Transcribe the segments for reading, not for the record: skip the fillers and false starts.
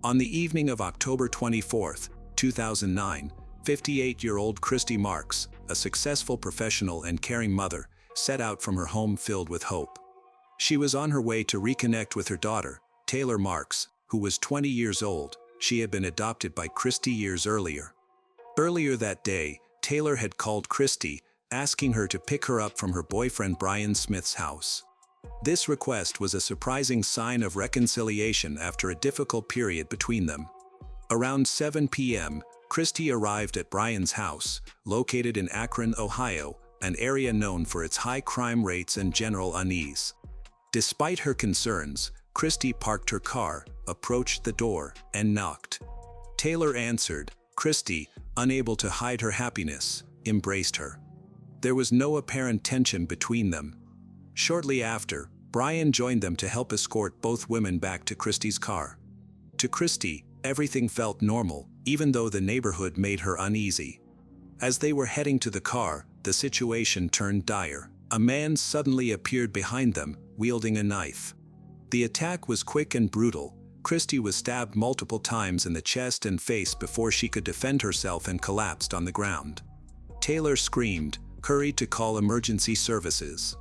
On the evening of October 24, 2009, 58-year-old Kristie Marks, a successful professional and caring mother, set out from her home filled with hope. She was on her way to reconnect with her daughter, Taylor Marks, who was 20 years old. She had been adopted by Kristie years earlier. Earlier that day, Taylor had called Kristie, asking her to pick her up from her boyfriend Brian Smith's house. This request was a surprising sign of reconciliation after a difficult period between them. Around 7 p.m., Kristie arrived at Brian's house, located in Akron, Ohio, an area known for its high crime rates and general unease. Despite her concerns, Kristie parked her car, approached the door, and knocked. Taylor answered. Kristie, unable to hide her happiness, embraced her. There was no apparent tension between them. Shortly after, Brian joined them to help escort both women back to Kristie's car. To Kristie, everything felt normal, even though the neighborhood made her uneasy. As they were heading to the car, the situation turned dire. A man suddenly appeared behind them, wielding a knife. The attack was quick and brutal. Kristie was stabbed multiple times in the chest and face before she could defend herself and collapsed on the ground. Taylor screamed, hurried to call emergency services.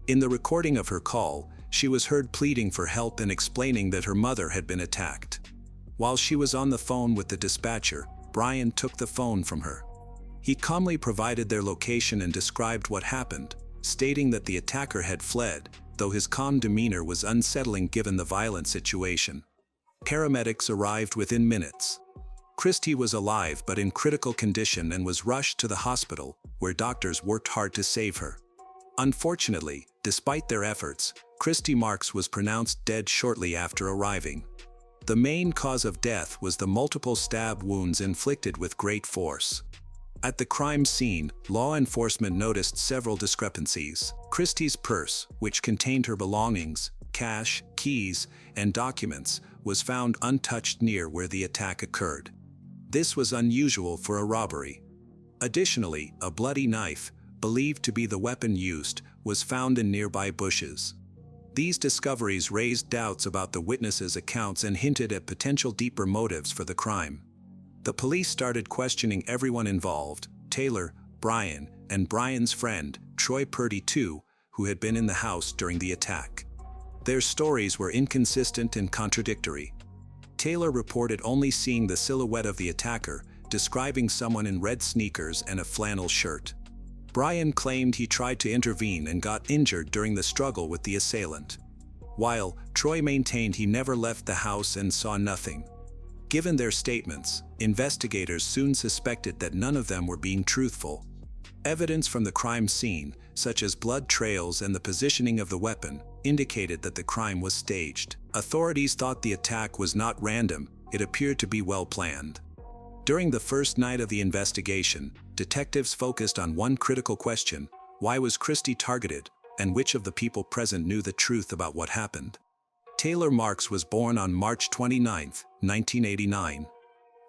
In the recording of her call, she was heard pleading for help and explaining that her mother had been attacked. While she was on the phone with the dispatcher, Brian took the phone from her. He calmly provided their location and described what happened, stating that the attacker had fled, though his calm demeanor was unsettling given the violent situation. Paramedics arrived within minutes. Kristie was alive but in critical condition and was rushed to the hospital, where doctors worked hard to save her. Unfortunately, despite their efforts, Kristie Marks was pronounced dead shortly after arriving. The main cause of death was the multiple stab wounds inflicted with great force. At the crime scene, law enforcement noticed several discrepancies. Kristie's purse, which contained her belongings, cash, keys, and documents, was found untouched near where the attack occurred. This was unusual for a robbery. Additionally, a bloody knife, believed to be the weapon used, was found in nearby bushes. These discoveries raised doubts about the witnesses' accounts and hinted at potential deeper motives for the crime. The police started questioning everyone involved: Taylor, Brian, and Brian's friend, Troy Purdy II, who had been in the house during the attack. Their stories were inconsistent and contradictory. Taylor reported only seeing the silhouette of the attacker, describing someone in red sneakers and a flannel shirt. Brian claimed he tried to intervene and got injured during the struggle with the assailant, while Troy maintained he never left the house and saw nothing. Given their statements, investigators soon suspected that none of them were being truthful. Evidence from the crime scene, such as blood trails and the positioning of the weapon, indicated that the crime was staged. Authorities thought the attack was not random, it appeared to be well planned. During the first night of the investigation, detectives focused on one critical question: why was Kristie targeted, and which of the people present knew the truth about what happened? Taylor Marks was born on March 29, 1989.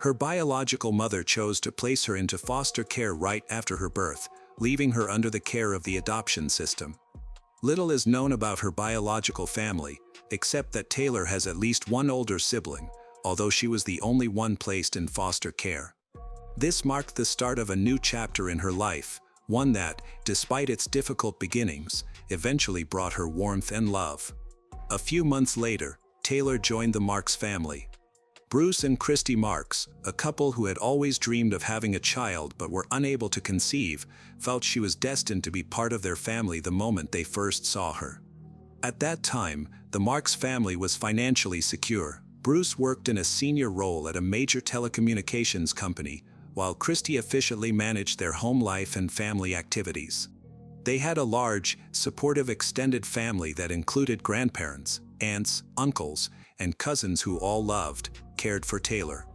Her biological mother chose to place her into foster care right after her birth, leaving her under the care of the adoption system. Little is known about her biological family, except that Taylor has at least one older sibling, although she was the only one placed in foster care. This marked the start of a new chapter in her life, one that, despite its difficult beginnings, eventually brought her warmth and love. A few months later, Taylor joined the Marks family. Bruce and Kristie Marks, a couple who had always dreamed of having a child but were unable to conceive, felt she was destined to be part of their family the moment they first saw her. At that time, the Marks family was financially secure. Bruce worked in a senior role at a major telecommunications company, while Kristie efficiently managed their home life and family activities. They had a large, supportive extended family that included grandparents, aunts, uncles, and cousins who all loved, cared for Taylor.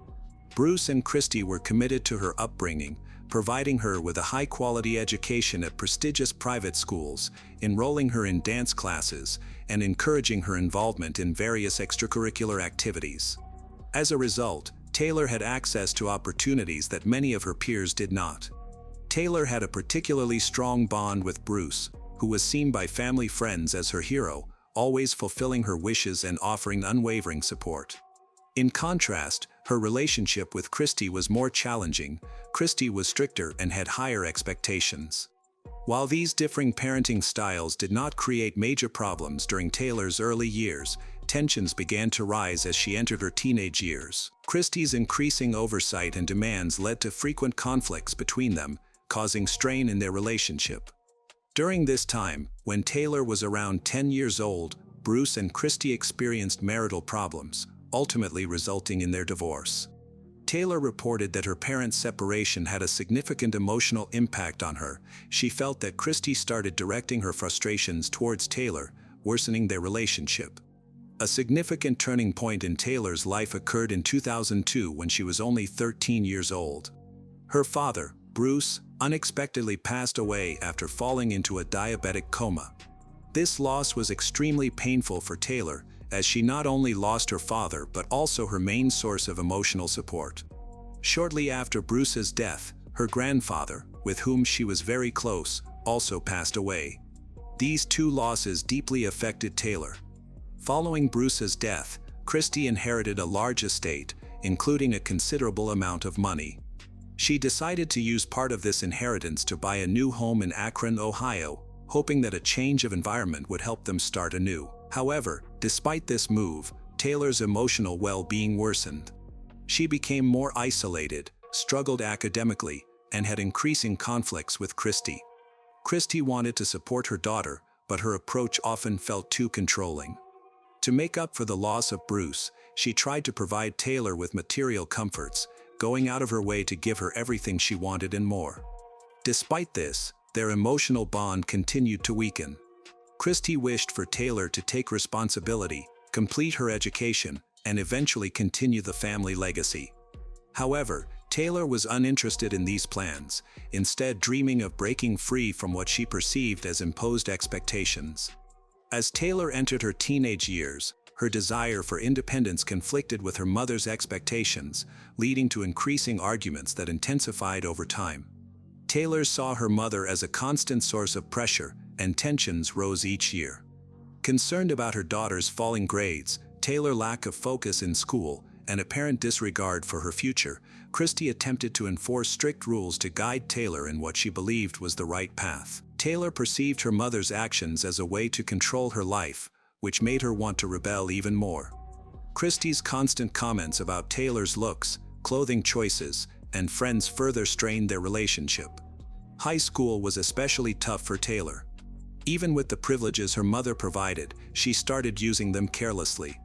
Bruce and Kristie were committed to her upbringing, providing her with a high-quality education at prestigious private schools, enrolling her in dance classes, and encouraging her involvement in various extracurricular activities. As a result, Taylor had access to opportunities that many of her peers did not. Taylor had a particularly strong bond with Bruce, who was seen by family friends as her hero, always fulfilling her wishes and offering unwavering support. In contrast, her relationship with Kristie was more challenging. Kristie was stricter and had higher expectations. While these differing parenting styles did not create major problems during Taylor's early years, tensions began to rise as she entered her teenage years. Kristie's increasing oversight and demands led to frequent conflicts between them, causing strain in their relationship. During this time, when Taylor was around 10 years old, Bruce and Kristie experienced marital problems, ultimately resulting in their divorce. Taylor reported that her parents' separation had a significant emotional impact on her. She felt that Kristie started directing her frustrations towards Taylor, worsening their relationship. A significant turning point in Taylor's life occurred in 2002 when she was only 13 years old. Her father, Bruce, unexpectedly passed away after falling into a diabetic coma. This loss was extremely painful for Taylor, as she not only lost her father but also her main source of emotional support. Shortly after Bruce's death, her grandfather, with whom she was very close, also passed away. These two losses deeply affected Taylor. Following Bruce's death, Kristie inherited a large estate, including a considerable amount of money. She decided to use part of this inheritance to buy a new home in Akron, Ohio, hoping that a change of environment would help them start anew. However, despite this move, Taylor's emotional well-being worsened. She became more isolated, struggled academically, and had increasing conflicts with Kristie. Kristie wanted to support her daughter, but her approach often felt too controlling. To make up for the loss of Bruce, she tried to provide Taylor with material comforts, going out of her way to give her everything she wanted and more. Despite this, their emotional bond continued to weaken. Kristie wished for Taylor to take responsibility, complete her education, and eventually continue the family legacy. However, Taylor was uninterested in these plans, instead dreaming of breaking free from what she perceived as imposed expectations. As Taylor entered her teenage years, her desire for independence conflicted with her mother's expectations, leading to increasing arguments that intensified over time. Taylor saw her mother as a constant source of pressure, and tensions rose each year. Concerned about her daughter's falling grades, Taylor's lack of focus in school, and apparent disregard for her future, Kristie attempted to enforce strict rules to guide Taylor in what she believed was the right path. Taylor perceived her mother's actions as a way to control her life, which made her want to rebel even more. Kristie's constant comments about Taylor's looks, clothing choices, and friends further strained their relationship. High school was especially tough for Taylor. Even with the privileges her mother provided, she started using them carelessly.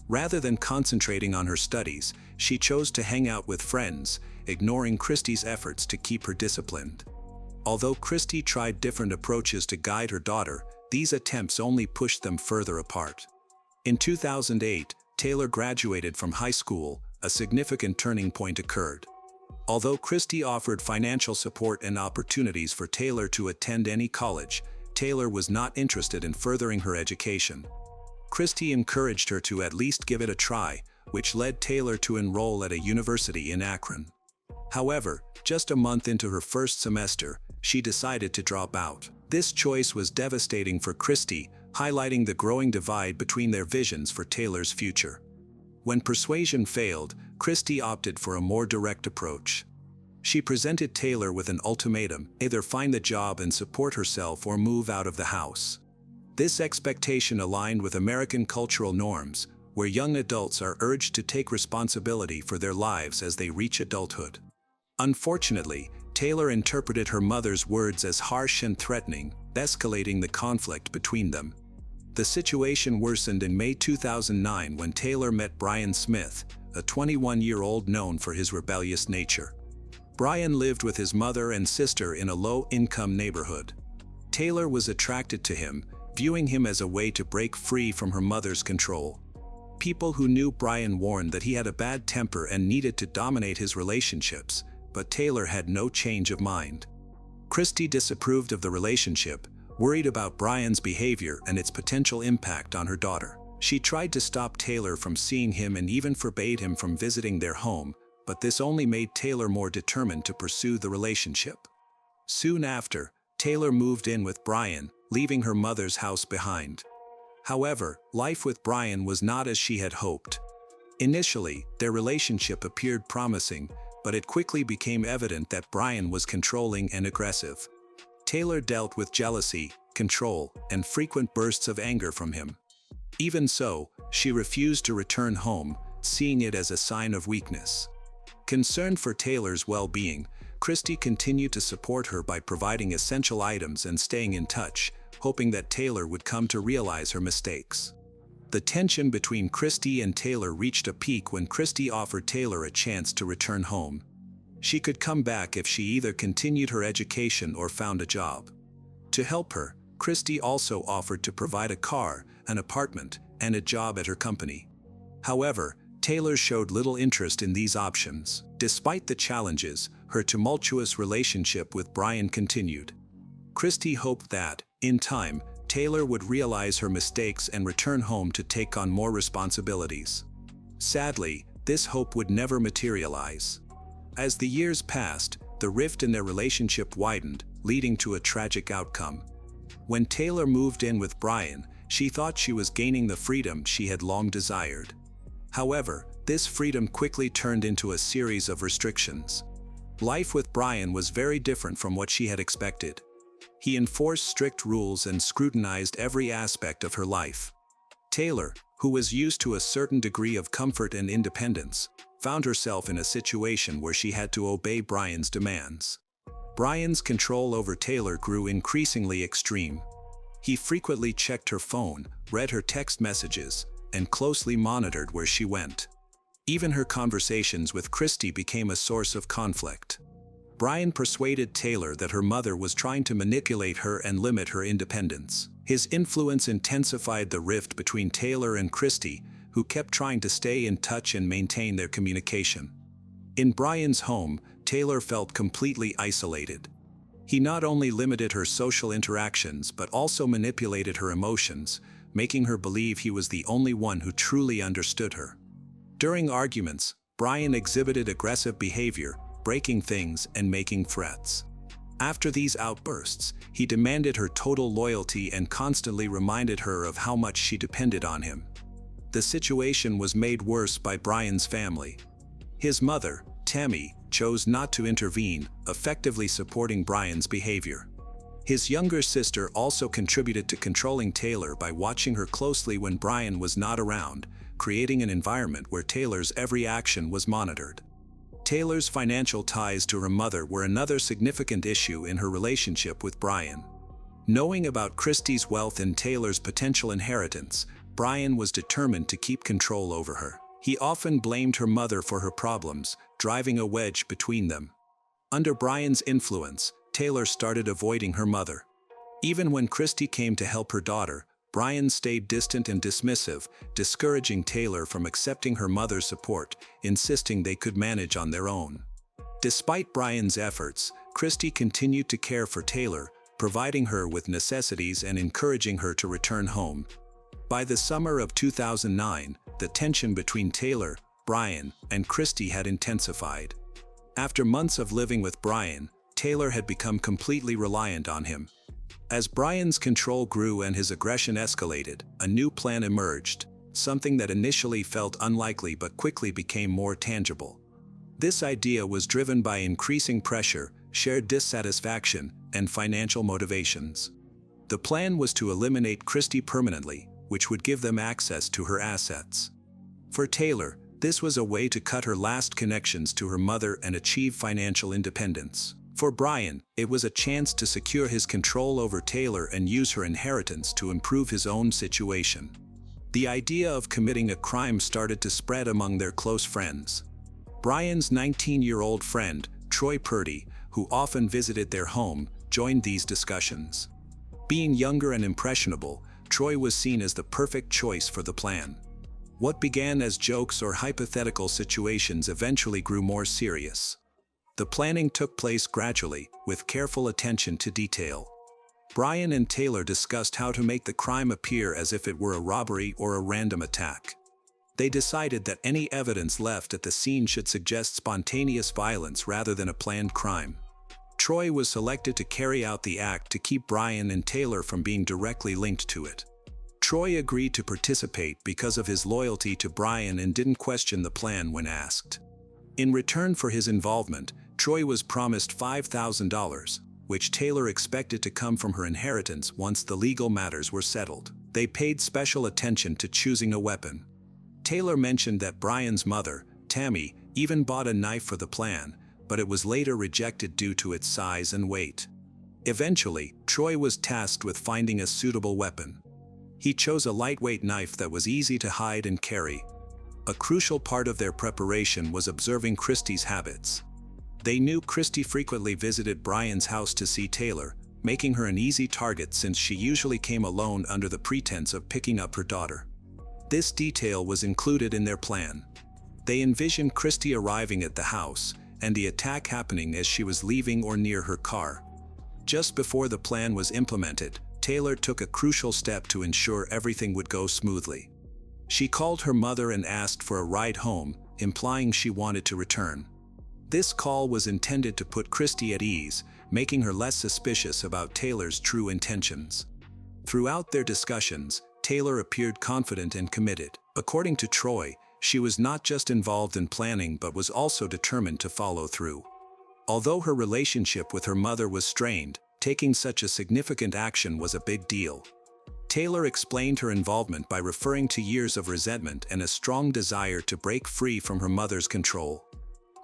Rather than concentrating on her studies, she chose to hang out with friends, ignoring Kristie's efforts to keep her disciplined. Although Kristie tried different approaches to guide her daughter, these attempts only pushed them further apart. In 2008, Taylor graduated from high school. A significant turning point occurred. Although Kristie offered financial support and opportunities for Taylor to attend any college, Taylor was not interested in furthering her education. Kristie encouraged her to at least give it a try, which led Taylor to enroll at a university in Akron. However, just a month into her first semester, she decided to drop out. This choice was devastating for Kristie, highlighting the growing divide between their visions for Taylor's future. When persuasion failed, Kristie opted for a more direct approach. She presented Taylor with an ultimatum: either find the job and support herself or move out of the house. This expectation aligned with American cultural norms, where young adults are urged to take responsibility for their lives as they reach adulthood. Unfortunately, Taylor interpreted her mother's words as harsh and threatening, escalating the conflict between them. The situation worsened in May 2009 when Taylor met Brian Smith, a 21-year-old known for his rebellious nature. Brian lived with his mother and sister in a low-income neighborhood. Taylor was attracted to him, viewing him as a way to break free from her mother's control. People who knew Brian warned that he had a bad temper and needed to dominate his relationships, but Taylor had no change of mind. Kristie disapproved of the relationship, worried about Brian's behavior and its potential impact on her daughter. She tried to stop Taylor from seeing him and even forbade him from visiting their home, but this only made Taylor more determined to pursue the relationship. Soon after, Taylor moved in with Brian, leaving her mother's house behind. However, life with Brian was not as she had hoped. Initially, their relationship appeared promising, but it quickly became evident that Brian was controlling and aggressive. Taylor dealt with jealousy, control, and frequent bursts of anger from him. Even so, she refused to return home, seeing it as a sign of weakness. Concerned for Taylor's well-being, Kristie continued to support her by providing essential items and staying in touch, hoping that Taylor would come to realize her mistakes. The tension between Kristie and Taylor reached a peak when Kristie offered Taylor a chance to return home. She could come back if she either continued her education or found a job. To help her, Kristie also offered to provide a car, an apartment, and a job at her company. However, Taylor showed little interest in these options. Despite the challenges, her tumultuous relationship with Brian continued. Kristie hoped that, in time, Taylor would realize her mistakes and return home to take on more responsibilities. Sadly, this hope would never materialize. As the years passed, the rift in their relationship widened, leading to a tragic outcome. When Taylor moved in with Brian, she thought she was gaining the freedom she had long desired. However, this freedom quickly turned into a series of restrictions. Life with Brian was very different from what she had expected. He enforced strict rules and scrutinized every aspect of her life. Taylor, who was used to a certain degree of comfort and independence, found herself in a situation where she had to obey Brian's demands. Brian's control over Taylor grew increasingly extreme. He frequently checked her phone, read her text messages, and closely monitored where she went. Even her conversations with Kristie became a source of conflict. Brian persuaded Taylor that her mother was trying to manipulate her and limit her independence. His influence intensified the rift between Taylor and Kristie, who kept trying to stay in touch and maintain their communication. In Brian's home, Taylor felt completely isolated. He not only limited her social interactions but also manipulated her emotions, making her believe he was the only one who truly understood her. During arguments, Brian exhibited aggressive behavior, breaking things and making threats. After these outbursts, he demanded her total loyalty and constantly reminded her of how much she depended on him. The situation was made worse by Brian's family. His mother, Tammy, chose not to intervene, effectively supporting Brian's behavior. His younger sister also contributed to controlling Taylor by watching her closely when Brian was not around, creating an environment where Taylor's every action was monitored. Taylor's financial ties to her mother were another significant issue in her relationship with Brian. Knowing about Kristie's wealth and Taylor's potential inheritance, Brian was determined to keep control over her. He often blamed her mother for her problems, driving a wedge between them. Under Brian's influence, Taylor started avoiding her mother. Even when Kristie came to help her daughter, Brian stayed distant and dismissive, discouraging Taylor from accepting her mother's support, insisting they could manage on their own. Despite Brian's efforts, Kristie continued to care for Taylor, providing her with necessities and encouraging her to return home. By the summer of 2009, the tension between Taylor, Brian, and Kristie had intensified. After months of living with Brian, Taylor had become completely reliant on him. As Brian's control grew and his aggression escalated, a new plan emerged, something that initially felt unlikely but quickly became more tangible. This idea was driven by increasing pressure, shared dissatisfaction, and financial motivations. The plan was to eliminate Kristie permanently, which would give them access to her assets. For Taylor, this was a way to cut her last connections to her mother and achieve financial independence. For Brian, it was a chance to secure his control over Taylor and use her inheritance to improve his own situation. The idea of committing a crime started to spread among their close friends. Brian's 19-year-old friend, Troy Purdy, who often visited their home, joined these discussions. Being younger and impressionable, Troy was seen as the perfect choice for the plan. What began as jokes or hypothetical situations eventually grew more serious. The planning took place gradually, with careful attention to detail. Brian and Taylor discussed how to make the crime appear as if it were a robbery or a random attack. They decided that any evidence left at the scene should suggest spontaneous violence rather than a planned crime. Troy was selected to carry out the act to keep Brian and Taylor from being directly linked to it. Troy agreed to participate because of his loyalty to Brian and didn't question the plan when asked. In return for his involvement, Troy was promised $5,000, which Taylor expected to come from her inheritance once the legal matters were settled. They paid special attention to choosing a weapon. Taylor mentioned that Brian's mother, Tammy, even bought a knife for the plan, but it was later rejected due to its size and weight. Eventually, Troy was tasked with finding a suitable weapon. He chose a lightweight knife that was easy to hide and carry. A crucial part of their preparation was observing Kristie's habits. They knew Kristie frequently visited Brian's house to see Taylor, making her an easy target since she usually came alone under the pretense of picking up her daughter. This detail was included in their plan. They envisioned Kristie arriving at the house, and the attack happening as she was leaving or near her car. Just before the plan was implemented, Taylor took a crucial step to ensure everything would go smoothly. She called her mother and asked for a ride home, implying she wanted to return. This call was intended to put Kristie at ease, making her less suspicious about Taylor's true intentions. Throughout their discussions, Taylor appeared confident and committed. According to Troy, she was not just involved in planning but was also determined to follow through. Although her relationship with her mother was strained, taking such a significant action was a big deal. Taylor explained her involvement by referring to years of resentment and a strong desire to break free from her mother's control.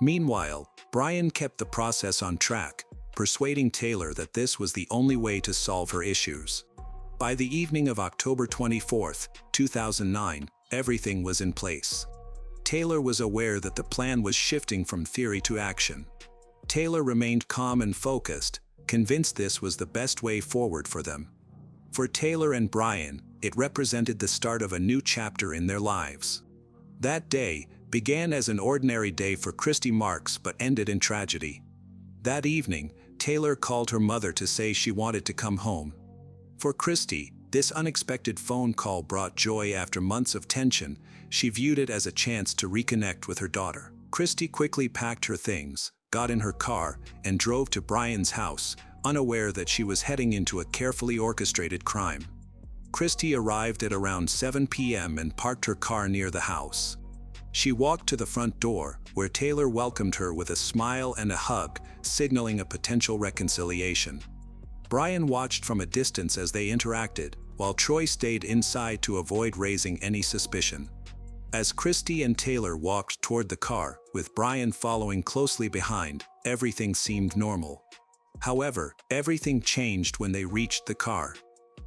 Meanwhile, Brian kept the process on track, persuading Taylor that this was the only way to solve her issues. By the evening of October 24, 2009, everything was in place. Taylor was aware that the plan was shifting from theory to action. Taylor remained calm and focused, convinced this was the best way forward for them. For Taylor and Brian, it represented the start of a new chapter in their lives. That day began as an ordinary day for Kristie Marks but ended in tragedy. That evening, Taylor called her mother to say she wanted to come home. For Kristie, this unexpected phone call brought joy after months of tension. She viewed it as a chance to reconnect with her daughter. Kristie quickly packed her things, got in her car, and drove to Brian's house, unaware that she was heading into a carefully orchestrated crime. Kristie arrived at around 7 p.m. and parked her car near the house. She walked to the front door, where Taylor welcomed her with a smile and a hug, signaling a potential reconciliation. Brian watched from a distance as they interacted, while Troy stayed inside to avoid raising any suspicion. As Kristie and Taylor walked toward the car, with Brian following closely behind, everything seemed normal. However, everything changed when they reached the car.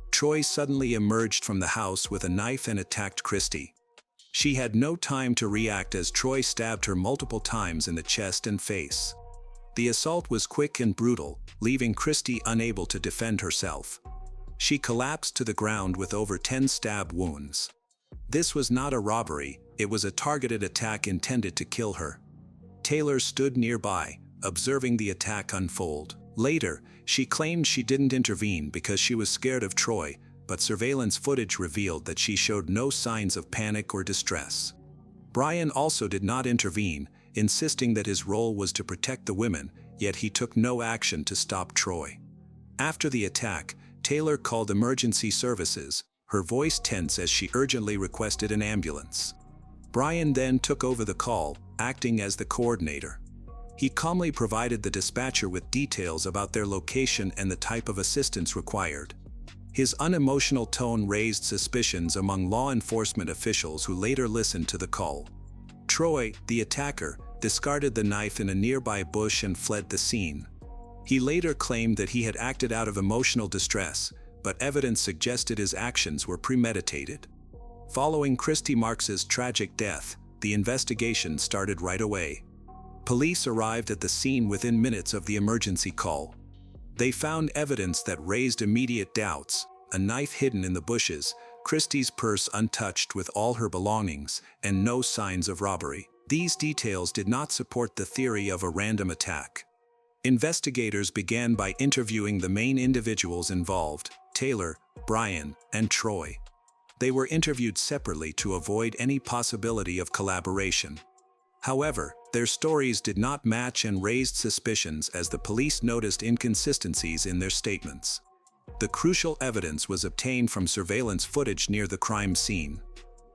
Troy suddenly emerged from the house with a knife and attacked Kristie. She had no time to react as Troy stabbed her multiple times in the chest and face. The assault was quick and brutal, leaving Kristie unable to defend herself. She collapsed to the ground with over 10 stab wounds. This was not a robbery, it was a targeted attack intended to kill her. Taylor stood nearby, observing the attack unfold. Later, she claimed she didn't intervene because she was scared of Troy, but surveillance footage revealed that she showed no signs of panic or distress. Brian also did not intervene, insisting that his role was to protect the women, yet he took no action to stop Troy. After the attack, Taylor called emergency services, her voice tense as she urgently requested an ambulance. Brian then took over the call, acting as the coordinator. He calmly provided the dispatcher with details about their location and the type of assistance required. His unemotional tone raised suspicions among law enforcement officials who later listened to the call. Troy, the attacker, discarded the knife in a nearby bush and fled the scene. He later claimed that he had acted out of emotional distress, but evidence suggested his actions were premeditated. Following Kristie Marks's tragic death, the investigation started right away. Police arrived at the scene within minutes of the emergency call. They found evidence that raised immediate doubts: a knife hidden in the bushes, Kristie's purse untouched with all her belongings, and no signs of robbery. These details did not support the theory of a random attack. Investigators began by interviewing the main individuals involved: Taylor, Brian, and Troy. They were interviewed separately to avoid any possibility of collaboration. However, their stories did not match and raised suspicions as the police noticed inconsistencies in their statements. The crucial evidence was obtained from surveillance footage near the crime scene.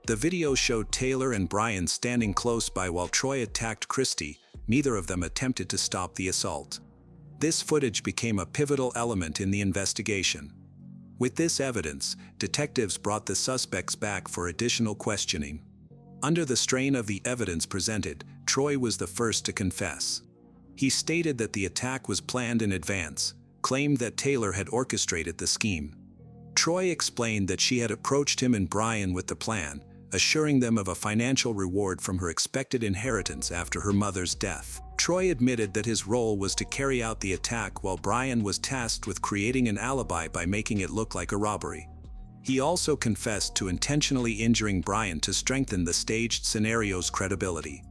The video showed Taylor and Brian standing close by while Troy attacked Kristie. Neither of them attempted to stop the assault. This footage became a pivotal element in the investigation. With this evidence, detectives brought the suspects back for additional questioning. Under the strain of the evidence presented, Troy was the first to confess. He stated that the attack was planned in advance, claimed that Taylor had orchestrated the scheme. Troy explained that she had approached him and Brian with the plan, assuring them of a financial reward from her expected inheritance after her mother's death. Troy admitted that his role was to carry out the attack while Brian was tasked with creating an alibi by making it look like a robbery. He also confessed to intentionally injuring Brian to strengthen the staged scenario's credibility.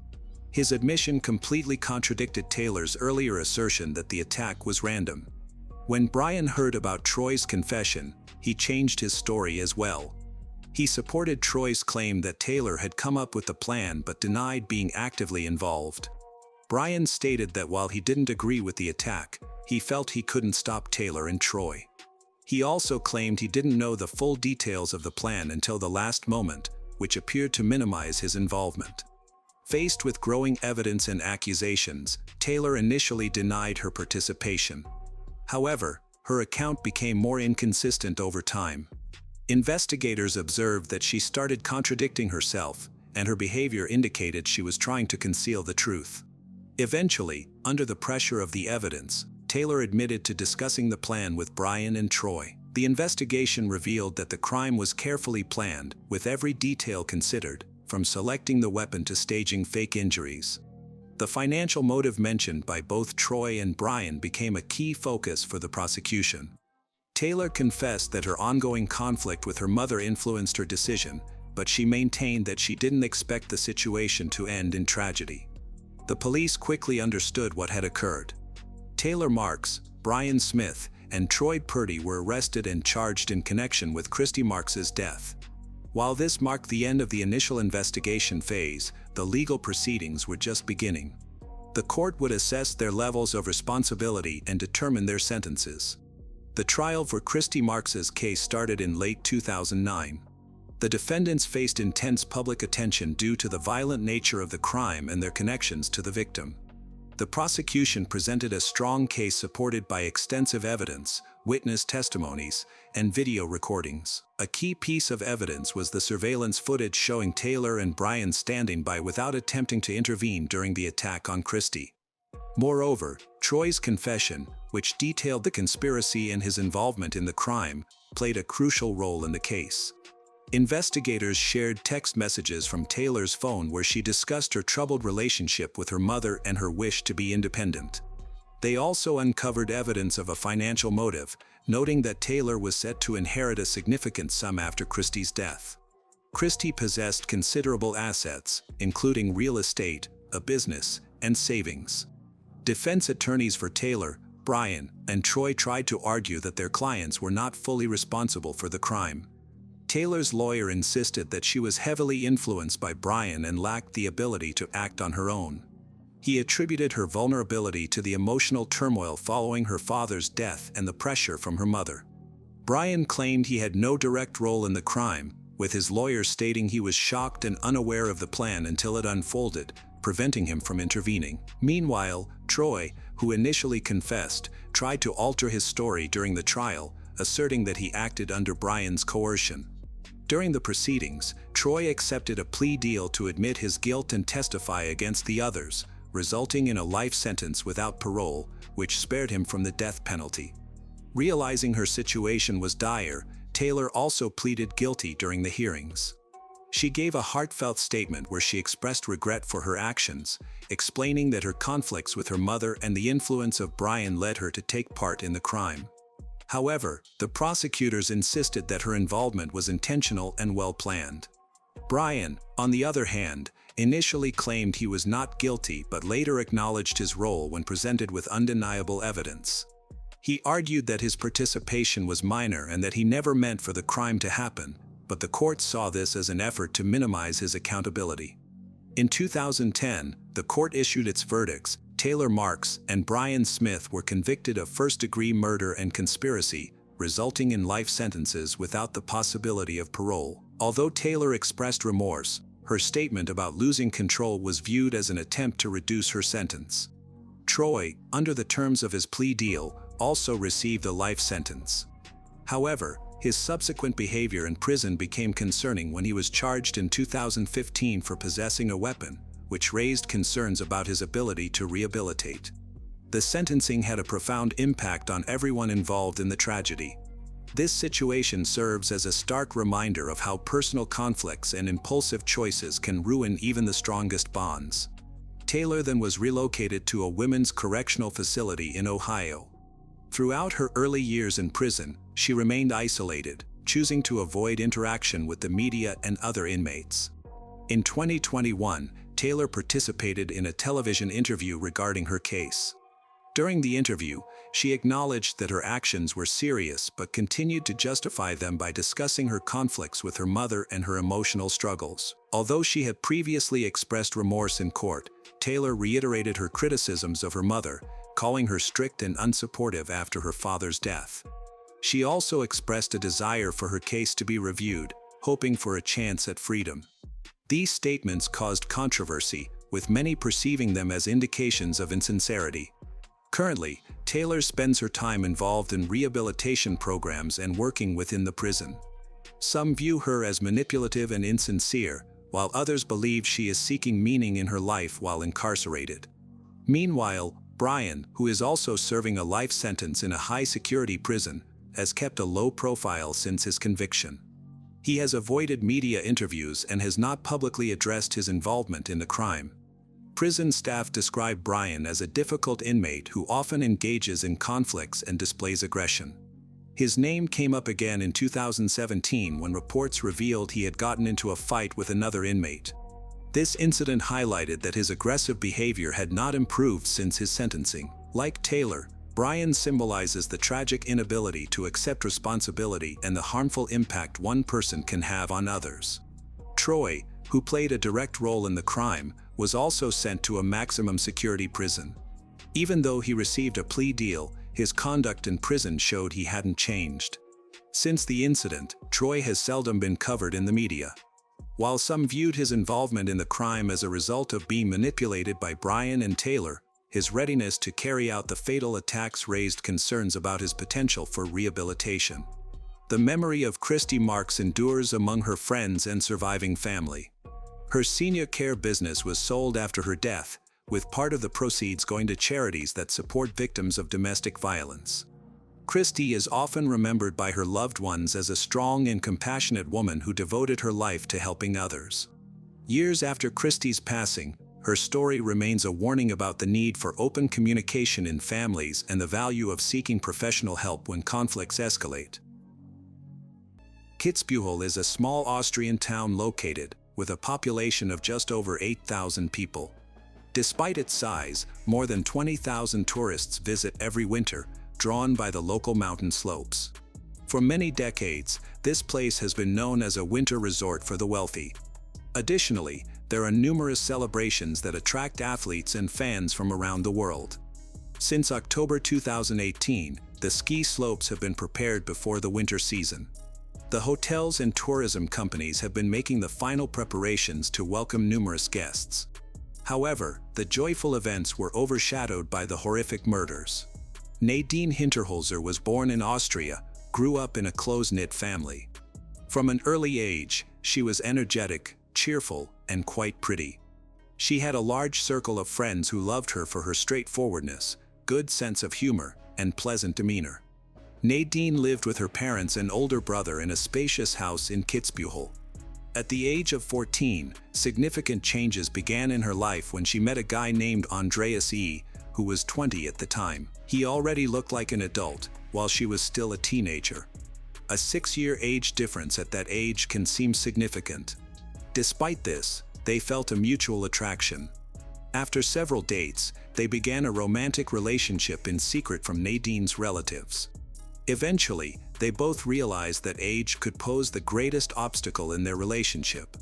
His admission completely contradicted Taylor's earlier assertion that the attack was random. When Brian heard about Troy's confession, he changed his story as well. He supported Troy's claim that Taylor had come up with the plan but denied being actively involved. Brian stated that while he didn't agree with the attack, he felt he couldn't stop Taylor and Troy. He also claimed he didn't know the full details of the plan until the last moment, which appeared to minimize his involvement. Faced with growing evidence and accusations, Taylor initially denied her participation. However, her account became more inconsistent over time. Investigators observed that she started contradicting herself, and her behavior indicated she was trying to conceal the truth. Eventually, under the pressure of the evidence, Taylor admitted to discussing the plan with Brian and Troy. The investigation revealed that the crime was carefully planned, with every detail considered, from selecting the weapon to staging fake injuries. The financial motive mentioned by both Troy and Brian became a key focus for the prosecution. Taylor confessed that her ongoing conflict with her mother influenced her decision, but she maintained that she didn't expect the situation to end in tragedy. The police quickly understood what had occurred. Taylor Marks, Brian Smith, and Troy Purdy were arrested and charged in connection with Kristie Marks's death. While this marked the end of the initial investigation phase, the legal proceedings were just beginning. The court would assess their levels of responsibility and determine their sentences. The trial for Kristie Marks's case started in late 2009. The defendants faced intense public attention due to the violent nature of the crime and their connections to the victim. The prosecution presented a strong case supported by extensive evidence, witness testimonies, and video recordings. A key piece of evidence was the surveillance footage showing Taylor and Brian standing by without attempting to intervene during the attack on Kristie. Moreover, Troy's confession, which detailed the conspiracy and his involvement in the crime, played a crucial role in the case. Investigators shared text messages from Taylor's phone where she discussed her troubled relationship with her mother and her wish to be independent. They also uncovered evidence of a financial motive, noting that Taylor was set to inherit a significant sum after Kristie's death. Kristie possessed considerable assets, including real estate, a business, and savings. Defense attorneys for Taylor, Brian, and Troy tried to argue that their clients were not fully responsible for the crime. Taylor's lawyer insisted that she was heavily influenced by Brian and lacked the ability to act on her own. He attributed her vulnerability to the emotional turmoil following her father's death and the pressure from her mother. Brian claimed he had no direct role in the crime, with his lawyer stating he was shocked and unaware of the plan until it unfolded, preventing him from intervening. Meanwhile, Troy, who initially confessed, tried to alter his story during the trial, asserting that he acted under Brian's coercion. During the proceedings, Troy accepted a plea deal to admit his guilt and testify against the others, resulting in a life sentence without parole, which spared him from the death penalty. Realizing her situation was dire, Taylor also pleaded guilty during the hearings. She gave a heartfelt statement where she expressed regret for her actions, explaining that her conflicts with her mother and the influence of Brian led her to take part in the crime. However, the prosecutors insisted that her involvement was intentional and well-planned. Brian, on the other hand, initially claimed he was not guilty but later acknowledged his role when presented with undeniable evidence. He argued that his participation was minor and that he never meant for the crime to happen, but the court saw this as an effort to minimize his accountability. In 2010, the court issued its verdicts. Taylor Marks and Brian Smith were convicted of first-degree murder and conspiracy, resulting in life sentences without the possibility of parole. Although Taylor expressed remorse, her statement about losing control was viewed as an attempt to reduce her sentence. Troy, under the terms of his plea deal, also received a life sentence. However, his subsequent behavior in prison became concerning when he was charged in 2015 for possessing a weapon, which raised concerns about his ability to rehabilitate. The sentencing had a profound impact on everyone involved in the tragedy. This situation serves as a stark reminder of how personal conflicts and impulsive choices can ruin even the strongest bonds. Taylor then was relocated to a women's correctional facility in Ohio. Throughout her early years in prison, she remained isolated, choosing to avoid interaction with the media and other inmates. In 2021, Taylor participated in a television interview regarding her case. During the interview, she acknowledged that her actions were serious but continued to justify them by discussing her conflicts with her mother and her emotional struggles. Although she had previously expressed remorse in court, Taylor reiterated her criticisms of her mother, calling her strict and unsupportive after her father's death. She also expressed a desire for her case to be reviewed, hoping for a chance at freedom. These statements caused controversy, with many perceiving them as indications of insincerity. Currently, Taylor spends her time involved in rehabilitation programs and working within the prison. Some view her as manipulative and insincere, while others believe she is seeking meaning in her life while incarcerated. Meanwhile, Brian, who is also serving a life sentence in a high-security prison, has kept a low profile since his conviction. He has avoided media interviews and has not publicly addressed his involvement in the crime. Prison staff describe Brian as a difficult inmate who often engages in conflicts and displays aggression. His name came up again in 2017 when reports revealed he had gotten into a fight with another inmate. This incident highlighted that his aggressive behavior had not improved since his sentencing. Like Taylor, Brian symbolizes the tragic inability to accept responsibility and the harmful impact one person can have on others. Troy, who played a direct role in the crime, was also sent to a maximum security prison. Even though he received a plea deal, his conduct in prison showed he hadn't changed. Since the incident, Troy has seldom been covered in the media. While some viewed his involvement in the crime as a result of being manipulated by Brian and Taylor, his readiness to carry out the fatal attacks raised concerns about his potential for rehabilitation. The memory of Kristie Marks endures among her friends and surviving family. Her senior care business was sold after her death, with part of the proceeds going to charities that support victims of domestic violence. Kristie is often remembered by her loved ones as a strong and compassionate woman who devoted her life to helping others. Years after Kristie's passing, her story remains a warning about the need for open communication in families and the value of seeking professional help when conflicts escalate. Kitzbühel is a small Austrian town located, with a population of just over 8,000 people. Despite its size, more than 20,000 tourists visit every winter, drawn by the local mountain slopes. For many decades, this place has been known as a winter resort for the wealthy. Additionally, there are numerous celebrations that attract athletes and fans from around the world. Since October 2018, the ski slopes have been prepared before the winter season. The hotels and tourism companies have been making the final preparations to welcome numerous guests. However, the joyful events were overshadowed by the horrific murders. Nadine Hinterholzer was born in Austria, grew up in a close-knit family. From an early age, she was energetic, cheerful, and quite pretty. She had a large circle of friends who loved her for her straightforwardness, good sense of humor, and pleasant demeanor. Nadine lived with her parents and older brother in a spacious house in Kitzbühel. At the age of 14, significant changes began in her life when she met a guy named Andreas E., who was 20 at the time. He already looked like an adult, while she was still a teenager. A 6-year age difference at that age can seem significant. Despite this, they felt a mutual attraction. After several dates, they began a romantic relationship in secret from Nadine's relatives. Eventually, they both realized that age could pose the greatest obstacle in their relationship.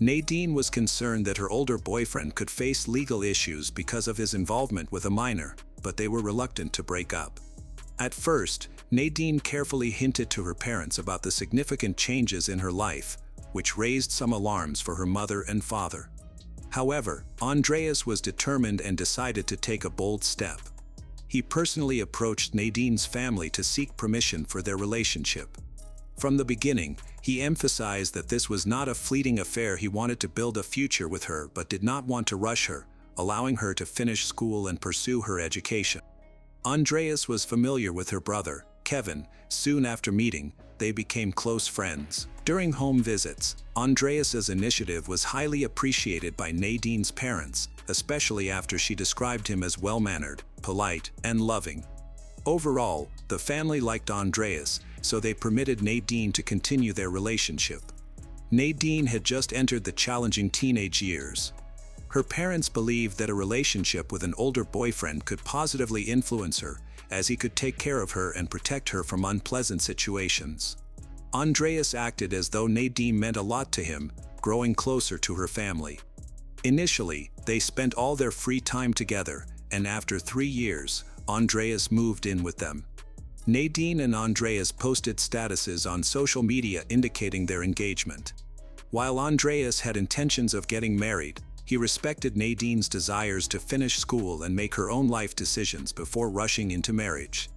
Nadine was concerned that her older boyfriend could face legal issues because of his involvement with a minor, but they were reluctant to break up. At first, Nadine carefully hinted to her parents about the significant changes in her life, which raised some alarms for her mother and father. However, Andreas was determined and decided to take a bold step. He personally approached Nadine's family to seek permission for their relationship. From the beginning, he emphasized that this was not a fleeting affair. He wanted to build a future with her but did not want to rush her, allowing her to finish school and pursue her education. Andreas was familiar with her brother, Kevin. Soon after meeting, they became close friends. During home visits, Andreas's initiative was highly appreciated by Nadine's parents, especially after she described him as well-mannered, polite, and loving. Overall, the family liked Andreas, so they permitted Nadine to continue their relationship. Nadine had just entered the challenging teenage years. Her parents believed that a relationship with an older boyfriend could positively influence her, as he could take care of her and protect her from unpleasant situations. Andreas acted as though Nadine meant a lot to him, growing closer to her family. Initially, they spent all their free time together, and after 3 years, Andreas moved in with them. Nadine and Andreas posted statuses on social media indicating their engagement. While Andreas had intentions of getting married, he respected Nadine's desires to finish school and make her own life decisions before rushing into marriage.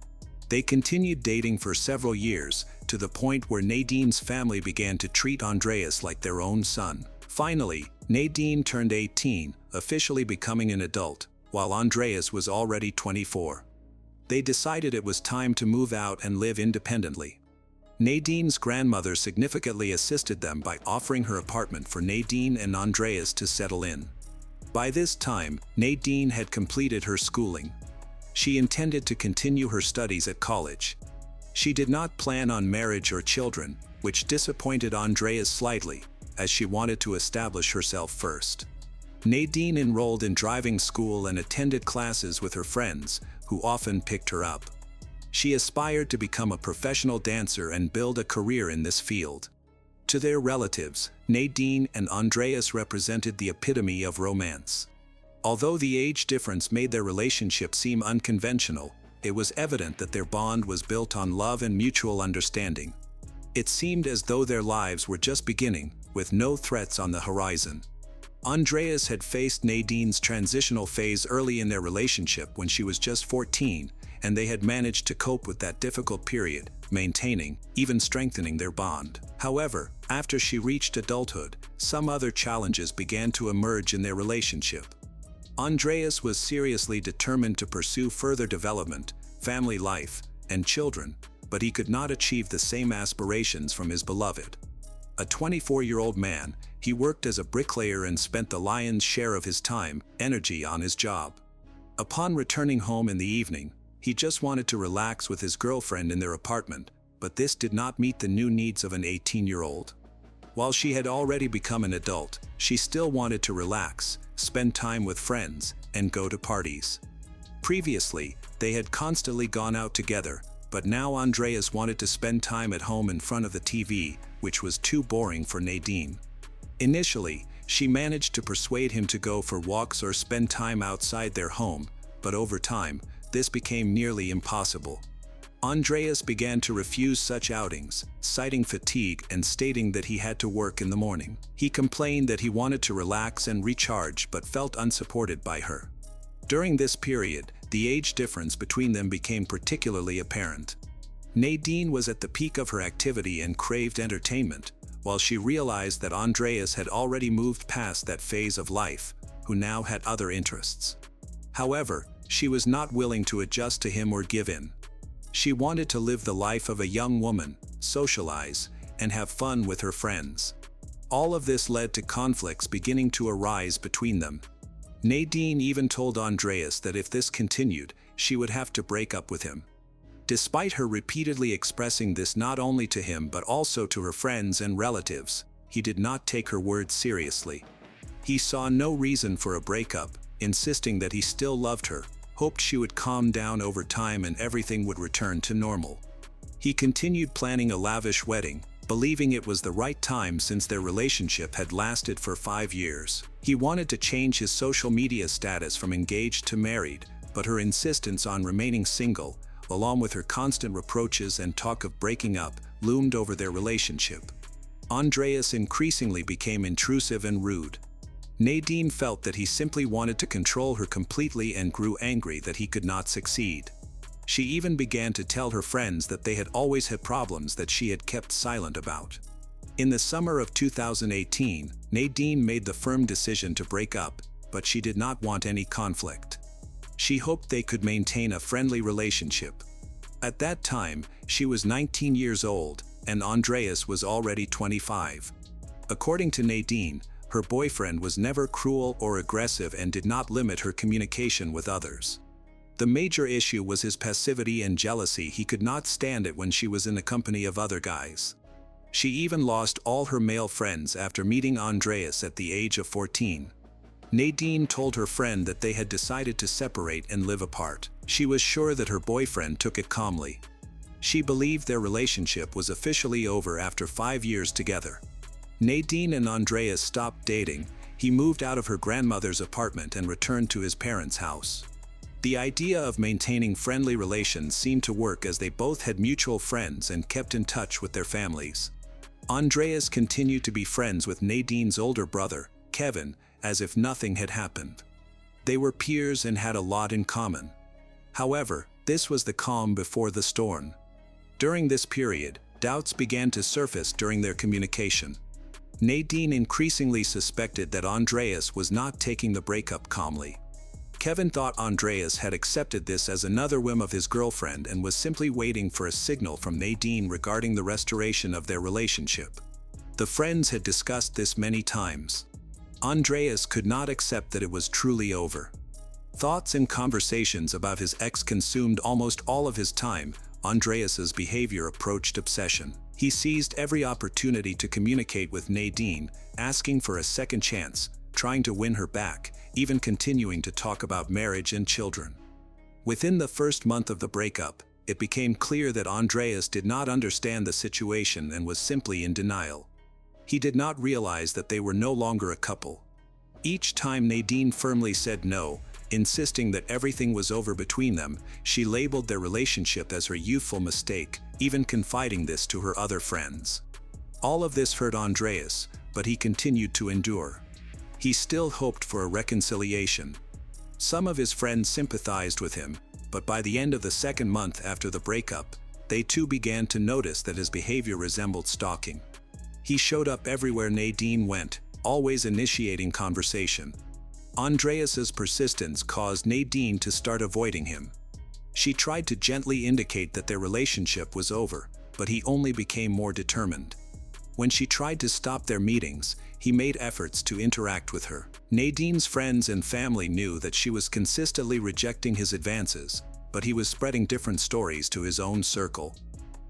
They continued dating for several years, to the point where Nadine's family began to treat Andreas like their own son. Finally, Nadine turned 18, officially becoming an adult, while Andreas was already 24. They decided it was time to move out and live independently. Nadine's grandmother significantly assisted them by offering her apartment for Nadine and Andreas to settle in. By this time, Nadine had completed her schooling. She intended to continue her studies at college. She did not plan on marriage or children, which disappointed Andreas slightly, as she wanted to establish herself first. Nadine enrolled in driving school and attended classes with her friends, who often picked her up. She aspired to become a professional dancer and build a career in this field. To their relatives, Nadine and Andreas represented the epitome of romance. Although the age difference made their relationship seem unconventional, it was evident that their bond was built on love and mutual understanding. It seemed as though their lives were just beginning, with no threats on the horizon. Andreas had faced Nadine's transitional phase early in their relationship when she was just 14, and they had managed to cope with that difficult period, maintaining, even strengthening their bond. However, after she reached adulthood, some other challenges began to emerge in their relationship. Andreas was seriously determined to pursue further development, family life, and children, but he could not achieve the same aspirations from his beloved. A 24-year-old man, he worked as a bricklayer and spent the lion's share of his time, energy on his job. Upon returning home in the evening, he just wanted to relax with his girlfriend in their apartment, but this did not meet the new needs of an 18-year-old. While she had already become an adult, she still wanted to relax, spend time with friends, and go to parties. Previously, they had constantly gone out together, but now Andreas wanted to spend time at home in front of the TV, which was too boring for Nadine. Initially, she managed to persuade him to go for walks or spend time outside their home, but over time, this became nearly impossible. Andreas began to refuse such outings, citing fatigue and stating that he had to work in the morning. He complained that he wanted to relax and recharge but felt unsupported by her. During this period, the age difference between them became particularly apparent. Nadine was at the peak of her activity and craved entertainment, while she realized that Andreas had already moved past that phase of life, who now had other interests. However, she was not willing to adjust to him or give in. She wanted to live the life of a young woman, socialize, and have fun with her friends. All of this led to conflicts beginning to arise between them. Nadine even told Andreas that if this continued, she would have to break up with him. Despite her repeatedly expressing this not only to him but also to her friends and relatives, he did not take her words seriously. He saw no reason for a breakup, insisting that he still loved her, hoped she would calm down over time and everything would return to normal. He continued planning a lavish wedding, believing it was the right time since their relationship had lasted for 5 years. He wanted to change his social media status from engaged to married, but her insistence on remaining single, along with her constant reproaches and talk of breaking up, loomed over their relationship. Andreas increasingly became intrusive and rude. Nadine felt that he simply wanted to control her completely and grew angry that he could not succeed. She even began to tell her friends that they had always had problems that she had kept silent about. In the summer of 2018, Nadine made the firm decision to break up, but she did not want any conflict. She hoped they could maintain a friendly relationship. At that time, she was 19 years old, and Andreas was already 25. According to Nadine, her boyfriend was never cruel or aggressive and did not limit her communication with others. The major issue was his passivity and jealousy. He could not stand it when she was in the company of other guys. She even lost all her male friends after meeting Andreas at the age of 14. Nadine told her friend that they had decided to separate and live apart. She was sure that her boyfriend took it calmly. She believed their relationship was officially over after 5 years together. Nadine and Andreas stopped dating. He moved out of her grandmother's apartment and returned to his parents' house. The idea of maintaining friendly relations seemed to work as they both had mutual friends and kept in touch with their families. Andreas continued to be friends with Nadine's older brother, Kevin, as if nothing had happened. They were peers and had a lot in common. However, this was the calm before the storm. During this period, doubts began to surface during their communication. Nadine increasingly suspected that Andreas was not taking the breakup calmly. Kevin thought Andreas had accepted this as another whim of his girlfriend and was simply waiting for a signal from Nadine regarding the restoration of their relationship. The friends had discussed this many times. Andreas could not accept that it was truly over. Thoughts and conversations about his ex consumed almost all of his time. Andreas's behavior approached obsession. He seized every opportunity to communicate with Nadine, asking for a second chance, trying to win her back, even continuing to talk about marriage and children. Within the first month of the breakup, it became clear that Andreas did not understand the situation and was simply in denial. He did not realize that they were no longer a couple. Each time Nadine firmly said no, insisting that everything was over between them, she labeled their relationship as her youthful mistake, even confiding this to her other friends. All of this hurt Andreas, but he continued to endure. He still hoped for a reconciliation. Some of his friends sympathized with him, but by the end of the second month after the breakup, they too began to notice that his behavior resembled stalking. He showed up everywhere Nadine went, always initiating conversation. Andreas's persistence caused Nadine to start avoiding him. She tried to gently indicate that their relationship was over, but he only became more determined. When she tried to stop their meetings, he made efforts to interact with her. Nadine's friends and family knew that she was consistently rejecting his advances, but he was spreading different stories to his own circle.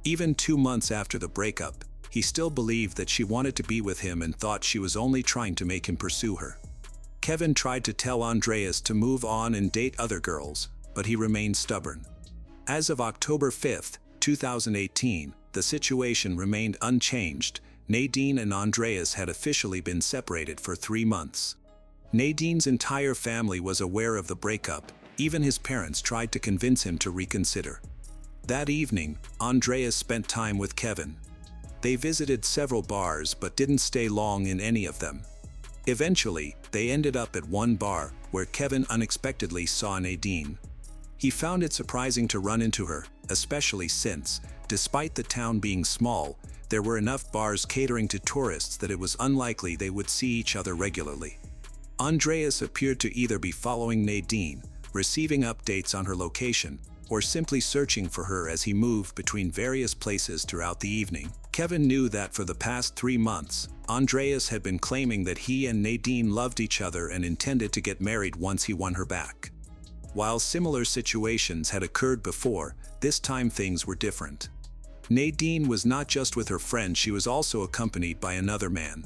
Even 2 months after the breakup, he still believed that she wanted to be with him and thought she was only trying to make him pursue her. Kevin tried to tell Andreas to move on and date other girls, but he remained stubborn. As of October 5, 2018, the situation remained unchanged. Nadine and Andreas had officially been separated for 3 months. Nadine's entire family was aware of the breakup. Even his parents tried to convince him to reconsider. That evening, Andreas spent time with Kevin. They visited several bars but didn't stay long in any of them. Eventually, they ended up at one bar, where Kevin unexpectedly saw Nadine. He found it surprising to run into her, especially since, despite the town being small, there were enough bars catering to tourists that it was unlikely they would see each other regularly. Andreas appeared to either be following Nadine, receiving updates on her location, or simply searching for her as he moved between various places throughout the evening. Kevin knew that for the past 3 months, Andreas had been claiming that he and Nadine loved each other and intended to get married once he won her back. While similar situations had occurred before, this time things were different. Nadine was not just with her friend, she was also accompanied by another man.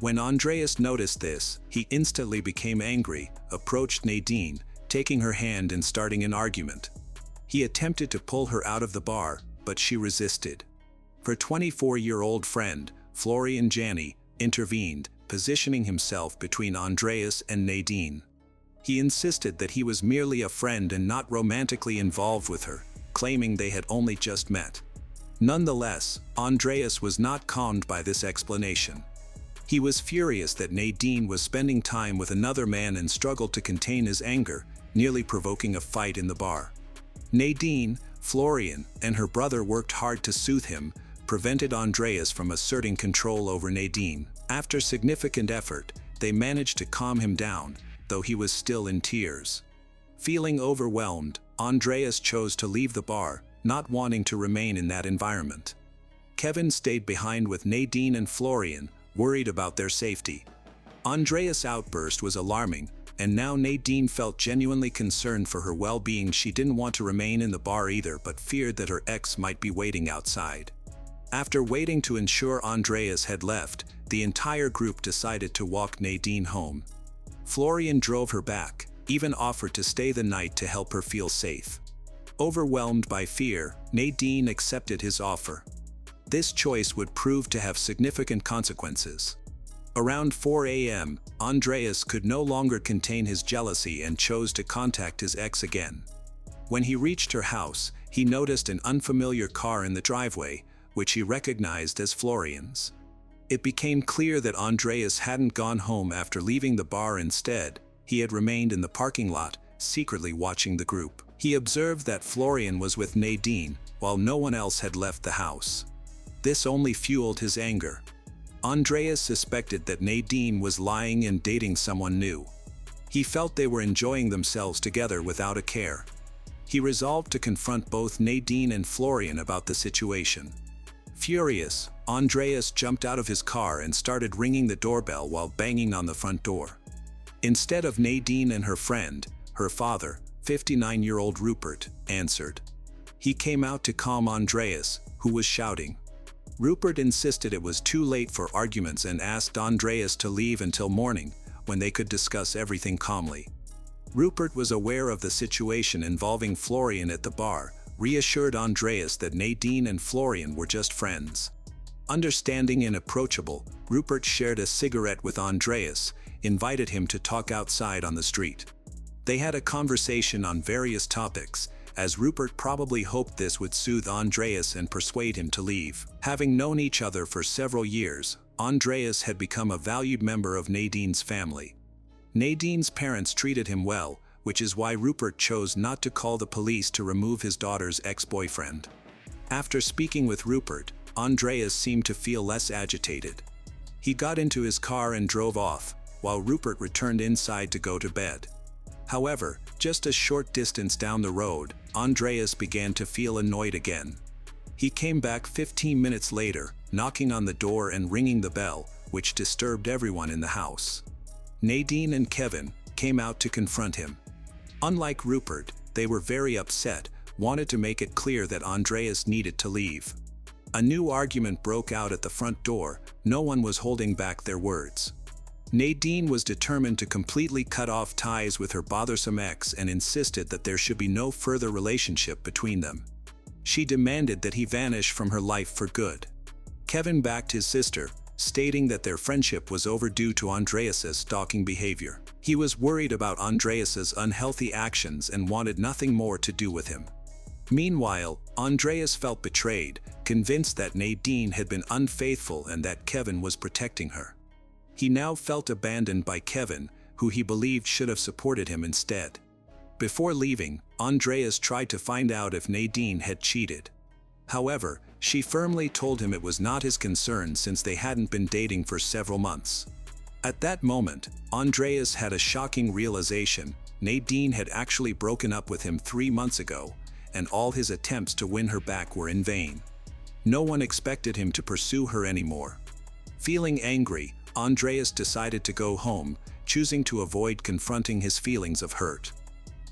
When Andreas noticed this, he instantly became angry, approached Nadine, taking her hand and starting an argument. He attempted to pull her out of the bar, but she resisted. Her 24-year-old friend, Florian Janney, intervened, positioning himself between Andreas and Nadine. He insisted that he was merely a friend and not romantically involved with her, claiming they had only just met. Nonetheless, Andreas was not calmed by this explanation. He was furious that Nadine was spending time with another man and struggled to contain his anger, nearly provoking a fight in the bar. Nadine, Florian, and her brother worked hard to soothe him, prevented Andreas from asserting control over Nadine. After significant effort, they managed to calm him down, though he was still in tears. Feeling overwhelmed, Andreas chose to leave the bar, not wanting to remain in that environment. Kevin stayed behind with Nadine and Florian, worried about their safety. Andreas' outburst was alarming, and now Nadine felt genuinely concerned for her well-being. She didn't want to remain in the bar either, but feared that her ex might be waiting outside. After waiting to ensure Andreas had left, the entire group decided to walk Nadine home. Florian drove her back, even offered to stay the night to help her feel safe. Overwhelmed by fear, Nadine accepted his offer. This choice would prove to have significant consequences. Around 4 a.m., Andreas could no longer contain his jealousy and chose to contact his ex again. When he reached her house, he noticed an unfamiliar car in the driveway, which he recognized as Florian's. It became clear that Andreas hadn't gone home after leaving the bar. Instead, he had remained in the parking lot, secretly watching the group. He observed that Florian was with Nadine, while no one else had left the house. This only fueled his anger. Andreas suspected that Nadine was lying and dating someone new. He felt they were enjoying themselves together without a care. He resolved to confront both Nadine and Florian about the situation. Furious, Andreas jumped out of his car and started ringing the doorbell while banging on the front door. Instead of Nadine and her friend, her father, 59-year-old Rupert, answered. He came out to calm Andreas, who was shouting. Rupert insisted it was too late for arguments and asked Andreas to leave until morning, when they could discuss everything calmly. Rupert was aware of the situation involving Florian at the bar, reassured Andreas that Nadine and Florian were just friends. Understanding and approachable, Rupert shared a cigarette with Andreas, invited him to talk outside on the street. They had a conversation on various topics, as Rupert probably hoped this would soothe Andreas and persuade him to leave. Having known each other for several years, Andreas had become a valued member of Nadine's family. Nadine's parents treated him well, which is why Rupert chose not to call the police to remove his daughter's ex-boyfriend. After speaking with Rupert, Andreas seemed to feel less agitated. He got into his car and drove off, while Rupert returned inside to go to bed. However, just a short distance down the road, Andreas began to feel annoyed again. He came back 15 minutes later, knocking on the door and ringing the bell, which disturbed everyone in the house. Nadine and Kevin came out to confront him. Unlike Rupert, they were very upset, wanted to make it clear that Andreas needed to leave. A new argument broke out at the front door. No one was holding back their words. Nadine was determined to completely cut off ties with her bothersome ex and insisted that there should be no further relationship between them. She demanded that he vanish from her life for good. Kevin backed his sister, stating that their friendship was overdue to Andreas's stalking behavior. He was worried about Andreas's unhealthy actions and wanted nothing more to do with him. Meanwhile, Andreas felt betrayed, convinced that Nadine had been unfaithful and that Kevin was protecting her. He now felt abandoned by Kevin, who he believed should have supported him instead. Before leaving, Andreas tried to find out if Nadine had cheated. However, she firmly told him it was not his concern since they hadn't been dating for several months. At that moment, Andreas had a shocking realization. Nadine had actually broken up with him 3 months ago, and all his attempts to win her back were in vain. No one expected him to pursue her anymore. Feeling angry, Andreas decided to go home, choosing to avoid confronting his feelings of hurt.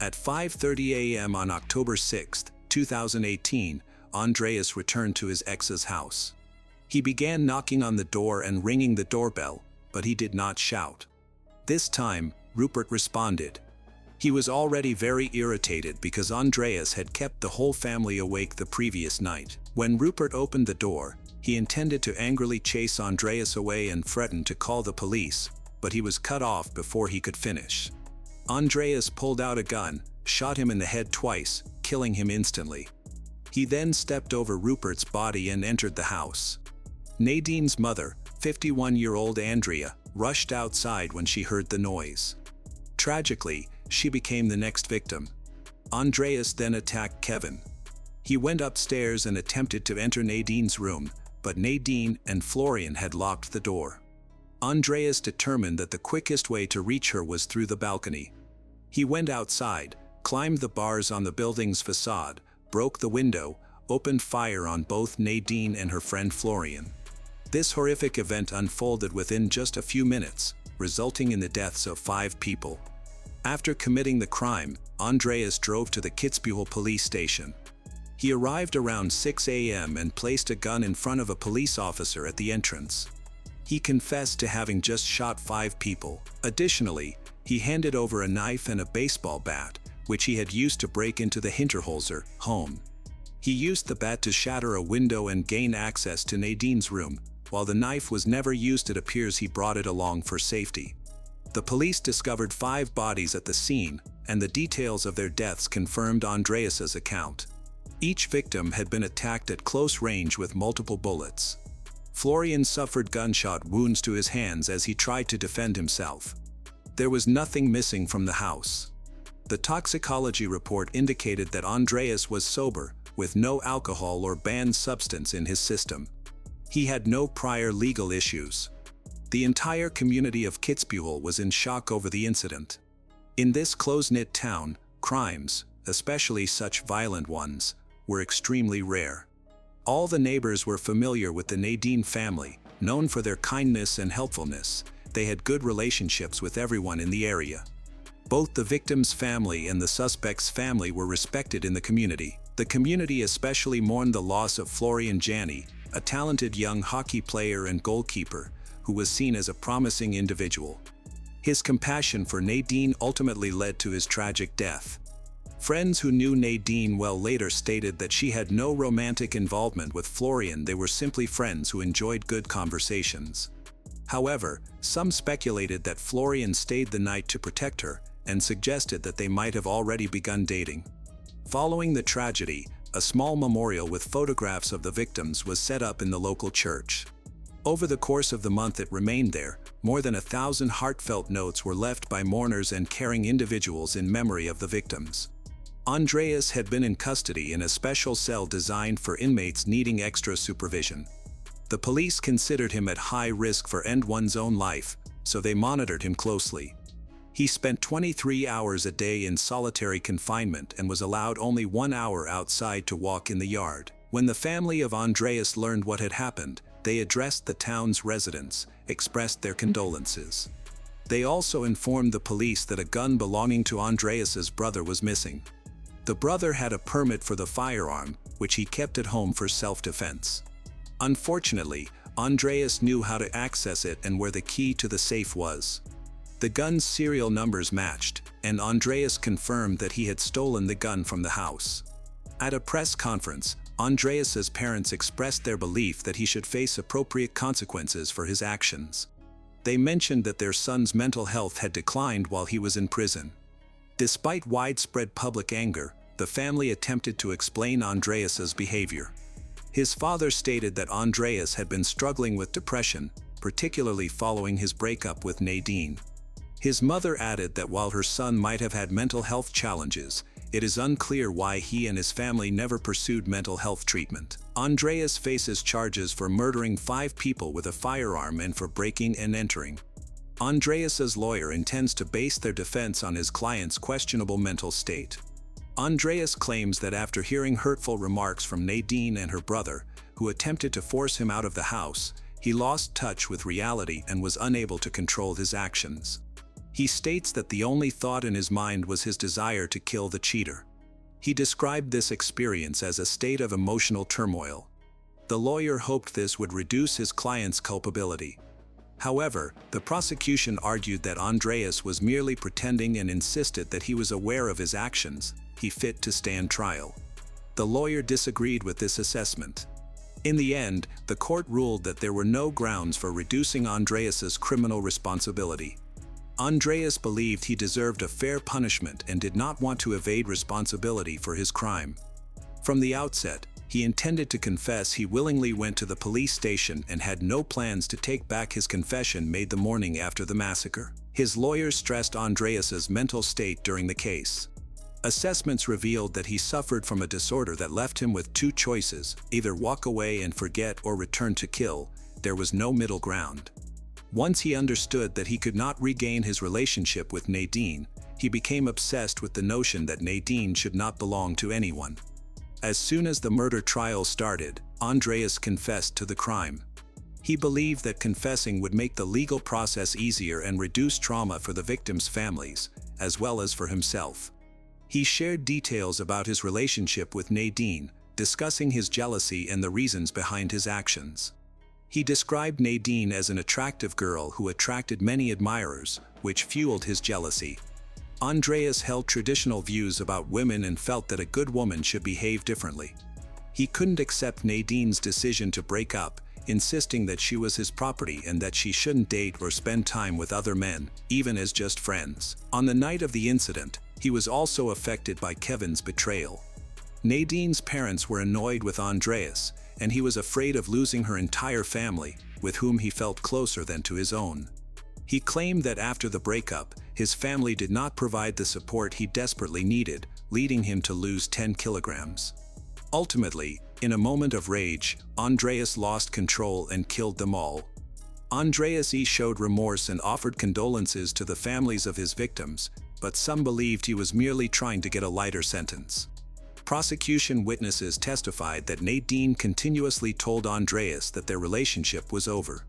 At 5:30 a.m. on October 6, 2018, Andreas returned to his ex's house. He began knocking on the door and ringing the doorbell, but he did not shout. This time, Rupert responded. He was already very irritated because Andreas had kept the whole family awake the previous night. When Rupert opened the door, he intended to angrily chase Andreas away and threaten to call the police, but he was cut off before he could finish. Andreas pulled out a gun, shot him in the head twice, killing him instantly. He then stepped over Rupert's body and entered the house. Nadine's mother, 51-year-old Andrea, rushed outside when she heard the noise. Tragically, she became the next victim. Andreas then attacked Kevin. He went upstairs and attempted to enter Nadine's room, but Nadine and Florian had locked the door. Andreas determined that the quickest way to reach her was through the balcony. He went outside, climbed the bars on the building's facade, broke the window, opened fire on both Nadine and her friend Florian. This horrific event unfolded within just a few minutes, resulting in the deaths of 5 people. After committing the crime, Andreas drove to the Kitzbühel police station. He arrived around 6 a.m. and placed a gun in front of a police officer at the entrance. He confessed to having just shot 5 people. Additionally, he handed over a knife and a baseball bat, which he had used to break into the Hinterholzer home. He used the bat to shatter a window and gain access to Nadine's room. While the knife was never used, it appears he brought it along for safety. The police discovered 5 bodies at the scene, and the details of their deaths confirmed Andreas's account. Each victim had been attacked at close range with multiple bullets. Florian suffered gunshot wounds to his hands as he tried to defend himself. There was nothing missing from the house. The toxicology report indicated that Andreas was sober, with no alcohol or banned substance in his system. He had no prior legal issues. The entire community of Kitzbühel was in shock over the incident. In this close-knit town, crimes, especially such violent ones, were extremely rare. All the neighbors were familiar with the Nadine family, known for their kindness and helpfulness. They had good relationships with everyone in the area. Both the victim's family and the suspect's family were respected in the community. The community especially mourned the loss of Florian Jani, a talented young hockey player and goalkeeper, who was seen as a promising individual. His compassion for Nadine ultimately led to his tragic death. Friends who knew Nadine well later stated that she had no romantic involvement with Florian. They were simply friends who enjoyed good conversations. However, some speculated that Florian stayed the night to protect her, and suggested that they might have already begun dating. Following the tragedy, a small memorial with photographs of the victims was set up in the local church. Over the course of the month it remained there. More than 1,000 heartfelt notes were left by mourners and caring individuals in memory of the victims. Andreas had been in custody in a special cell designed for inmates needing extra supervision. The police considered him at high risk for end one's own life, so they monitored him closely. He spent 23 hours a day in solitary confinement and was allowed only 1 hour outside to walk in the yard. When the family of Andreas learned what had happened, they addressed the town's residents, expressed their condolences. They also informed the police that a gun belonging to Andreas's brother was missing. The brother had a permit for the firearm, which he kept at home for self-defense. Unfortunately, Andreas knew how to access it and where the key to the safe was. The gun's serial numbers matched, and Andreas confirmed that he had stolen the gun from the house. At a press conference, Andreas's parents expressed their belief that he should face appropriate consequences for his actions. They mentioned that their son's mental health had declined while he was in prison. Despite widespread public anger, the family attempted to explain Andreas's behavior. His father stated that Andreas had been struggling with depression, particularly following his breakup with Nadine. His mother added that while her son might have had mental health challenges, it is unclear why he and his family never pursued mental health treatment. Andreas faces charges for murdering 5 people with a firearm and for breaking and entering. Andreas's lawyer intends to base their defense on his client's questionable mental state. Andreas claims that after hearing hurtful remarks from Nadine and her brother, who attempted to force him out of the house, he lost touch with reality and was unable to control his actions. He states that the only thought in his mind was his desire to kill the cheater. He described this experience as a state of emotional turmoil. The lawyer hoped this would reduce his client's culpability. However, the prosecution argued that Andreas was merely pretending and insisted that he was aware of his actions, he fit to stand trial. The lawyer disagreed with this assessment. In the end, the court ruled that there were no grounds for reducing Andreas's criminal responsibility. Andreas believed he deserved a fair punishment and did not want to evade responsibility for his crime. From the outset, he intended to confess. He willingly went to the police station and had no plans to take back his confession made the morning after the massacre. His lawyers stressed Andreas's mental state during the case. Assessments revealed that he suffered from a disorder that left him with two choices: either walk away and forget or return to kill. There was no middle ground. Once he understood that he could not regain his relationship with Nadine, he became obsessed with the notion that Nadine should not belong to anyone. As soon as the murder trial started, Andreas confessed to the crime. He believed that confessing would make the legal process easier and reduce trauma for the victims' families, as well as for himself. He shared details about his relationship with Nadine, discussing his jealousy and the reasons behind his actions. He described Nadine as an attractive girl who attracted many admirers, which fueled his jealousy. Andreas held traditional views about women and felt that a good woman should behave differently. He couldn't accept Nadine's decision to break up, insisting that she was his property and that she shouldn't date or spend time with other men, even as just friends. On the night of the incident, he was also affected by Kevin's betrayal. Nadine's parents were annoyed with Andreas, and he was afraid of losing her entire family, with whom he felt closer than to his own. He claimed that after the breakup, his family did not provide the support he desperately needed, leading him to lose 10 kilograms. Ultimately, in a moment of rage, Andreas lost control and killed them all. Andreas showed remorse and offered condolences to the families of his victims, but some believed he was merely trying to get a lighter sentence. Prosecution witnesses testified that Nadine continuously told Andreas that their relationship was over.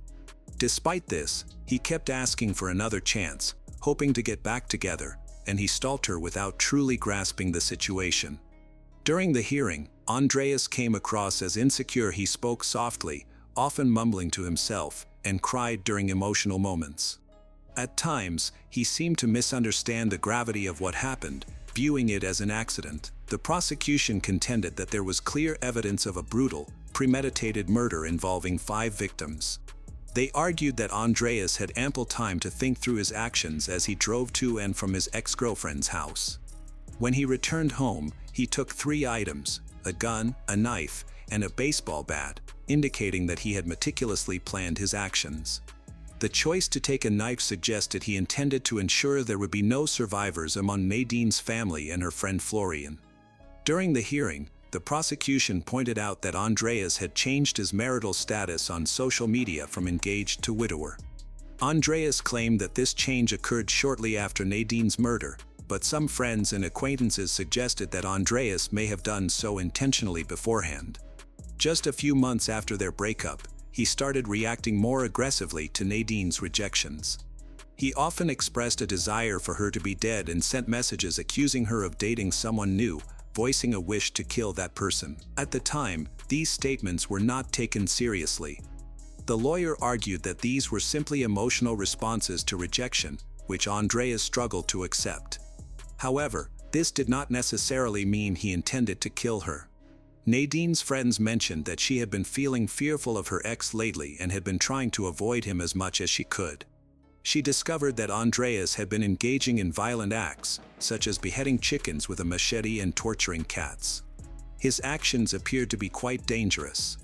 Despite this, he kept asking for another chance, hoping to get back together, and he stalked her without truly grasping the situation. During the hearing, Andreas came across as insecure. He spoke softly, often mumbling to himself, and cried during emotional moments. At times, he seemed to misunderstand the gravity of what happened, viewing it as an accident. The prosecution contended that there was clear evidence of a brutal, premeditated murder involving 5 victims. They argued that Andreas had ample time to think through his actions as he drove to and from his ex-girlfriend's house. When he returned home, he took 3 items: a gun, a knife, and a baseball bat, indicating that he had meticulously planned his actions. The choice to take a knife suggested he intended to ensure there would be no survivors among Nadine's family and her friend Florian. During the hearing, the prosecution pointed out that Andreas had changed his marital status on social media from engaged to widower. Andreas claimed that this change occurred shortly after Nadine's murder, but some friends and acquaintances suggested that Andreas may have done so intentionally beforehand. Just a few months after their breakup, he started reacting more aggressively to Nadine's rejections. He often expressed a desire for her to be dead and sent messages accusing her of dating someone new, voicing a wish to kill that person. At the time, these statements were not taken seriously. The lawyer argued that these were simply emotional responses to rejection, which Andreas struggled to accept. However, this did not necessarily mean he intended to kill her. Nadine's friends mentioned that she had been feeling fearful of her ex lately and had been trying to avoid him as much as she could. She discovered that Andreas had been engaging in violent acts, such as beheading chickens with a machete and torturing cats. His actions appeared to be quite dangerous.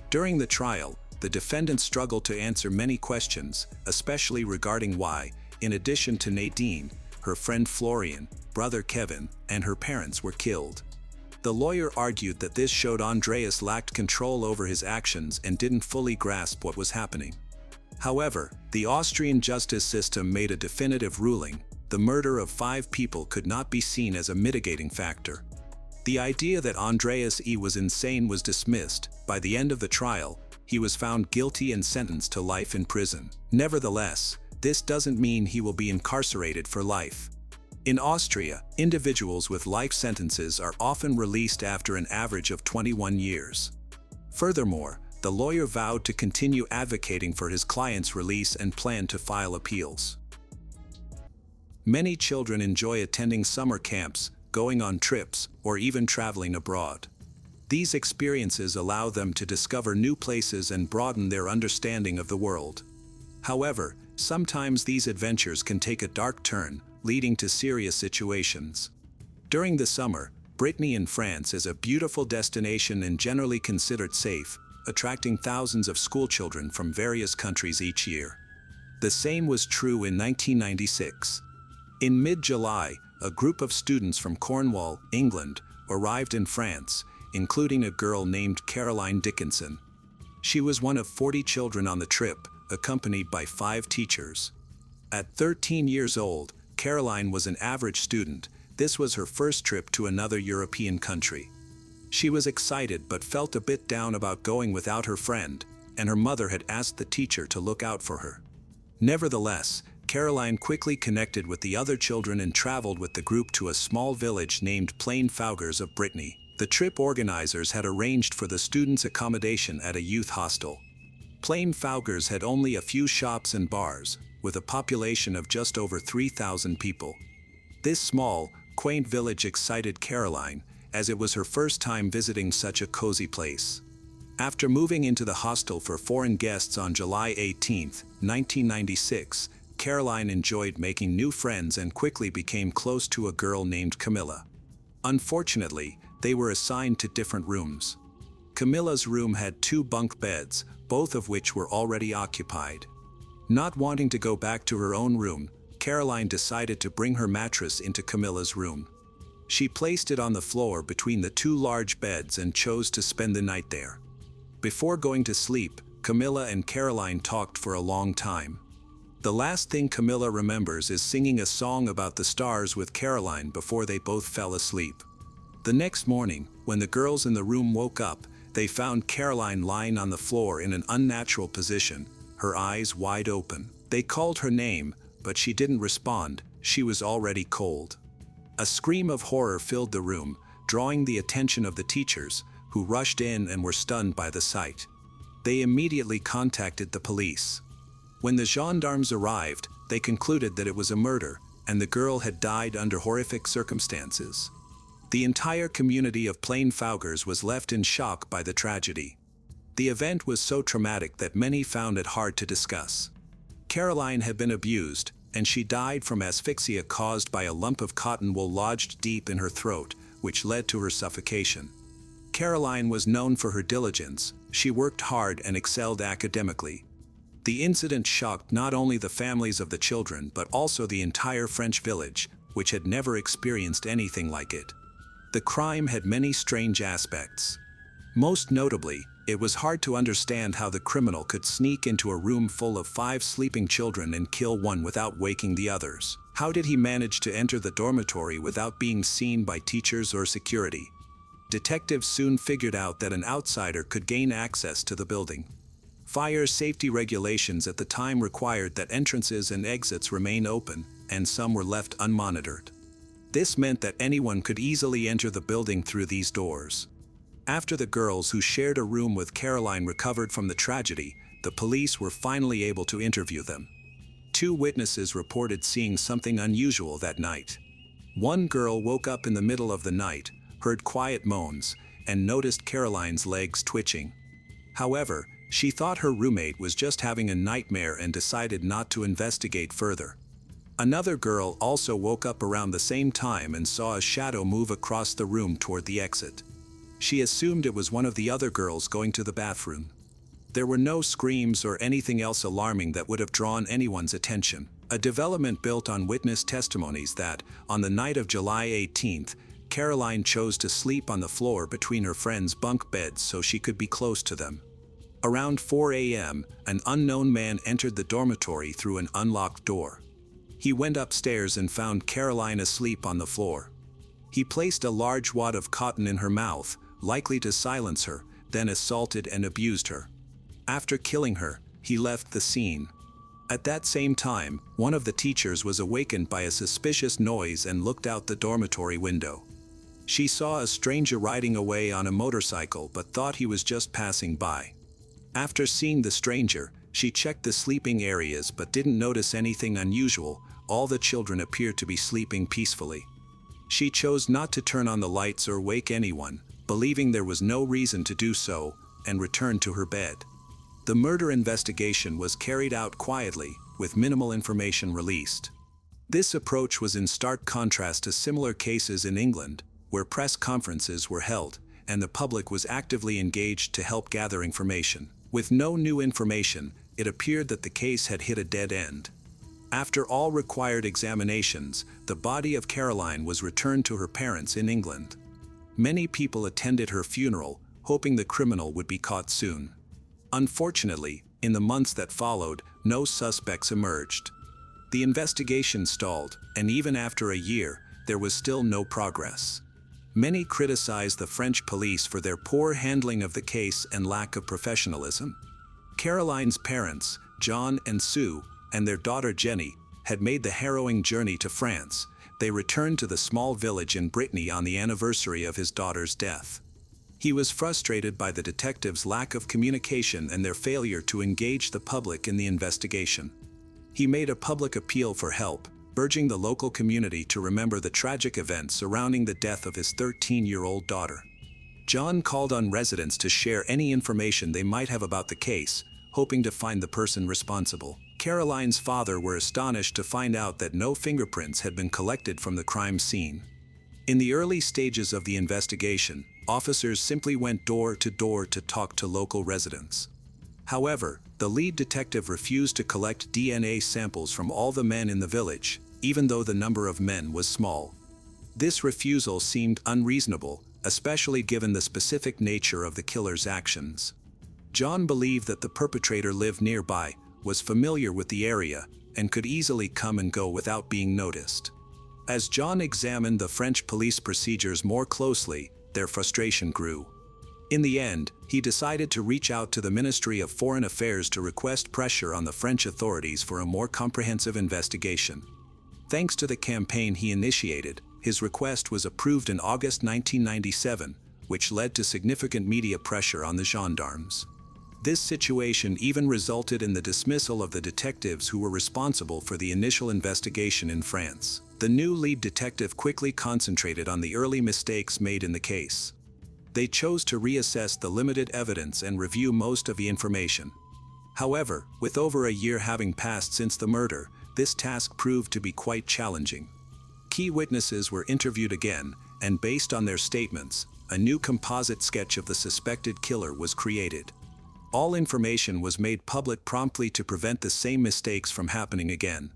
During the trial, the defendant struggled to answer many questions, especially regarding why, in addition to Nadine, her friend Florian, brother Kevin, and her parents were killed. The lawyer argued that this showed Andreas lacked control over his actions and didn't fully grasp what was happening. However, the Austrian justice system made a definitive ruling: the murder of 5 people could not be seen as a mitigating factor. The idea that Andreas was insane was dismissed. By the end of the trial, he was found guilty and sentenced to life in prison. Nevertheless, this doesn't mean he will be incarcerated for life. In Austria, individuals with life sentences are often released after an average of 21 years. Furthermore, the lawyer vowed to continue advocating for his client's release and planned to file appeals. Many children enjoy attending summer camps, going on trips, or even traveling abroad. These experiences allow them to discover new places and broaden their understanding of the world. However, sometimes these adventures can take a dark turn, leading to serious situations. During the summer, Brittany in France is a beautiful destination and generally considered safe, attracting thousands of schoolchildren from various countries each year. The same was true in 1996. In mid-July, a group of students from Cornwall, England, arrived in France, including a girl named Caroline Dickinson. She was one of 40 children on the trip, accompanied by 5 teachers. At 13 years old, Caroline was an average student. This was her first trip to another European country. She was excited but felt a bit down about going without her friend, and her mother had asked the teacher to look out for her. Nevertheless, Caroline quickly connected with the other children and traveled with the group to a small village named Plain Fougars of Brittany. The trip organizers had arranged for the students' accommodation at a youth hostel. Plain Fougars had only a few shops and bars, with a population of just over 3,000 people. This small, quaint village excited Caroline, as it was her first time visiting such a cozy place. After moving into the hostel for foreign guests on July 18, 1996, Caroline enjoyed making new friends and quickly became close to a girl named Camilla. Unfortunately, they were assigned to different rooms. Camilla's room had 2 bunk beds, both of which were already occupied. Not wanting to go back to her own room, Caroline decided to bring her mattress into Camilla's room. She placed it on the floor between the 2 large beds and chose to spend the night there. Before going to sleep, Camilla and Caroline talked for a long time. The last thing Camilla remembers is singing a song about the stars with Caroline before they both fell asleep. The next morning, when the girls in the room woke up, they found Caroline lying on the floor in an unnatural position, her eyes wide open. They called her name, but she didn't respond. She was already cold. A scream of horror filled the room, drawing the attention of the teachers, who rushed in and were stunned by the sight. They immediately contacted the police. When the gendarmes arrived, they concluded that it was a murder, and the girl had died under horrific circumstances. The entire community of Plain Fougars was left in shock by the tragedy. The event was so traumatic that many found it hard to discuss. Caroline had been abused, and she died from asphyxia caused by a lump of cotton wool lodged deep in her throat, which led to her suffocation. Caroline was known for her diligence. She worked hard and excelled academically. The incident shocked not only the families of the children but also the entire French village, which had never experienced anything like it. The crime had many strange aspects. Most notably, it was hard to understand how the criminal could sneak into a room full of 5 sleeping children and kill one without waking the others. How did he manage to enter the dormitory without being seen by teachers or security? Detectives soon figured out that an outsider could gain access to the building. Fire safety regulations at the time required that entrances and exits remain open, and some were left unmonitored. This meant that anyone could easily enter the building through these doors. After the girls who shared a room with Caroline recovered from the tragedy, the police were finally able to interview them. 2 witnesses reported seeing something unusual that night. One girl woke up in the middle of the night, heard quiet moans, and noticed Caroline's legs twitching. However, she thought her roommate was just having a nightmare and decided not to investigate further. Another girl also woke up around the same time and saw a shadow move across the room toward the exit. She assumed it was one of the other girls going to the bathroom. There were no screams or anything else alarming that would have drawn anyone's attention. A development built on witness testimonies that, on the night of July 18th, Caroline chose to sleep on the floor between her friends' bunk beds so she could be close to them. Around 4 a.m., an unknown man entered the dormitory through an unlocked door. He went upstairs and found Caroline asleep on the floor. He placed a large wad of cotton in her mouth, likely to silence her, then assaulted and abused her. After killing her, he left the scene. At that same time, one of the teachers was awakened by a suspicious noise and looked out the dormitory window. She saw a stranger riding away on a motorcycle but thought he was just passing by. After seeing the stranger, she checked the sleeping areas but didn't notice anything unusual. All the children appeared to be sleeping peacefully. She chose not to turn on the lights or wake anyone, believing there was no reason to do so, and returned to her bed. The murder investigation was carried out quietly, with minimal information released. This approach was in stark contrast to similar cases in England, where press conferences were held, and the public was actively engaged to help gather information. With no new information, it appeared that the case had hit a dead end. After all required examinations, the body of Caroline was returned to her parents in England. Many people attended her funeral, hoping the criminal would be caught soon. Unfortunately, in the months that followed, no suspects emerged. The investigation stalled, and even after a year, there was still no progress. Many criticized the French police for their poor handling of the case and lack of professionalism. Caroline's parents, John and Sue, and their daughter Jenny, had made the harrowing journey to France. They returned to the small village in Brittany on the anniversary of his daughter's death. He was frustrated by the detectives' lack of communication and their failure to engage the public in the investigation. He made a public appeal for help, urging the local community to remember the tragic events surrounding the death of his 13-year-old daughter. John called on residents to share any information they might have about the case, hoping to find the person responsible. Caroline's father were astonished to find out that no fingerprints had been collected from the crime scene. In the early stages of the investigation, officers simply went door to talk to local residents. However, the lead detective refused to collect DNA samples from all the men in the village, even though the number of men was small. This refusal seemed unreasonable, especially given the specific nature of the killer's actions. John believed that the perpetrator lived nearby, was familiar with the area, and could easily come and go without being noticed. As John examined the French police procedures more closely, their frustration grew. In the end, he decided to reach out to the Ministry of Foreign Affairs to request pressure on the French authorities for a more comprehensive investigation. Thanks to the campaign he initiated, his request was approved in August 1997, which led to significant media pressure on the gendarmes. This situation even resulted in the dismissal of the detectives who were responsible for the initial investigation in France. The new lead detective quickly concentrated on the early mistakes made in the case. They chose to reassess the limited evidence and review most of the information. However, with over a year having passed since the murder, this task proved to be quite challenging. Key witnesses were interviewed again, and based on their statements, a new composite sketch of the suspected killer was created. All information was made public promptly to prevent the same mistakes from happening again.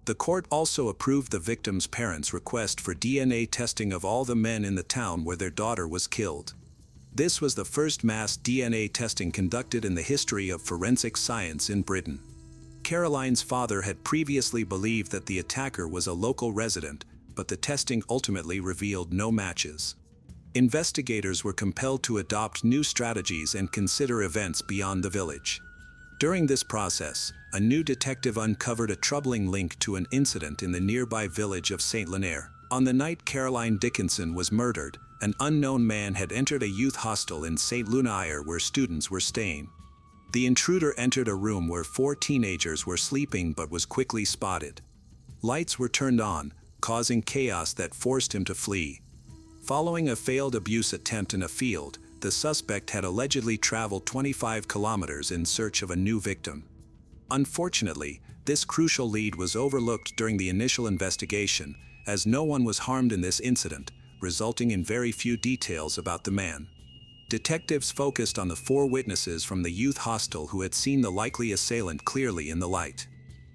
The court also approved the victim's parents' request for DNA testing of all the men in the town where their daughter was killed. This was the first mass DNA testing conducted in the history of forensic science in Britain. Caroline's father had previously believed that the attacker was a local resident, but the testing ultimately revealed no matches. Investigators were compelled to adopt new strategies and consider events beyond the village. During this process, a new detective uncovered a troubling link to an incident in the nearby village of St. Lenaire. On the night Caroline Dickinson was murdered, an unknown man had entered a youth hostel in St. Lenaire where students were staying. The intruder entered a room where 4 teenagers were sleeping but was quickly spotted. Lights were turned on, causing chaos that forced him to flee. Following a failed abuse attempt in a field, the suspect had allegedly traveled 25 kilometers in search of a new victim. Unfortunately, this crucial lead was overlooked during the initial investigation, as no one was harmed in this incident, resulting in very few details about the man. Detectives focused on the 4 witnesses from the youth hostel who had seen the likely assailant clearly in the light.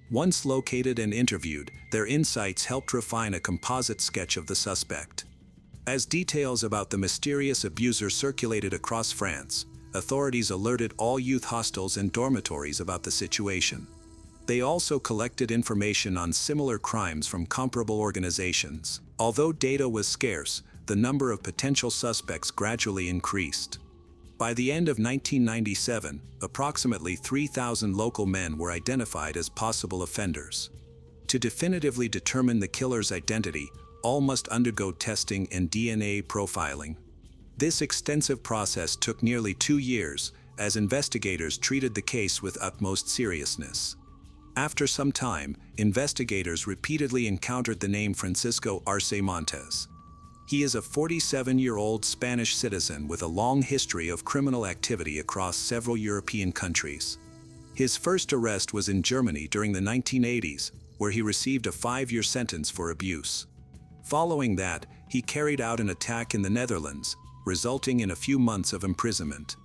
Once located and interviewed, their insights helped refine a composite sketch of the suspect. As details about the mysterious abuser circulated across France, authorities alerted all youth hostels and dormitories about the situation. They also collected information on similar crimes from comparable organizations. Although data was scarce, the number of potential suspects gradually increased. By the end of 1997, approximately 3,000 local men were identified as possible offenders. To definitively determine the killer's identity, all must undergo testing and DNA profiling. This extensive process took nearly 2 years, as investigators treated the case with utmost seriousness. After some time, investigators repeatedly encountered the name Francisco Arce Montes. He is a 47-year-old Spanish citizen with a long history of criminal activity across several European countries. His first arrest was in Germany during the 1980s, where he received a 5-year sentence for abuse. Following that, he carried out an attack in the Netherlands, resulting in a few months of imprisonment.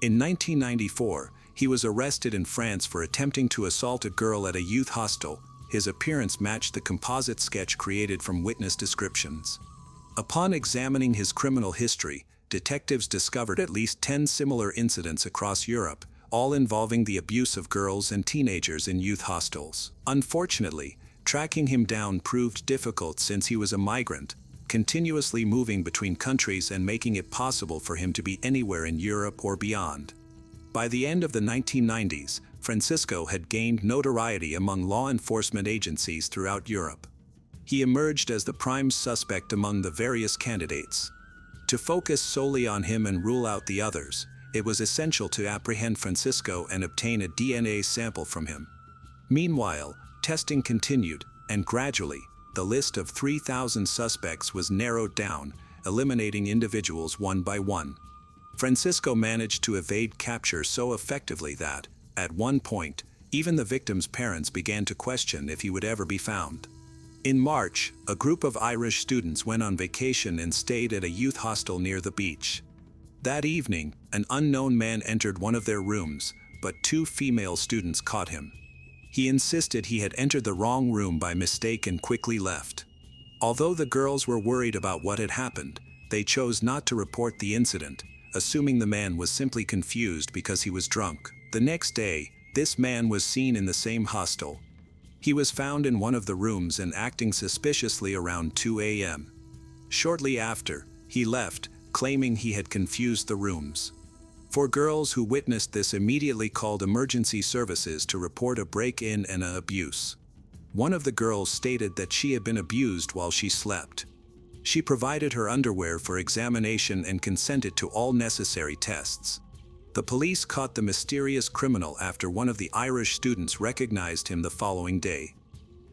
In 1994, he was arrested in France for attempting to assault a girl at a youth hostel. His appearance matched the composite sketch created from witness descriptions. Upon examining his criminal history, detectives discovered at least 10 similar incidents across Europe, all involving the abuse of girls and teenagers in youth hostels. Unfortunately, tracking him down proved difficult since he was a migrant, continuously moving between countries and making it possible for him to be anywhere in Europe or beyond. By the end of the 1990s, Francisco had gained notoriety among law enforcement agencies throughout Europe. He emerged as the prime suspect among the various candidates. To focus solely on him and rule out the others, it was essential to apprehend Francisco and obtain a DNA sample from him. Meanwhile, testing continued, and gradually, the list of 3,000 suspects was narrowed down, eliminating individuals one by one. Francisco managed to evade capture so effectively that, at one point, even the victim's parents began to question if he would ever be found. In March, a group of Irish students went on vacation and stayed at a youth hostel near the beach. That evening, an unknown man entered one of their rooms, but 2 female students caught him. He insisted he had entered the wrong room by mistake and quickly left. Although the girls were worried about what had happened, they chose not to report the incident, assuming the man was simply confused because he was drunk. The next day, this man was seen in the same hostel. He was found in one of the rooms and acting suspiciously around 2 a.m. Shortly after, he left, claiming he had confused the rooms. 4 girls who witnessed this immediately called emergency services to report a break-in and an abuse. One of the girls stated that she had been abused while she slept. She provided her underwear for examination and consented to all necessary tests. The police caught the mysterious criminal after one of the Irish students recognized him the following day.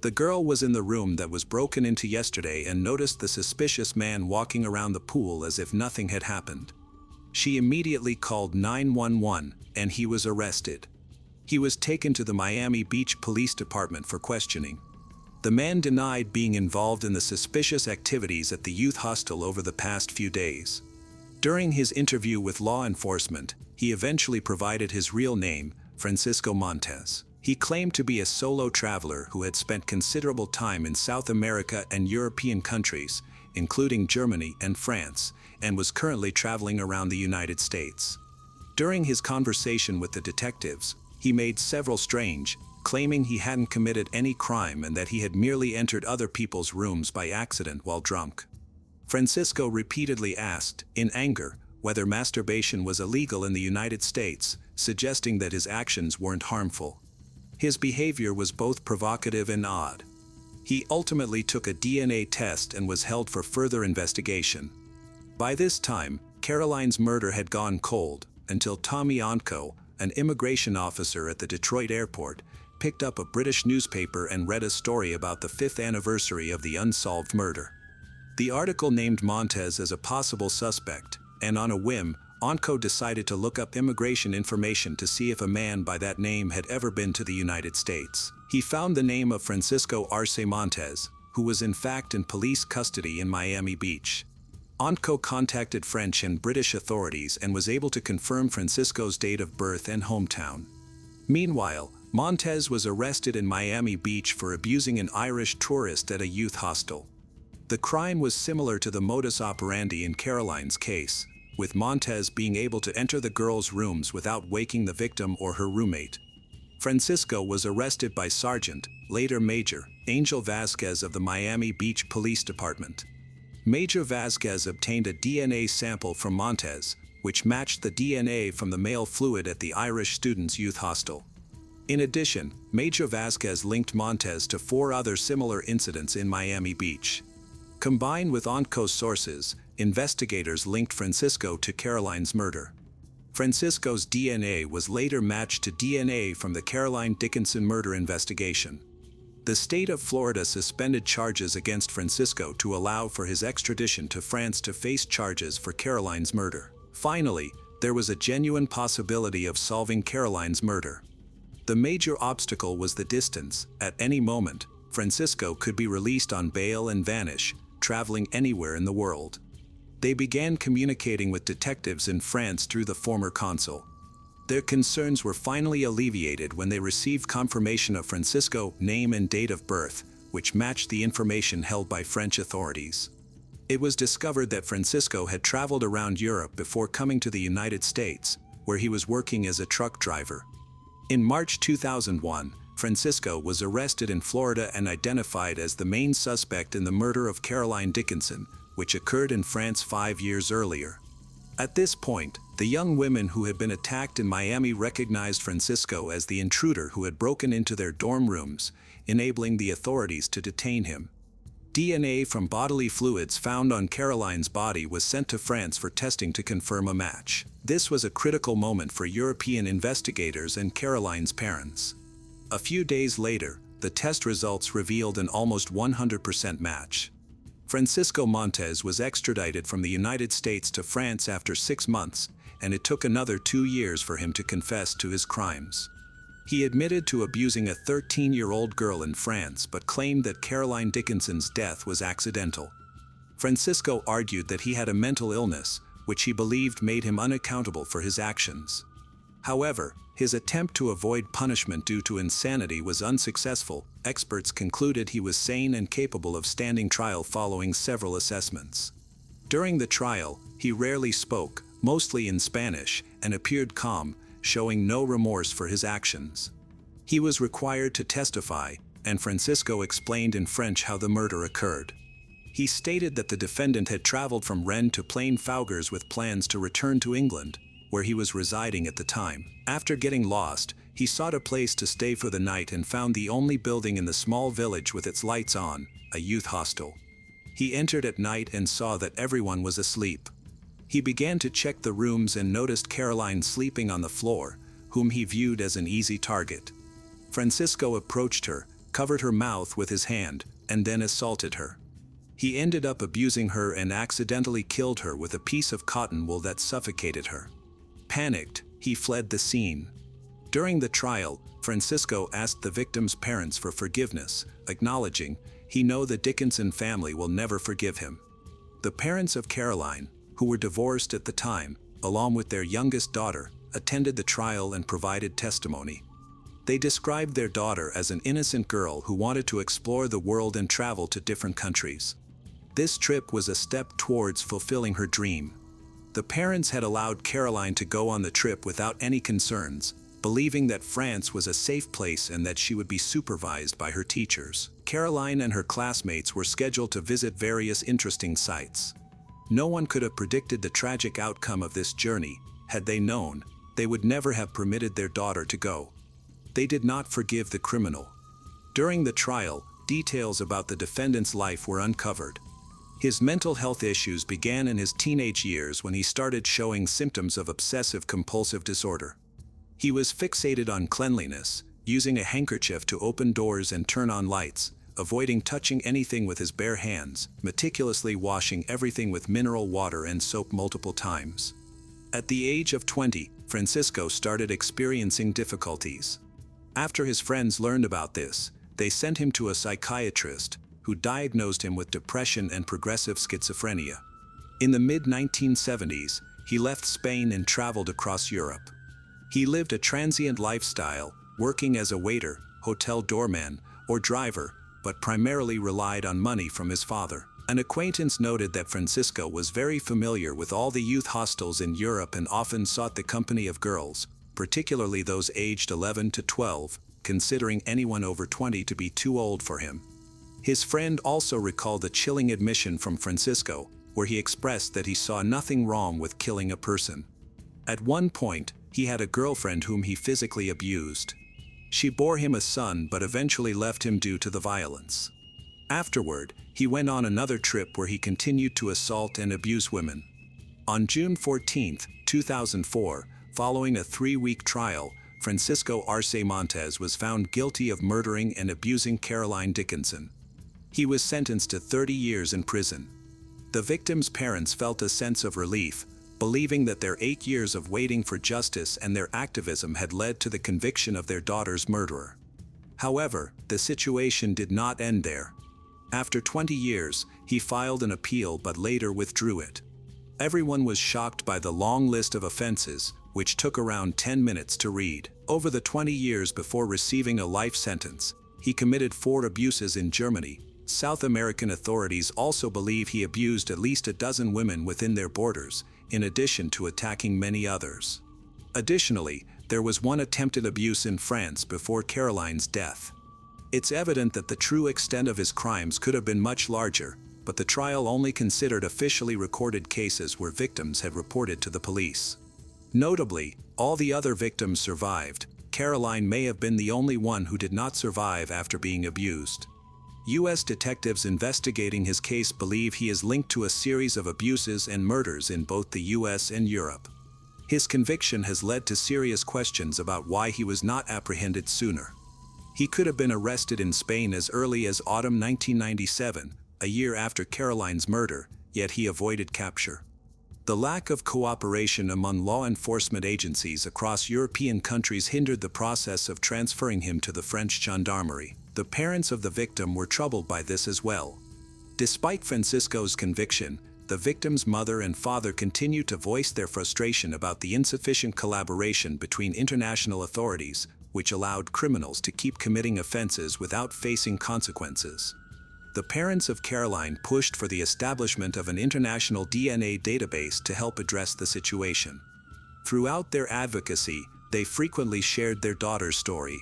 The girl was in the room that was broken into yesterday and noticed the suspicious man walking around the pool as if nothing had happened. She immediately called 911, and he was arrested. He was taken to the Miami Beach Police Department for questioning. The man denied being involved in the suspicious activities at the youth hostel over the past few days. During his interview with law enforcement, he eventually provided his real name, Francisco Montes. He claimed to be a solo traveler who had spent considerable time in South America and European countries, including Germany and France, and was currently traveling around the United States. During his conversation with the detectives, he made several strange, claiming he hadn't committed any crime and that he had merely entered other people's rooms by accident while drunk. Francisco repeatedly asked, in anger, whether masturbation was illegal in the United States, suggesting that his actions weren't harmful. His behavior was both provocative and odd. He ultimately took a DNA test and was held for further investigation. By this time, Caroline's murder had gone cold, until Tommy Onko, an immigration officer at the Detroit airport, picked up a British newspaper and read a story about the 5th anniversary of the unsolved murder. The article named Montes as a possible suspect, and on a whim, Onko decided to look up immigration information to see if a man by that name had ever been to the United States. He found the name of Francisco Arce Montes, who was in fact in police custody in Miami Beach. Onko contacted French and British authorities and was able to confirm Francisco's date of birth and hometown. Meanwhile, Montes was arrested in Miami Beach for abusing an Irish tourist at a youth hostel. The crime was similar to the modus operandi in Caroline's case, with Montes being able to enter the girls' rooms without waking the victim or her roommate. Francisco was arrested by Sergeant, later Major, Angel Vasquez of the Miami Beach Police Department. Major Vasquez obtained a DNA sample from Montes, which matched the DNA from the male fluid at the Irish students' youth hostel. In addition, Major Vasquez linked Montes to 4 other similar incidents in Miami Beach. Combined with Onko's sources, investigators linked Francisco to Caroline's murder. Francisco's DNA was later matched to DNA from the Caroline Dickinson murder investigation. The state of Florida suspended charges against Francisco to allow for his extradition to France to face charges for Caroline's murder. Finally, there was a genuine possibility of solving Caroline's murder. The major obstacle was the distance. At any moment, Francisco could be released on bail and vanish, traveling anywhere in the world. They began communicating with detectives in France through the former consul. Their concerns were finally alleviated when they received confirmation of Francisco's name and date of birth, which matched the information held by French authorities. It was discovered that Francisco had traveled around Europe before coming to the United States, where he was working as a truck driver. In March 2001, Francisco was arrested in Florida and identified as the main suspect in the murder of Caroline Dickinson, which occurred in France 5 years earlier. At this point, the young women who had been attacked in Miami recognized Francisco as the intruder who had broken into their dorm rooms, enabling the authorities to detain him. DNA from bodily fluids found on Caroline's body was sent to France for testing to confirm a match. This was a critical moment for European investigators and Caroline's parents. A few days later, the test results revealed an almost 100% match. Francisco Montes was extradited from the United States to France after 6 months, and it took another 2 years for him to confess to his crimes. He admitted to abusing a 13-year-old girl in France but claimed that Caroline Dickinson's death was accidental. Francisco argued that he had a mental illness, which he believed made him unaccountable for his actions. However, his attempt to avoid punishment due to insanity was unsuccessful. Experts concluded he was sane and capable of standing trial following several assessments. During the trial, he rarely spoke, mostly in Spanish, and appeared calm, showing no remorse for his actions. He was required to testify, and Francisco explained in French how the murder occurred. He stated that the defendant had traveled from Rennes to Plainfaughers with plans to return to England, where he was residing at the time. After getting lost, he sought a place to stay for the night and found the only building in the small village with its lights on, a youth hostel. He entered at night and saw that everyone was asleep. He began to check the rooms and noticed Caroline sleeping on the floor, whom he viewed as an easy target. Francisco approached her, covered her mouth with his hand, and then assaulted her. He ended up abusing her and accidentally killed her with a piece of cotton wool that suffocated her. Panicked, he fled the scene. During the trial, Francisco asked the victim's parents for forgiveness, acknowledging he knew the Dickinson family will never forgive him. The parents of Caroline, who were divorced at the time, along with their youngest daughter, attended the trial and provided testimony. They described their daughter as an innocent girl who wanted to explore the world and travel to different countries. This trip was a step towards fulfilling her dream. The parents had allowed Caroline to go on the trip without any concerns, believing that France was a safe place and that she would be supervised by her teachers. Caroline and her classmates were scheduled to visit various interesting sites. No one could have predicted the tragic outcome of this journey. Had they known, they would never have permitted their daughter to go. They did not forgive the criminal. During the trial, details about the defendant's life were uncovered. His mental health issues began in his teenage years when he started showing symptoms of obsessive-compulsive disorder. He was fixated on cleanliness, using a handkerchief to open doors and turn on lights, avoiding touching anything with his bare hands, meticulously washing everything with mineral water and soap multiple times. At the age of 20, Francisco started experiencing difficulties. After his friends learned about this, they sent him to a psychiatrist, who diagnosed him with depression and progressive schizophrenia. In the mid-1970s, he left Spain and traveled across Europe. He lived a transient lifestyle, working as a waiter, hotel doorman, or driver, but primarily relied on money from his father. An acquaintance noted that Francisco was very familiar with all the youth hostels in Europe and often sought the company of girls, particularly those aged 11 to 12, considering anyone over 20 to be too old for him. His friend also recalled a chilling admission from Francisco, where he expressed that he saw nothing wrong with killing a person. At one point, he had a girlfriend whom he physically abused. She bore him a son but eventually left him due to the violence. Afterward, he went on another trip where he continued to assault and abuse women. On June 14, 2004, following a 3-week trial, Francisco Arce Montes was found guilty of murdering and abusing Caroline Dickinson. He was sentenced to 30 years in prison. The victim's parents felt a sense of relief, believing that their 8 years of waiting for justice and their activism had led to the conviction of their daughter's murderer. However, the situation did not end there. After 20 years, he filed an appeal but later withdrew it. Everyone was shocked by the long list of offenses, which took around 10 minutes to read. Over the 20 years before receiving a life sentence, he committed 4 abuses in Germany. South American authorities also believe he abused at least a dozen women within their borders, in addition to attacking many others. Additionally, there was one attempted abuse in France before Caroline's death. It's evident that the true extent of his crimes could have been much larger, but the trial only considered officially recorded cases where victims had reported to the police. Notably, all the other victims survived. Caroline may have been the only one who did not survive after being abused. U.S. detectives investigating his case believe he is linked to a series of abuses and murders in both the U.S. and Europe. His conviction has led to serious questions about why he was not apprehended sooner. He could have been arrested in Spain as early as autumn 1997, a year after Caroline's murder, yet he avoided capture. The lack of cooperation among law enforcement agencies across European countries hindered the process of transferring him to the French gendarmerie. The parents of the victim were troubled by this as well. Despite Francisco's conviction, the victim's mother and father continued to voice their frustration about the insufficient collaboration between international authorities, which allowed criminals to keep committing offenses without facing consequences. The parents of Caroline pushed for the establishment of an international DNA database to help address the situation. Throughout their advocacy, they frequently shared their daughter's story.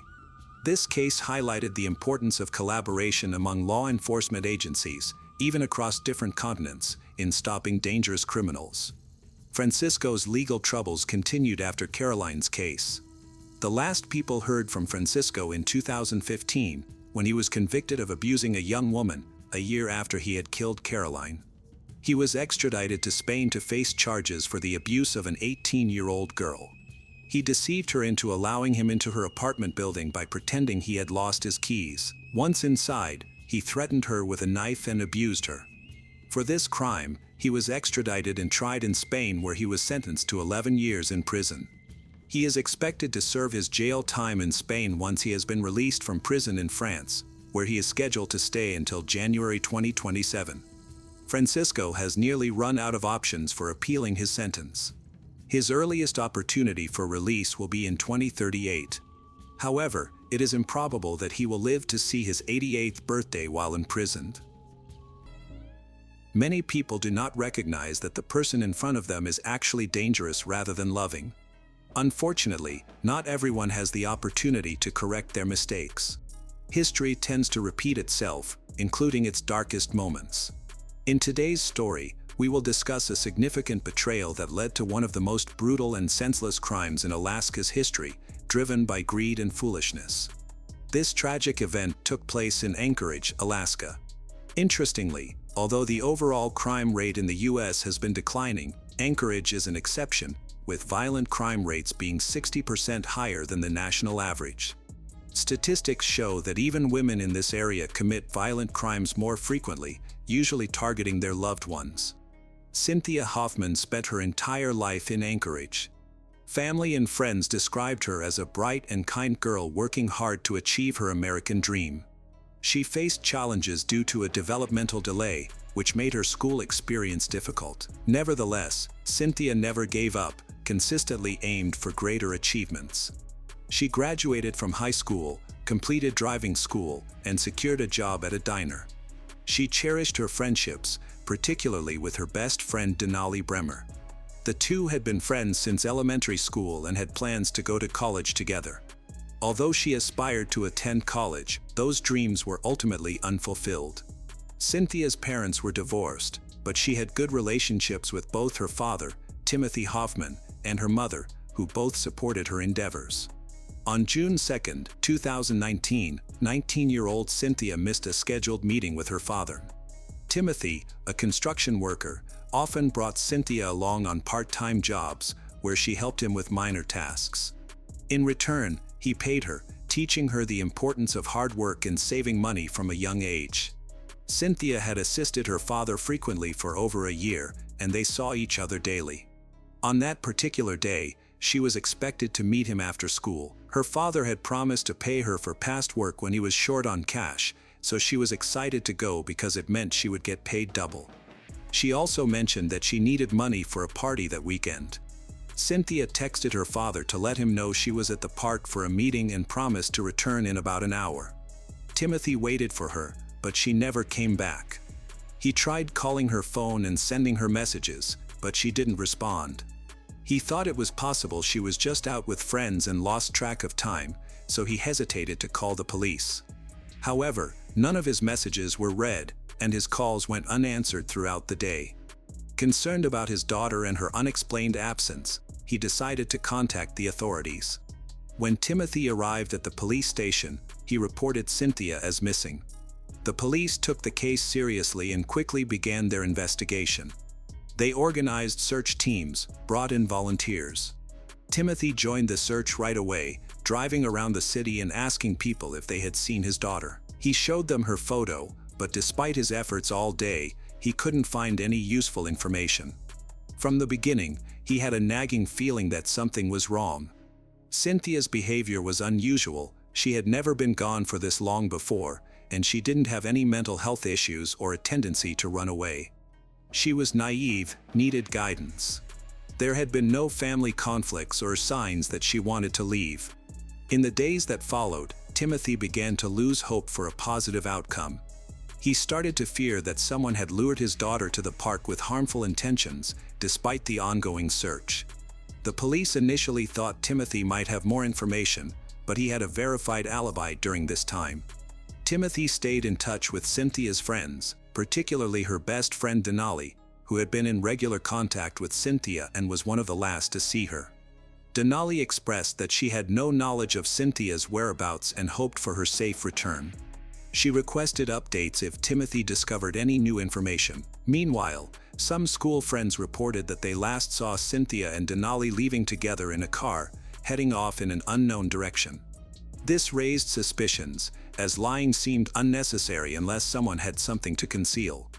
This case highlighted the importance of collaboration among law enforcement agencies, even across different continents, in stopping dangerous criminals. Francisco's legal troubles continued after Caroline's case. The last people heard from Francisco in 2015, when he was convicted of abusing a young woman, a year after he had killed Caroline. He was extradited to Spain to face charges for the abuse of an 18-year-old girl. He deceived her into allowing him into her apartment building by pretending he had lost his keys. Once inside, he threatened her with a knife and abused her. For this crime, he was extradited and tried in Spain, where he was sentenced to 11 years in prison. He is expected to serve his jail time in Spain once he has been released from prison in France, where he is scheduled to stay until January 2027. Francisco has nearly run out of options for appealing his sentence. His earliest opportunity for release will be in 2038. However, it is improbable that he will live to see his 88th birthday while imprisoned. Many people do not recognize that the person in front of them is actually dangerous rather than loving. Unfortunately, not everyone has the opportunity to correct their mistakes. History tends to repeat itself, including its darkest moments. In today's story, we will discuss a significant betrayal that led to one of the most brutal and senseless crimes in Alaska's history, driven by greed and foolishness. This tragic event took place in Anchorage, Alaska. Interestingly, although the overall crime rate in the U.S. has been declining, Anchorage is an exception, with violent crime rates being 60% higher than the national average. Statistics show that even women in this area commit violent crimes more frequently, usually targeting their loved ones. Cynthia Hoffman spent her entire life in Anchorage. Family and friends described her as a bright and kind girl working hard to achieve her American dream. She faced challenges due to a developmental delay, which made her school experience difficult. Nevertheless, Cynthia never gave up, consistently aimed for greater achievements. She graduated from high school, completed driving school, and secured a job at a diner. She cherished her friendships, particularly with her best friend Denali Bremer. The two had been friends since elementary school and had plans to go to college together. Although she aspired to attend college, those dreams were ultimately unfulfilled. Cynthia's parents were divorced, but she had good relationships with both her father, Timothy Hoffman, and her mother, who both supported her endeavors. On June 2, 2019, 19-year-old Cynthia missed a scheduled meeting with her father. Timothy, a construction worker, often brought Cynthia along on part-time jobs, where she helped him with minor tasks. In return, he paid her, teaching her the importance of hard work and saving money from a young age. Cynthia had assisted her father frequently for over a year, and they saw each other daily. On that particular day, she was expected to meet him after school. Her father had promised to pay her for past work when he was short on cash, so she was excited to go because it meant she would get paid double. She also mentioned that she needed money for a party that weekend. Cynthia texted her father to let him know she was at the park for a meeting and promised to return in about an hour. Timothy waited for her, but she never came back. He tried calling her phone and sending her messages, but she didn't respond. He thought it was possible she was just out with friends and lost track of time, so he hesitated to call the police. However, none of his messages were read, and his calls went unanswered throughout the day. Concerned about his daughter and her unexplained absence, he decided to contact the authorities. When Timothy arrived at the police station, he reported Cynthia as missing. The police took the case seriously and quickly began their investigation. They organized search teams, brought in volunteers. Timothy joined the search right away, driving around the city and asking people if they had seen his daughter. He showed them her photo, but despite his efforts all day, he couldn't find any useful information. From the beginning, he had a nagging feeling that something was wrong. Cynthia's behavior was unusual. She had never been gone for this long before, and she didn't have any mental health issues or a tendency to run away. She was naive, needed guidance. There had been no family conflicts or signs that she wanted to leave. In the days that followed, Timothy began to lose hope for a positive outcome. He started to fear that someone had lured his daughter to the park with harmful intentions, despite the ongoing search. The police initially thought Timothy might have more information, but he had a verified alibi during this time. Timothy stayed in touch with Cynthia's friends, particularly her best friend Denali, who had been in regular contact with Cynthia and was one of the last to see her. Denali expressed that she had no knowledge of Cynthia's whereabouts and hoped for her safe return. She requested updates if Timothy discovered any new information. Meanwhile, some school friends reported that they last saw Cynthia and Denali leaving together in a car, heading off in an unknown direction. This raised suspicions, as lying seemed unnecessary unless someone had something to conceal.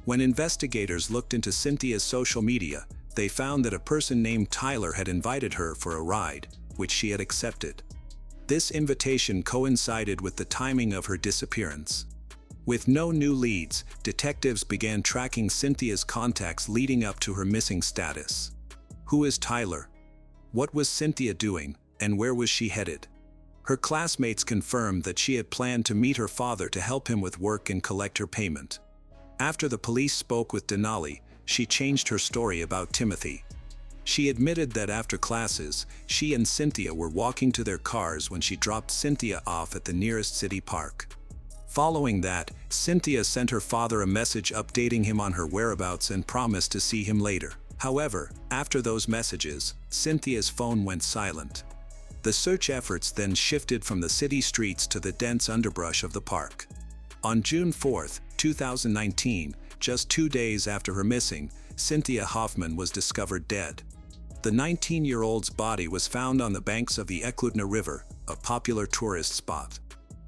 When investigators looked into Cynthia's social media, they found that a person named Tyler had invited her for a ride, which she had accepted. This invitation coincided with the timing of her disappearance. With no new leads, detectives began tracking Cynthia's contacts leading up to her missing status. Who is Tyler? What was Cynthia doing, and where was she headed? Her classmates confirmed that she had planned to meet her father to help him with work and collect her payment. After the police spoke with Denali, she changed her story about Timothy. She admitted that after classes, she and Cynthia were walking to their cars when she dropped Cynthia off at the nearest city park. Following that, Cynthia sent her father a message updating him on her whereabouts and promised to see him later. However, after those messages, Cynthia's phone went silent. The search efforts then shifted from the city streets to the dense underbrush of the park. On June 4, 2019, just 2 days after her missing, Cynthia Hoffman was discovered dead. The 19-year-old's body was found on the banks of the Eklutna River, a popular tourist spot.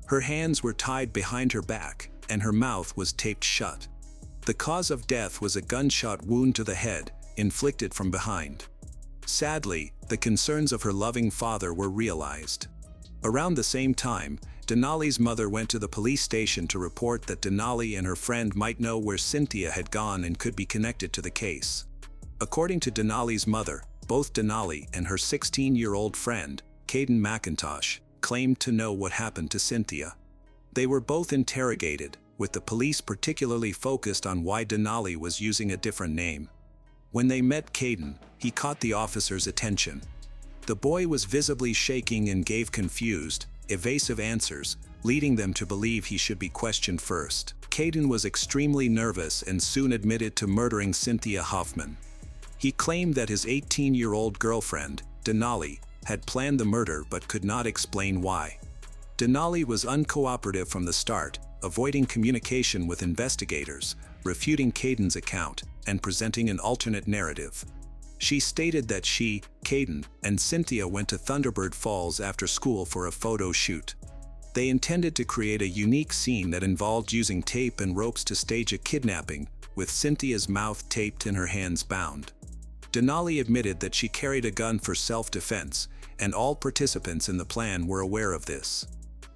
Her hands were tied behind her back, and her mouth was taped shut. The cause of death was a gunshot wound to the head, inflicted from behind. Sadly, the concerns of her loving father were realized. Around the same time, Denali's mother went to the police station to report that Denali and her friend might know where Cynthia had gone and could be connected to the case. According to Denali's mother, both Denali and her 16-year-old friend, Caden McIntosh, claimed to know what happened to Cynthia. They were both interrogated, with the police particularly focused on why Denali was using a different name. When they met Caden, he caught the officer's attention. The boy was visibly shaking and gave confused, evasive answers, leading them to believe he should be questioned first. Caden was extremely nervous and soon admitted to murdering Cynthia Hoffman. He claimed that his 18-year-old girlfriend, Denali, had planned the murder but could not explain why. Denali was uncooperative from the start, avoiding communication with investigators, refuting Caden's account, and presenting an alternate narrative. She stated that she, Caden, and Cynthia went to Thunderbird Falls after school for a photo shoot. They intended to create a unique scene that involved using tape and ropes to stage a kidnapping, with Cynthia's mouth taped and her hands bound. Denali admitted that she carried a gun for self-defense, and all participants in the plan were aware of this.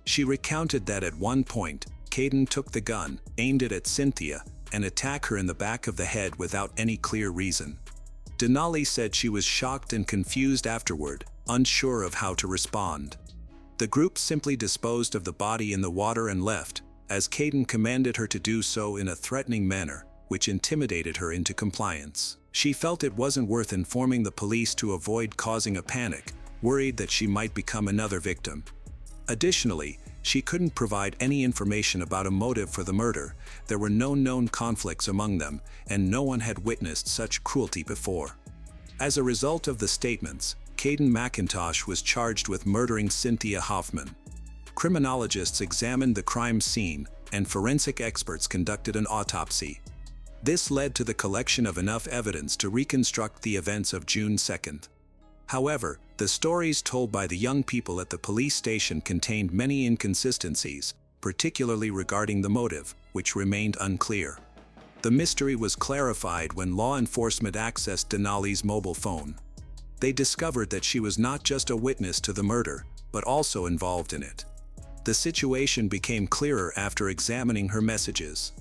She recounted that at one point, Caden took the gun, aimed it at Cynthia, and attacked her in the back of the head without any clear reason. Denali said she was shocked and confused afterward, unsure of how to respond. The group simply disposed of the body in the water and left, as Caden commanded her to do so in a threatening manner, which intimidated her into compliance. She felt it wasn't worth informing the police to avoid causing a panic, worried that she might become another victim. Additionally, she couldn't provide any information about a motive for the murder. There were no known conflicts among them, and no one had witnessed such cruelty before. As a result of the statements, Caden McIntosh was charged with murdering Cynthia Hoffman. Criminologists examined the crime scene, and forensic experts conducted an autopsy. This led to the collection of enough evidence to reconstruct the events of June 2nd. However, the stories told by the young people at the police station contained many inconsistencies, particularly regarding the motive, which remained unclear. The mystery was clarified when law enforcement accessed Denali's mobile phone. They discovered that she was not just a witness to the murder, but also involved in it. The situation became clearer after examining her messages.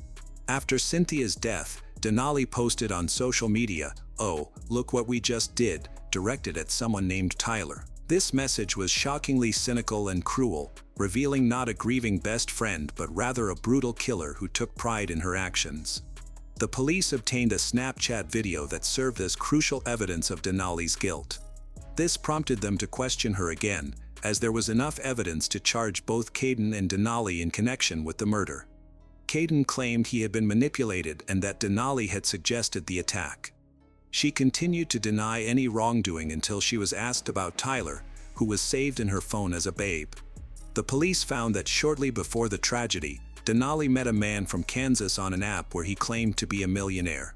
After Cynthia's death, Denali posted on social media, "Oh, look what we just did," directed at someone named Tyler. This message was shockingly cynical and cruel, revealing not a grieving best friend but rather a brutal killer who took pride in her actions. The police obtained a Snapchat video that served as crucial evidence of Denali's guilt. This prompted them to question her again, as there was enough evidence to charge both Caden and Denali in connection with the murder. Caden claimed he had been manipulated and that Denali had suggested the attack. She continued to deny any wrongdoing until she was asked about Tyler, who was saved in her phone as a babe. The police found that shortly before the tragedy, Denali met a man from Kansas on an app where he claimed to be a millionaire.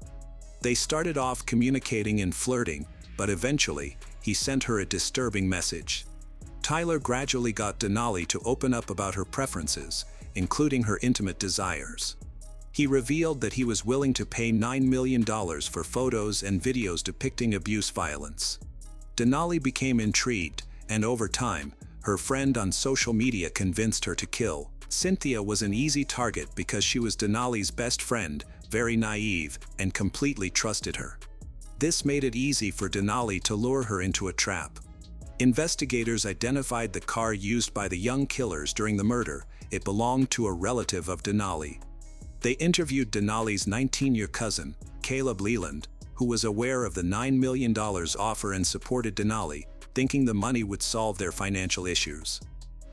They started off communicating and flirting, but eventually, he sent her a disturbing message. Tyler gradually got Denali to open up about her preferences, including her intimate desires. He revealed that he was willing to pay $9 million for photos and videos depicting abuse violence. Denali became intrigued, and over time, her friend on social media convinced her to kill. Cynthia was an easy target because she was Denali's best friend, very naive, and completely trusted her. This made it easy for Denali to lure her into a trap. Investigators identified the car used by the young killers during the murder. It belonged to a relative of Denali. They interviewed Denali's 19-year cousin, Caleb Leland, who was aware of the $9 million offer and supported Denali, thinking the money would solve their financial issues.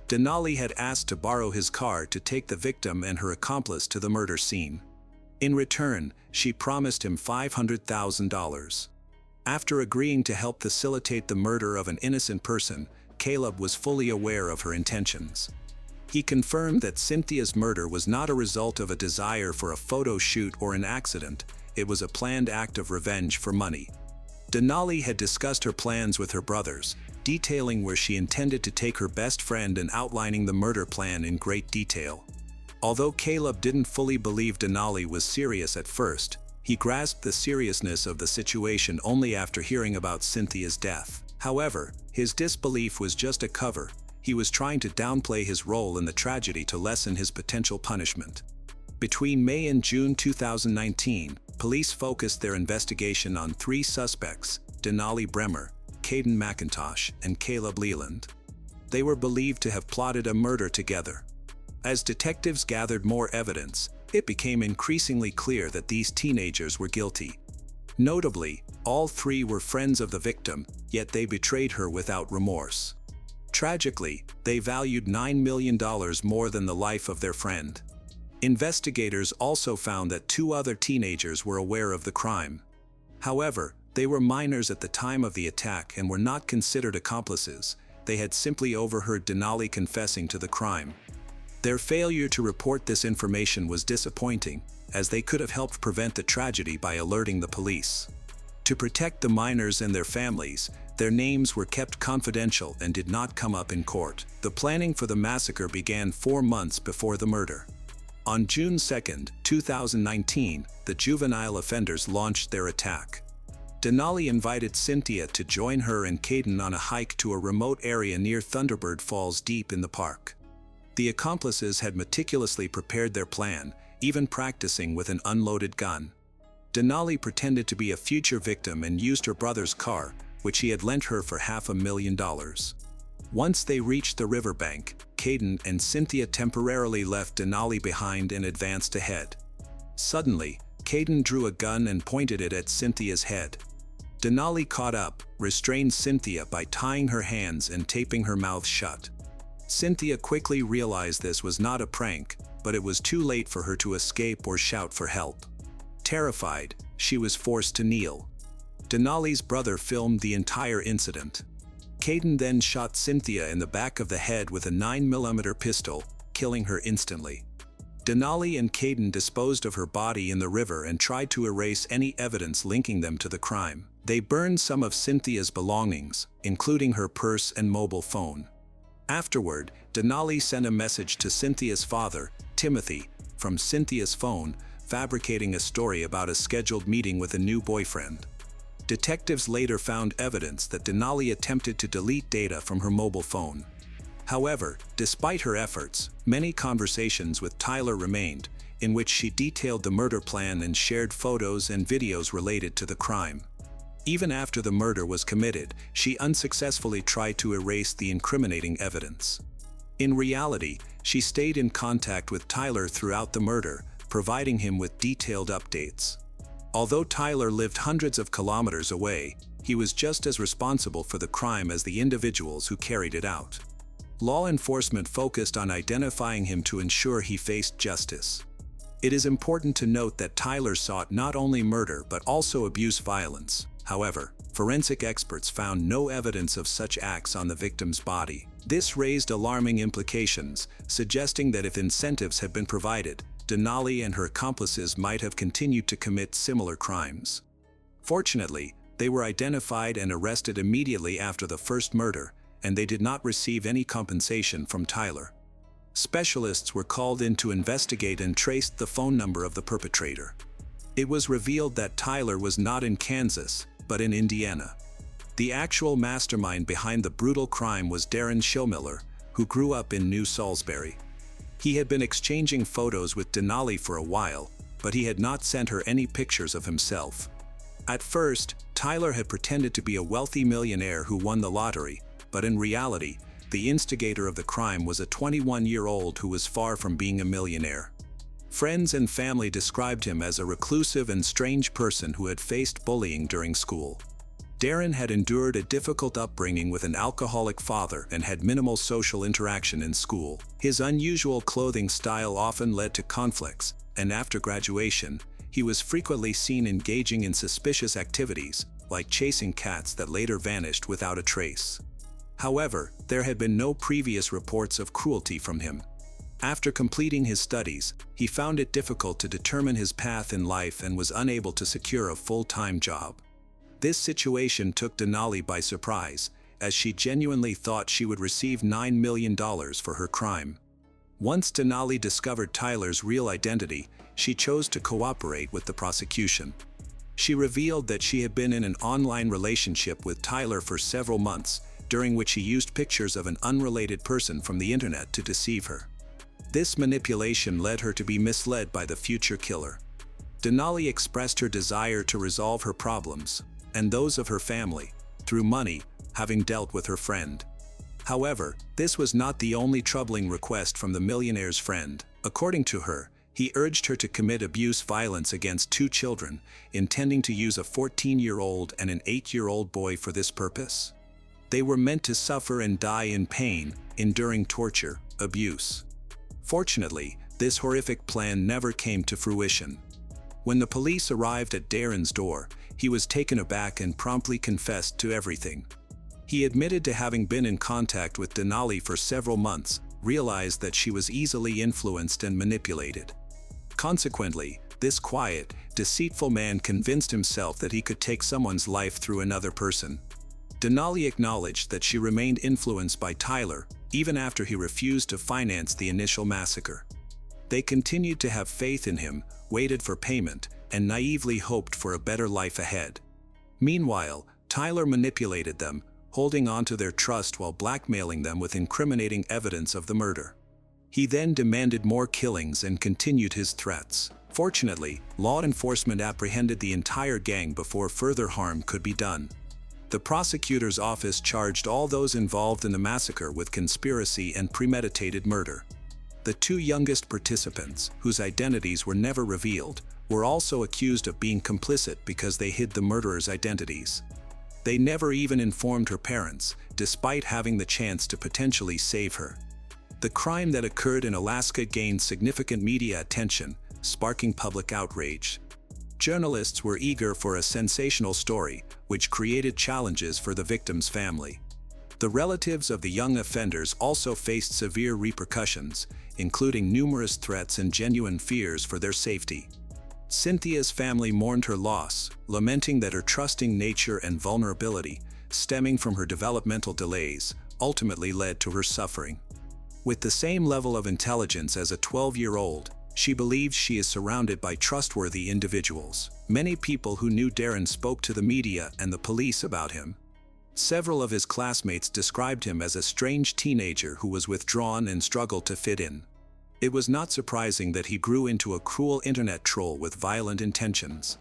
Denali had asked to borrow his car to take the victim and her accomplice to the murder scene. In return, she promised him $500,000. After agreeing to help facilitate the murder of an innocent person, Caleb was fully aware of her intentions. He confirmed that Cynthia's murder was not a result of a desire for a photo shoot or an accident. It was a planned act of revenge for money. Denali had discussed her plans with her brothers, detailing where she intended to take her best friend and outlining the murder plan in great detail. Although Caleb didn't fully believe Denali was serious at first, he grasped the seriousness of the situation only after hearing about Cynthia's death. However, his disbelief was just a cover. He was trying to downplay his role in the tragedy to lessen his potential punishment. Between May and June 2019, police focused their investigation on 3 suspects: Denali Bremer, Caden McIntosh, and Caleb Leland. They were believed to have plotted a murder together. As detectives gathered more evidence, it became increasingly clear that these teenagers were guilty. Notably, all 3 were friends of the victim, yet they betrayed her without remorse. Tragically, they valued $9 million more than the life of their friend. Investigators also found that 2 other teenagers were aware of the crime. However, they were minors at the time of the attack and were not considered accomplices. They had simply overheard Denali confessing to the crime. Their failure to report this information was disappointing, as they could have helped prevent the tragedy by alerting the police. To protect the minors and their families, their names were kept confidential and did not come up in court. The planning for the massacre began 4 months before the murder. On June 2, 2019, the juvenile offenders launched their attack. Denali invited Cynthia to join her and Caden on a hike to a remote area near Thunderbird Falls deep in the park. The accomplices had meticulously prepared their plan, even practicing with an unloaded gun. Denali pretended to be a future victim and used her brother's car, which he had lent her for $500,000. Once they reached the riverbank, Caden and Cynthia temporarily left Denali behind and advanced ahead. Suddenly, Caden drew a gun and pointed it at Cynthia's head. Denali caught up, restrained Cynthia by tying her hands and taping her mouth shut. Cynthia quickly realized this was not a prank, but it was too late for her to escape or shout for help. Terrified, she was forced to kneel. Denali's brother filmed the entire incident. Caden then shot Cynthia in the back of the head with a 9mm pistol, killing her instantly. Denali and Caden disposed of her body in the river and tried to erase any evidence linking them to the crime. They burned some of Cynthia's belongings, including her purse and mobile phone. Afterward, Denali sent a message to Cynthia's father, Timothy, from Cynthia's phone, fabricating a story about a scheduled meeting with a new boyfriend. Detectives later found evidence that Denali attempted to delete data from her mobile phone. However, despite her efforts, many conversations with Tyler remained, in which she detailed the murder plan and shared photos and videos related to the crime. Even after the murder was committed, she unsuccessfully tried to erase the incriminating evidence. In reality, she stayed in contact with Tyler throughout the murder, providing him with detailed updates. Although Tyler lived hundreds of kilometers away, he was just as responsible for the crime as the individuals who carried it out. Law enforcement focused on identifying him to ensure he faced justice. It is important to note that Tyler sought not only murder but also abuse violence. However, forensic experts found no evidence of such acts on the victim's body. This raised alarming implications, suggesting that if incentives had been provided, Denali and her accomplices might have continued to commit similar crimes. Fortunately, they were identified and arrested immediately after the first murder, and they did not receive any compensation from Tyler. Specialists were called in to investigate and traced the phone number of the perpetrator. It was revealed that Tyler was not in Kansas, but in Indiana. The actual mastermind behind the brutal crime was Darren Schillmiller, who grew up in New Salisbury. He had been exchanging photos with Denali for a while, but he had not sent her any pictures of himself. At first, Tyler had pretended to be a wealthy millionaire who won the lottery, but in reality, the instigator of the crime was a 21-year-old who was far from being a millionaire. Friends and family described him as a reclusive and strange person who had faced bullying during school. Darren had endured a difficult upbringing with an alcoholic father and had minimal social interaction in school. His unusual clothing style often led to conflicts, and after graduation, he was frequently seen engaging in suspicious activities, like chasing cats that later vanished without a trace. However, there had been no previous reports of cruelty from him. After completing his studies, he found it difficult to determine his path in life and was unable to secure a full-time job. This situation took Denali by surprise, as she genuinely thought she would receive $9 million for her crime. Once Denali discovered Tyler's real identity, she chose to cooperate with the prosecution. She revealed that she had been in an online relationship with Tyler for several months, during which he used pictures of an unrelated person from the internet to deceive her. This manipulation led her to be misled by the future killer. Denali expressed her desire to resolve her problems, and those of her family, through money, having dealt with her friend. However, this was not the only troubling request from the millionaire's friend. According to her, he urged her to commit abuse violence against 2 children, intending to use a 14-year-old and an 8-year-old boy for this purpose. They were meant to suffer and die in pain, enduring torture, abuse. Fortunately, this horrific plan never came to fruition. When the police arrived at Darren's door, he was taken aback and promptly confessed to everything. He admitted to having been in contact with Denali for several months, realized that she was easily influenced and manipulated. Consequently, this quiet, deceitful man convinced himself that he could take someone's life through another person. Denali acknowledged that she remained influenced by Tyler, even after he refused to finance the initial massacre. They continued to have faith in him, waited for payment, and naively hoped for a better life ahead. Meanwhile, Tyler manipulated them, holding on to their trust while blackmailing them with incriminating evidence of the murder. He then demanded more killings and continued his threats. Fortunately, law enforcement apprehended the entire gang before further harm could be done. The prosecutor's office charged all those involved in the massacre with conspiracy and premeditated murder. The two youngest participants, whose identities were never revealed, were also accused of being complicit because they hid the murderers' identities. They never even informed her parents, despite having the chance to potentially save her. The crime that occurred in Alaska gained significant media attention, sparking public outrage. Journalists were eager for a sensational story, which created challenges for the victim's family. The relatives of the young offenders also faced severe repercussions, including numerous threats and genuine fears for their safety. Cynthia's family mourned her loss, lamenting that her trusting nature and vulnerability, stemming from her developmental delays, ultimately led to her suffering. With the same level of intelligence as a 12-year-old, she believes she is surrounded by trustworthy individuals. Many people who knew Darren spoke to the media and the police about him. Several of his classmates described him as a strange teenager who was withdrawn and struggled to fit in. It was not surprising that he grew into a cruel internet troll with violent intentions.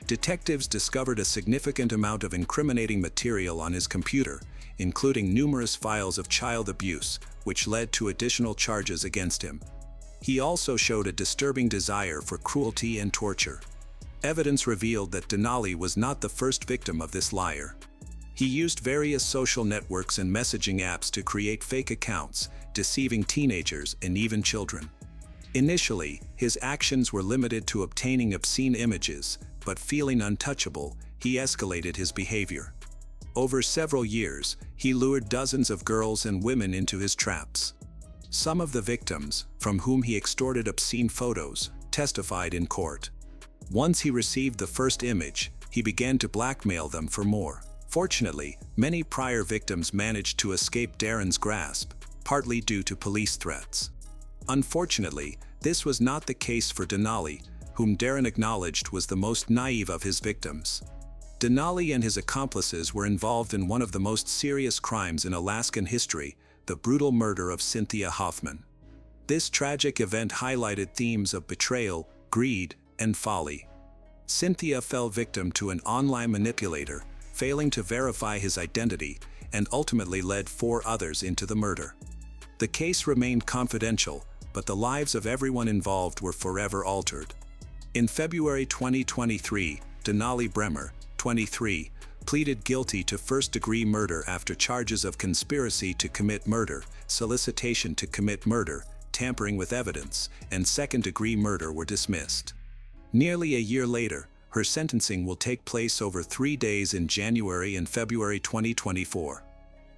Detectives discovered a significant amount of incriminating material on his computer, including numerous files of child abuse, which led to additional charges against him. He also showed a disturbing desire for cruelty and torture. Evidence revealed that Denali was not the first victim of this liar. He used various social networks and messaging apps to create fake accounts, deceiving teenagers and even children. Initially, his actions were limited to obtaining obscene images, but feeling untouchable, he escalated his behavior. Over several years, he lured dozens of girls and women into his traps. Some of the victims, from whom he extorted obscene photos, testified in court. Once he received the first image, he began to blackmail them for more. Fortunately, many prior victims managed to escape Darren's grasp, partly due to police threats. Unfortunately, this was not the case for Denali, whom Darren acknowledged was the most naive of his victims. Denali and his accomplices were involved in one of the most serious crimes in Alaskan history, the brutal murder of Cynthia Hoffman. This tragic event highlighted themes of betrayal, greed, and folly. Cynthia fell victim to an online manipulator, failing to verify his identity, and ultimately led 4 others into the murder. The case remained confidential, but the lives of everyone involved were forever altered. In February 2023, Denali Bremer, 23, pleaded guilty to first-degree murder after charges of conspiracy to commit murder, solicitation to commit murder, tampering with evidence, and second-degree murder were dismissed. Nearly a year later, her sentencing will take place over 3 days in January and February 2024.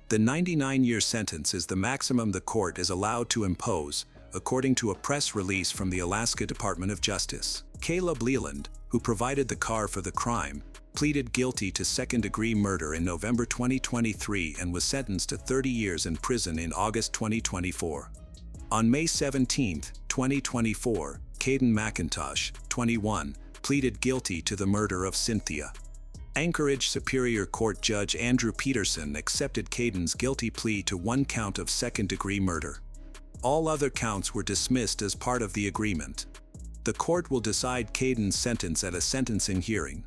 The 99-year sentence is the maximum the court is allowed to impose, according to a press release from the Alaska Department of Justice. Caleb Leland, who provided the car for the crime, pleaded guilty to second-degree murder in November 2023 and was sentenced to 30 years in prison in August 2024. On May 17, 2024, Caden McIntosh, 21, pleaded guilty to the murder of Cynthia. Anchorage Superior Court Judge Andrew Peterson accepted Caden's guilty plea to 1 count of second-degree murder. All other counts were dismissed as part of the agreement. The court will decide Caden's sentence at a sentencing hearing.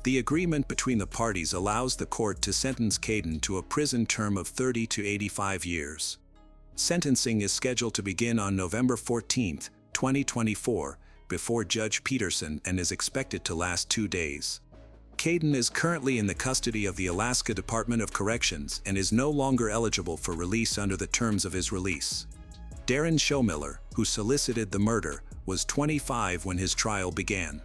The agreement between the parties allows the court to sentence Caden to a prison term of 30 to 85 years. Sentencing is scheduled to begin on November 14, 2024, before Judge Peterson and is expected to last 2 days. Caden is currently in the custody of the Alaska Department of Corrections and is no longer eligible for release under the terms of his release. Darren Showmiller, who solicited the murder, was 25 when his trial began.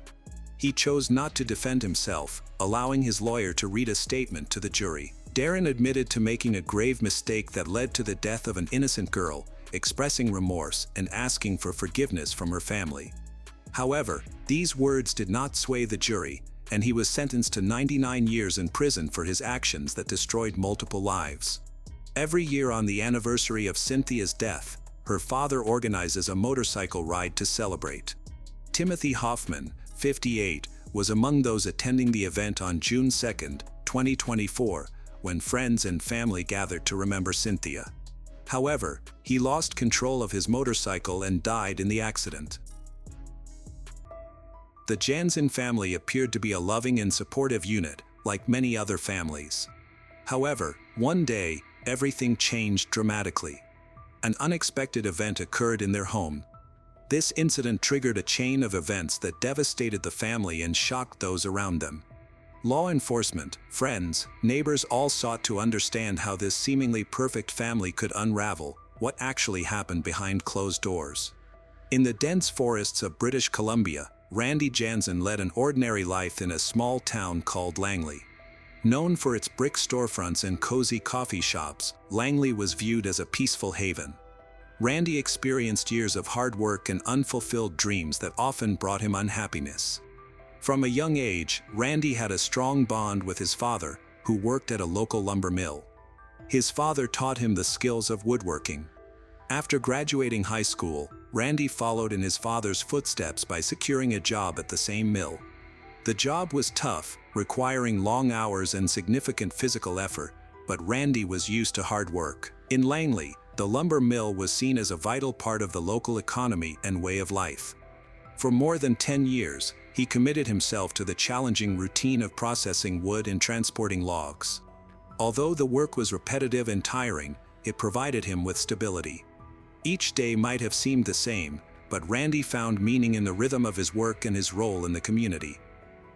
He chose not to defend himself, allowing his lawyer to read a statement to the jury. Darren admitted to making a grave mistake that led to the death of an innocent girl, expressing remorse and asking for forgiveness from her family. However, these words did not sway the jury, and he was sentenced to 99 years in prison for his actions that destroyed multiple lives. Every year on the anniversary of Cynthia's death, her father organizes a motorcycle ride to celebrate. Timothy Hoffman, 58, was among those attending the event on June 2, 2024, when friends and family gathered to remember Cynthia. However, he lost control of his motorcycle and died in the accident. The Jansen family appeared to be a loving and supportive unit, like many other families. However, one day, everything changed dramatically. An unexpected event occurred in their home. This incident triggered a chain of events that devastated the family and shocked those around them. Law enforcement, friends, neighbors all sought to understand how this seemingly perfect family could unravel what actually happened behind closed doors. In the dense forests of British Columbia, Randy Jansen led an ordinary life in a small town called Langley. Known for its brick storefronts and cozy coffee shops, Langley was viewed as a peaceful haven. Randy experienced years of hard work and unfulfilled dreams that often brought him unhappiness. From a young age, Randy had a strong bond with his father, who worked at a local lumber mill. His father taught him the skills of woodworking. After graduating high school, Randy followed in his father's footsteps by securing a job at the same mill. The job was tough, requiring long hours and significant physical effort, but Randy was used to hard work. In Langley, the lumber mill was seen as a vital part of the local economy and way of life. For more than 10 years, he committed himself to the challenging routine of processing wood and transporting logs. Although the work was repetitive and tiring, it provided him with stability. Each day might have seemed the same, but Randy found meaning in the rhythm of his work and his role in the community.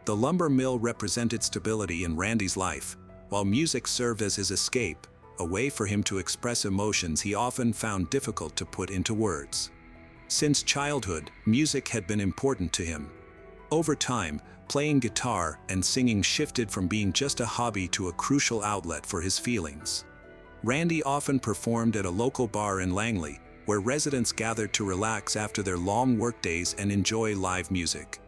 The lumber mill represented stability in Randy's life, while music served as his escape, a way for him to express emotions he often found difficult to put into words. Since childhood, music had been important to him. Over time, playing guitar and singing shifted from being just a hobby to a crucial outlet for his feelings. Randy often performed at a local bar in Langley, where residents gathered to relax after their long workdays and enjoy live music.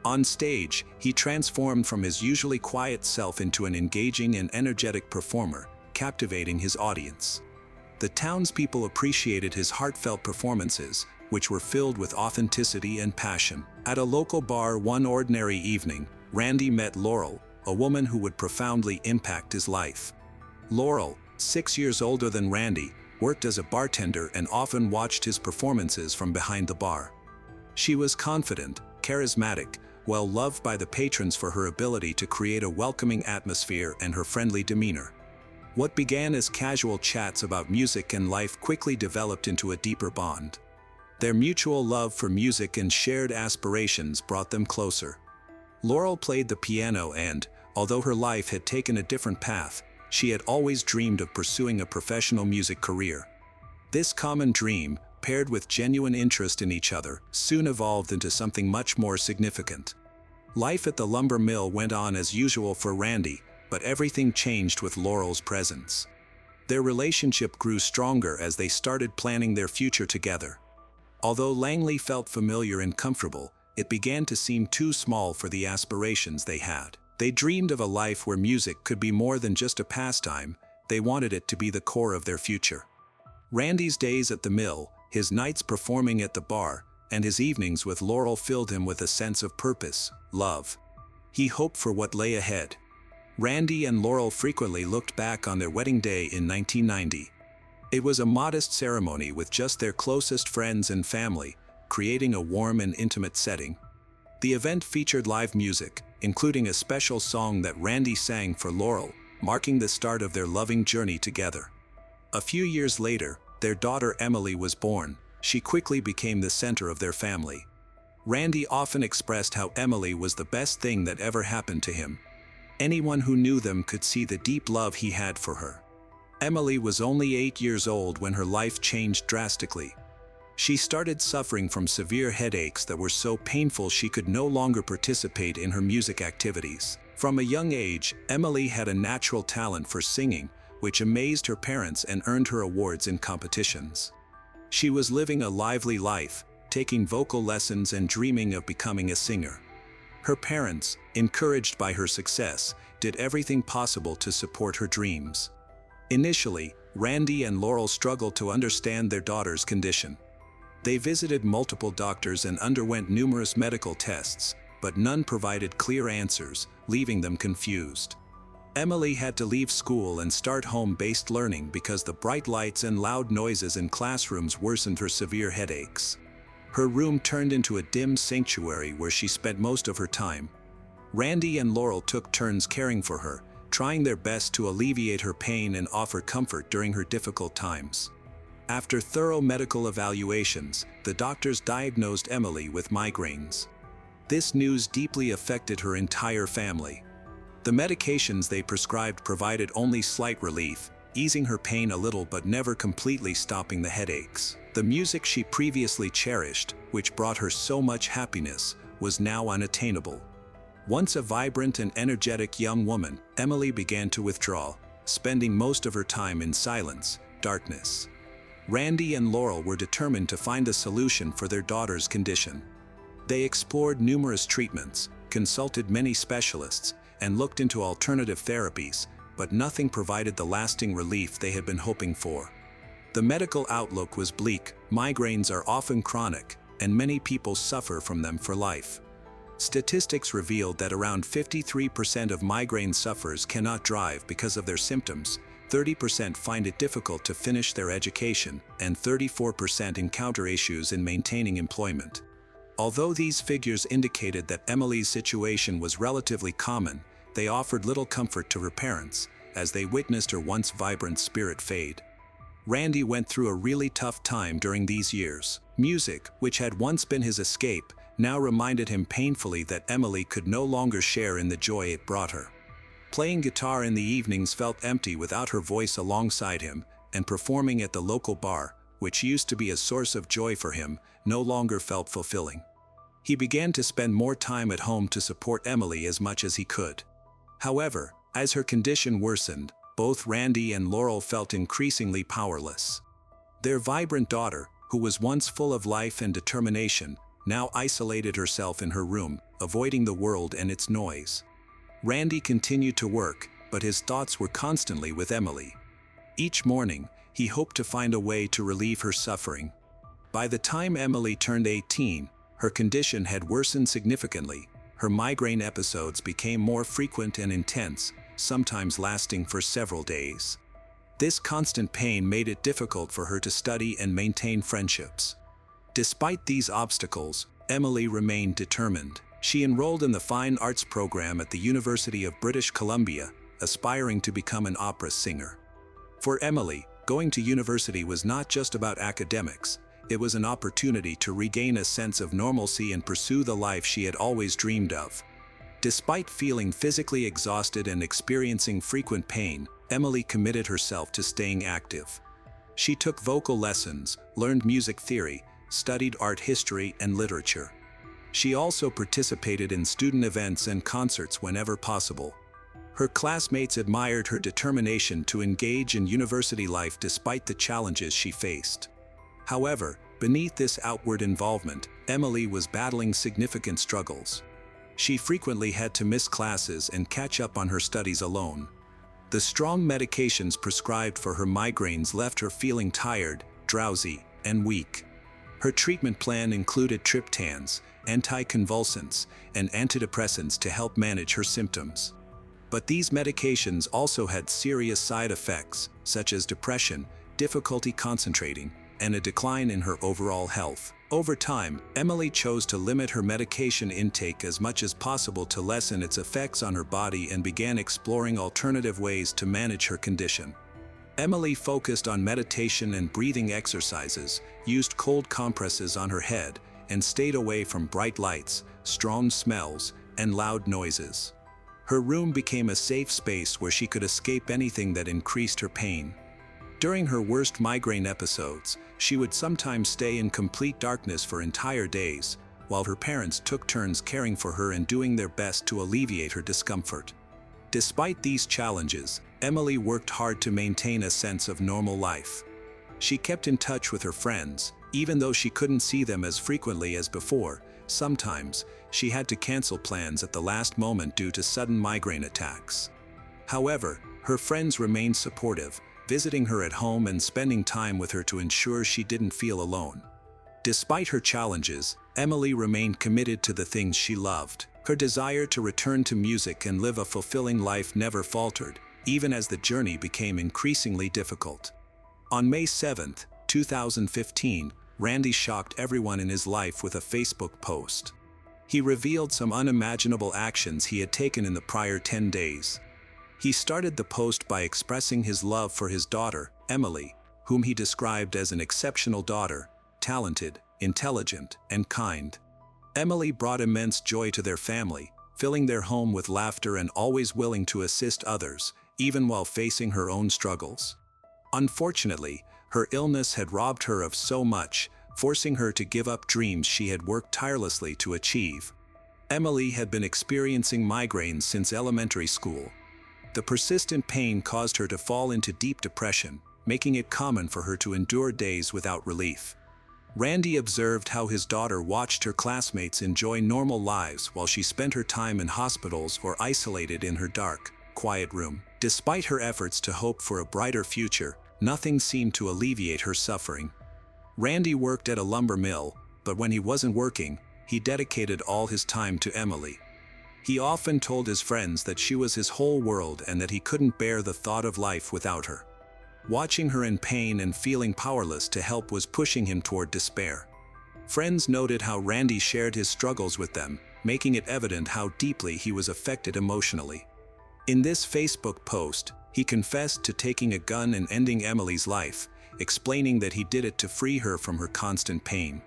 On stage, he transformed from his usually quiet self into an engaging and energetic performer, captivating his audience. The townspeople appreciated his heartfelt performances, which were filled with authenticity and passion. At a local bar one ordinary evening, Randy met Laurel, a woman who would profoundly impact his life. Laurel, 6 years older than Randy, worked as a bartender and often watched his performances from behind the bar. She was confident, charismatic, well loved by the patrons for her ability to create a welcoming atmosphere and her friendly demeanor. What began as casual chats about music and life quickly developed into a deeper bond. Their mutual love for music and shared aspirations brought them closer. Laurel played the piano and, although her life had taken a different path, she had always dreamed of pursuing a professional music career. This common dream, paired with genuine interest in each other, soon evolved into something much more significant. Life at the lumber mill went on as usual for Randy, but everything changed with Laurel's presence. Their relationship grew stronger as they started planning their future together. Although Langley felt familiar and comfortable, it began to seem too small for the aspirations they had. They dreamed of a life where music could be more than just a pastime. They wanted it to be the core of their future. Randy's days at the mill, his nights performing at the bar, and his evenings with Laurel filled him with a sense of purpose, love. He hoped for what lay ahead. Randy and Laurel frequently looked back on their wedding day in 1990. It was a modest ceremony with just their closest friends and family, creating a warm and intimate setting. The event featured live music, including a special song that Randy sang for Laurel, marking the start of their loving journey together. A few years later, their daughter Emily was born. She quickly became the center of their family. Randy often expressed how Emily was the best thing that ever happened to him. Anyone who knew them could see the deep love he had for her. Emily was only 8 years old when her life changed drastically. She started suffering from severe headaches that were so painful she could no longer participate in her music activities. From a young age, Emily had a natural talent for singing, which amazed her parents and earned her awards in competitions. She was living a lively life, taking vocal lessons and dreaming of becoming a singer. Her parents, encouraged by her success, did everything possible to support her dreams. Initially, Randy and Laurel struggled to understand their daughter's condition. They visited multiple doctors and underwent numerous medical tests, but none provided clear answers, leaving them confused. Emily had to leave school and start home-based learning because the bright lights and loud noises in classrooms worsened her severe headaches. Her room turned into a dim sanctuary where she spent most of her time. Randy and Laurel took turns caring for her, trying their best to alleviate her pain and offer comfort during her difficult times. After thorough medical evaluations, the doctors diagnosed Emily with migraines. This news deeply affected her entire family. The medications they prescribed provided only slight relief, easing her pain a little but never completely stopping the headaches. The music she previously cherished, which brought her so much happiness, was now unattainable. Once a vibrant and energetic young woman, Emily began to withdraw, spending most of her time in silence, darkness. Randy and Laurel were determined to find a solution for their daughter's condition. They explored numerous treatments, consulted many specialists, and looked into alternative therapies, but nothing provided the lasting relief they had been hoping for. The medical outlook was bleak. Migraines are often chronic, and many people suffer from them for life. Statistics revealed that around 53% of migraine sufferers cannot drive because of their symptoms, 30% find it difficult to finish their education, and 34% encounter issues in maintaining employment. Although these figures indicated that Emily's situation was relatively common, they offered little comfort to her parents, as they witnessed her once vibrant spirit fade. Randy went through a really tough time during these years. Music, which had once been his escape, now reminded him painfully that Emily could no longer share in the joy it brought her. Playing guitar in the evenings felt empty without her voice alongside him, and performing at the local bar, which used to be a source of joy for him, no longer felt fulfilling. He began to spend more time at home to support Emily as much as he could. However, as her condition worsened, both Randy and Laurel felt increasingly powerless. Their vibrant daughter, who was once full of life and determination, now isolated herself in her room, avoiding the world and its noise. Randy continued to work, but his thoughts were constantly with Emily. Each morning, he hoped to find a way to relieve her suffering. By the time Emily turned 18, her condition had worsened significantly. Her migraine episodes became more frequent and intense, sometimes lasting for several days. This constant pain made it difficult for her to study and maintain friendships. Despite these obstacles, Emily remained determined. She enrolled in the Fine Arts program at the University of British Columbia, aspiring to become an opera singer. For Emily, going to university was not just about academics. It was an opportunity to regain a sense of normalcy and pursue the life she had always dreamed of. Despite feeling physically exhausted and experiencing frequent pain, Emily committed herself to staying active. She took vocal lessons, learned music theory, studied art history and literature. She also participated in student events and concerts whenever possible. Her classmates admired her determination to engage in university life despite the challenges she faced. However, beneath this outward involvement, Emily was battling significant struggles. She frequently had to miss classes and catch up on her studies alone. The strong medications prescribed for her migraines left her feeling tired, drowsy, and weak. Her treatment plan included triptans, anticonvulsants, and antidepressants to help manage her symptoms. But these medications also had serious side effects, such as depression, difficulty concentrating, and a decline in her overall health. Over time, Emily chose to limit her medication intake as much as possible to lessen its effects on her body and began exploring alternative ways to manage her condition. Emily focused on meditation and breathing exercises, used cold compresses on her head, and stayed away from bright lights, strong smells, and loud noises. Her room became a safe space where she could escape anything that increased her pain. During her worst migraine episodes, she would sometimes stay in complete darkness for entire days, while her parents took turns caring for her and doing their best to alleviate her discomfort. Despite these challenges, Emily worked hard to maintain a sense of normal life. She kept in touch with her friends, even though she couldn't see them as frequently as before. Sometimes, she had to cancel plans at the last moment due to sudden migraine attacks. However, her friends remained supportive, visiting her at home and spending time with her to ensure she didn't feel alone. Despite her challenges, Emily remained committed to the things she loved. Her desire to return to music and live a fulfilling life never faltered, even as the journey became increasingly difficult. On May 7, 2015, Randy shocked everyone in his life with a Facebook post. He revealed some unimaginable actions he had taken in the prior 10 days. He started the post by expressing his love for his daughter, Emily, whom he described as an exceptional daughter, talented, intelligent, and kind. Emily brought immense joy to their family, filling their home with laughter and always willing to assist others, even while facing her own struggles. Unfortunately, her illness had robbed her of so much, forcing her to give up dreams she had worked tirelessly to achieve. Emily had been experiencing migraines since elementary school. The persistent pain caused her to fall into deep depression, making it common for her to endure days without relief. Randy observed how his daughter watched her classmates enjoy normal lives while she spent her time in hospitals or isolated in her dark, quiet room. Despite her efforts to hope for a brighter future, nothing seemed to alleviate her suffering. Randy worked at a lumber mill, but when he wasn't working, he dedicated all his time to Emily. He often told his friends that she was his whole world and that he couldn't bear the thought of life without her. Watching her in pain and feeling powerless to help was pushing him toward despair. Friends noted how Randy shared his struggles with them, making it evident how deeply he was affected emotionally. In this Facebook post, he confessed to taking a gun and ending Emily's life, explaining that he did it to free her from her constant pain.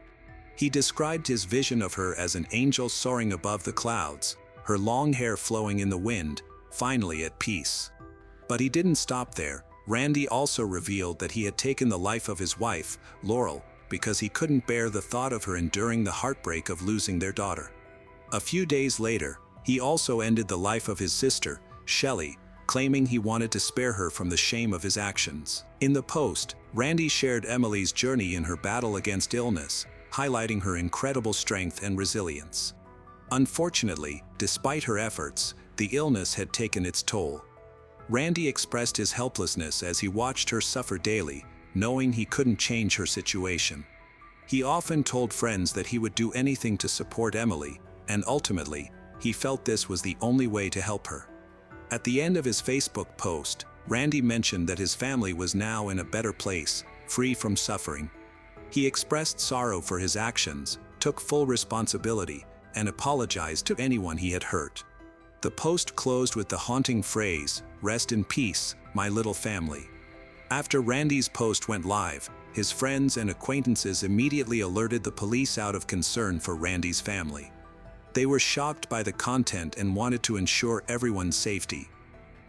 He described his vision of her as an angel soaring above the clouds, her long hair flowing in the wind, finally at peace. But he didn't stop there. Randy also revealed that he had taken the life of his wife, Laurel, because he couldn't bear the thought of her enduring the heartbreak of losing their daughter. A few days later, he also ended the life of his sister, Shelley, claiming he wanted to spare her from the shame of his actions. In the post, Randy shared Emily's journey in her battle against illness, highlighting her incredible strength and resilience. Unfortunately, despite her efforts, the illness had taken its toll. Randy expressed his helplessness as he watched her suffer daily, knowing he couldn't change her situation. He often told friends that he would do anything to support Emily, and ultimately, he felt this was the only way to help her. At the end of his Facebook post, Randy mentioned that his family was now in a better place, free from suffering. He expressed sorrow for his actions, took full responsibility, and apologized to anyone he had hurt. The post closed with the haunting phrase, "Rest in peace, my little family." After Randy's post went live, his friends and acquaintances immediately alerted the police out of concern for Randy's family. They were shocked by the content and wanted to ensure everyone's safety.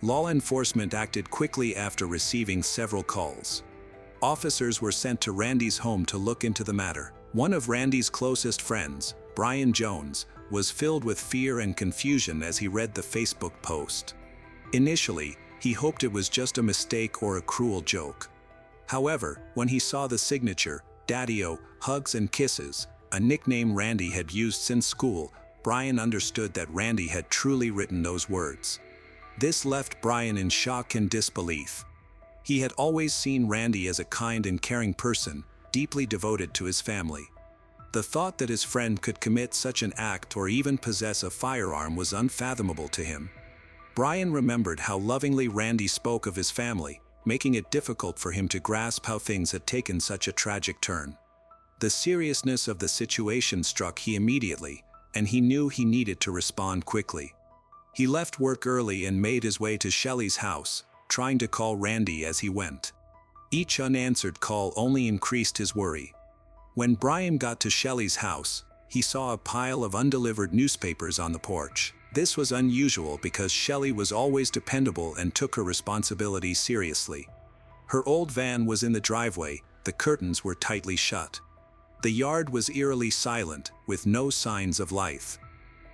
Law enforcement acted quickly after receiving several calls. Officers were sent to Randy's home to look into the matter. One of Randy's closest friends, Brian Jones, was filled with fear and confusion as he read the Facebook post. Initially, he hoped it was just a mistake or a cruel joke. However, when he saw the signature, Daddy-O, Hugs and Kisses, a nickname Randy had used since school, Brian understood that Randy had truly written those words. This left Brian in shock and disbelief. He had always seen Randy as a kind and caring person, deeply devoted to his family. The thought that his friend could commit such an act or even possess a firearm was unfathomable to him. Brian remembered how lovingly Randy spoke of his family, making it difficult for him to grasp how things had taken such a tragic turn. The seriousness of the situation struck him immediately, and he knew he needed to respond quickly. He left work early and made his way to Shelley's house, trying to call Randy as he went. Each unanswered call only increased his worry. When Brian got to Shelley's house, he saw a pile of undelivered newspapers on the porch. This was unusual because Shelley was always dependable and took her responsibilities seriously. Her old van was in the driveway, the curtains were tightly shut. The yard was eerily silent, with no signs of life.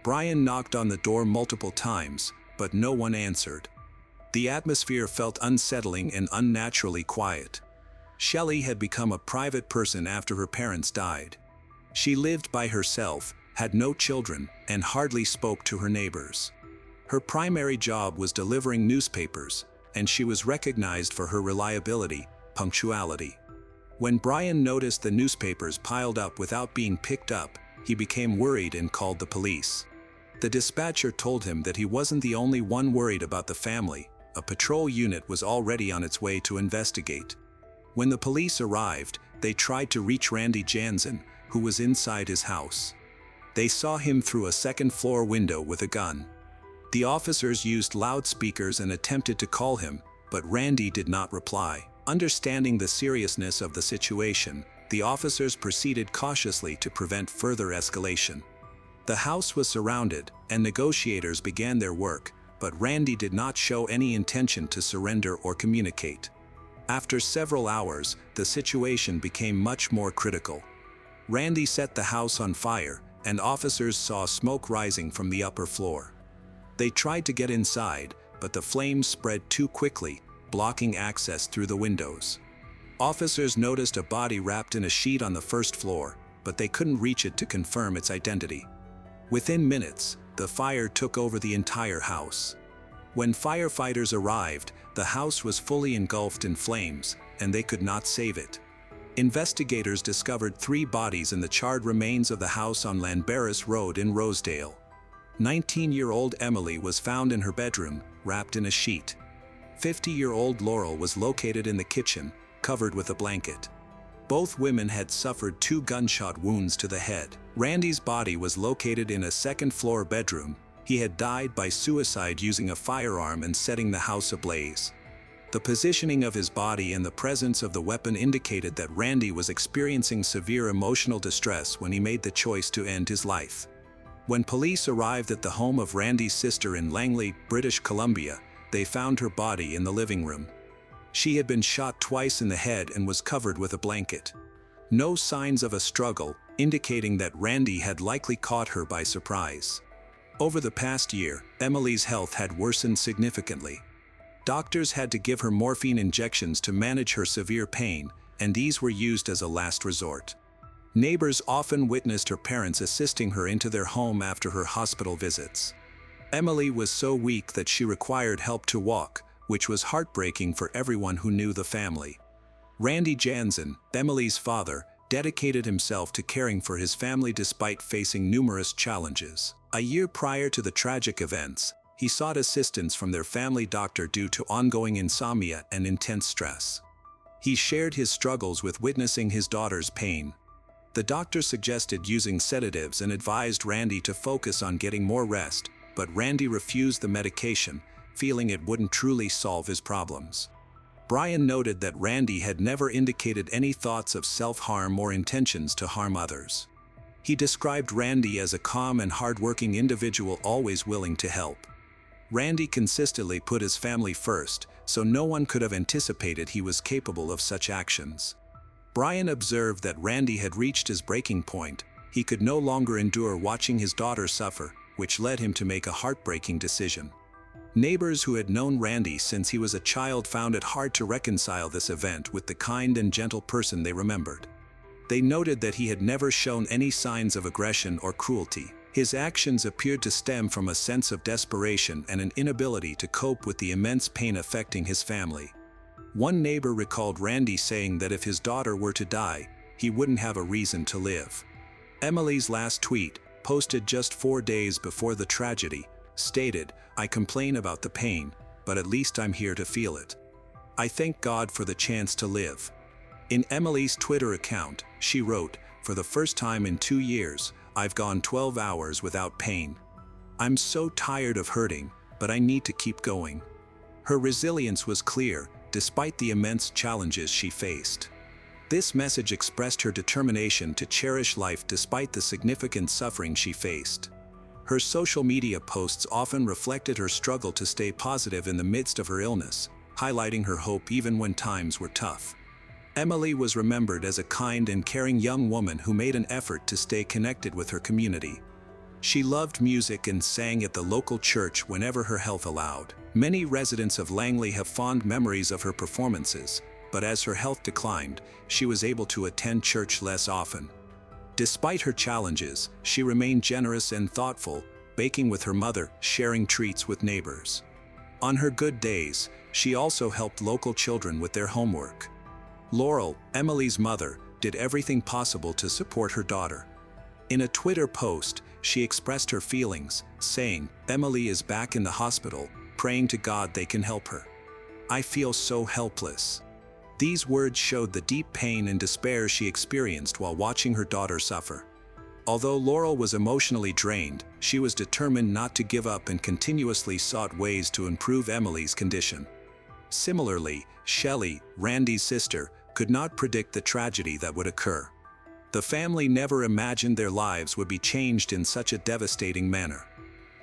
Brian knocked on the door multiple times, but no one answered. The atmosphere felt unsettling and unnaturally quiet. Shelley had become a private person after her parents died. She lived by herself, had no children, and hardly spoke to her neighbors. Her primary job was delivering newspapers, and she was recognized for her reliability, punctuality. When Brian noticed the newspapers piled up without being picked up, he became worried and called the police. The dispatcher told him that he wasn't the only one worried about the family. A patrol unit was already on its way to investigate. When the police arrived, they tried to reach Randy Jansen, who was inside his house. They saw him through a second-floor window with a gun. The officers used loudspeakers and attempted to call him, but Randy did not reply. Understanding the seriousness of the situation, the officers proceeded cautiously to prevent further escalation. The house was surrounded, and negotiators began their work, but Randy did not show any intention to surrender or communicate. After several hours, the situation became much more critical. Randy set the house on fire, and officers saw smoke rising from the upper floor. They tried to get inside, but the flames spread too quickly, blocking access through the windows. Officers noticed a body wrapped in a sheet on the first floor, but they couldn't reach it to confirm its identity. Within minutes, the fire took over the entire house. When firefighters arrived, the house was fully engulfed in flames, and they could not save it. Investigators discovered 3 bodies in the charred remains of the house on Lanberis Road in Rosedale. 19-year-old Emily was found in her bedroom, wrapped in a sheet. 50-year-old Laurel was located in the kitchen, covered with a blanket. Both women had suffered 2 gunshot wounds to the head. Randy's body was located in a second-floor bedroom. He had died by suicide using a firearm and setting the house ablaze. The positioning of his body and the presence of the weapon indicated that Randy was experiencing severe emotional distress when he made the choice to end his life. When police arrived at the home of Randy's sister in Langley, British Columbia, they found her body in the living room. She had been shot twice in the head and was covered with a blanket. No signs of a struggle, indicating that Randy had likely caught her by surprise. Over the past year, Emily's health had worsened significantly. Doctors had to give her morphine injections to manage her severe pain, and these were used as a last resort. Neighbors often witnessed her parents assisting her into their home after her hospital visits. Emily was so weak that she required help to walk, which was heartbreaking for everyone who knew the family. Randy Jansen, Emily's father, dedicated himself to caring for his family despite facing numerous challenges. A year prior to the tragic events, he sought assistance from their family doctor due to ongoing insomnia and intense stress. He shared his struggles with witnessing his daughter's pain. The doctor suggested using sedatives and advised Randy to focus on getting more rest, but Randy refused the medication, feeling it wouldn't truly solve his problems. Brian noted that Randy had never indicated any thoughts of self-harm or intentions to harm others. He described Randy as a calm and hard-working individual always willing to help. Randy consistently put his family first, so no one could have anticipated he was capable of such actions. Brian observed that Randy had reached his breaking point. He could no longer endure watching his daughter suffer, which led him to make a heartbreaking decision. Neighbors who had known Randy since he was a child found it hard to reconcile this event with the kind and gentle person they remembered. They noted that he had never shown any signs of aggression or cruelty. His actions appeared to stem from a sense of desperation and an inability to cope with the immense pain affecting his family. One neighbor recalled Randy saying that if his daughter were to die, he wouldn't have a reason to live. Emily's last tweet, posted just 4 days before the tragedy, stated, "I complain about the pain, but at least I'm here to feel it. I thank God for the chance to live." In Emily's Twitter account, she wrote, "For the first time in 2 years, I've gone 12 hours without pain. I'm so tired of hurting, but I need to keep going." Her resilience was clear, despite the immense challenges she faced. This message expressed her determination to cherish life despite the significant suffering she faced. Her social media posts often reflected her struggle to stay positive in the midst of her illness, highlighting her hope even when times were tough. Emily was remembered as a kind and caring young woman who made an effort to stay connected with her community. She loved music and sang at the local church whenever her health allowed. Many residents of Langley have fond memories of her performances, but as her health declined, she was able to attend church less often. Despite her challenges, she remained generous and thoughtful, baking with her mother, sharing treats with neighbors. On her good days, she also helped local children with their homework. Laurel, Emily's mother, did everything possible to support her daughter. In a Twitter post, she expressed her feelings, saying, "Emily is back in the hospital, praying to God they can help her. I feel so helpless." These words showed the deep pain and despair she experienced while watching her daughter suffer. Although Laurel was emotionally drained, she was determined not to give up and continuously sought ways to improve Emily's condition. Similarly, Shelley, Randy's sister, could not predict the tragedy that would occur. The family never imagined their lives would be changed in such a devastating manner.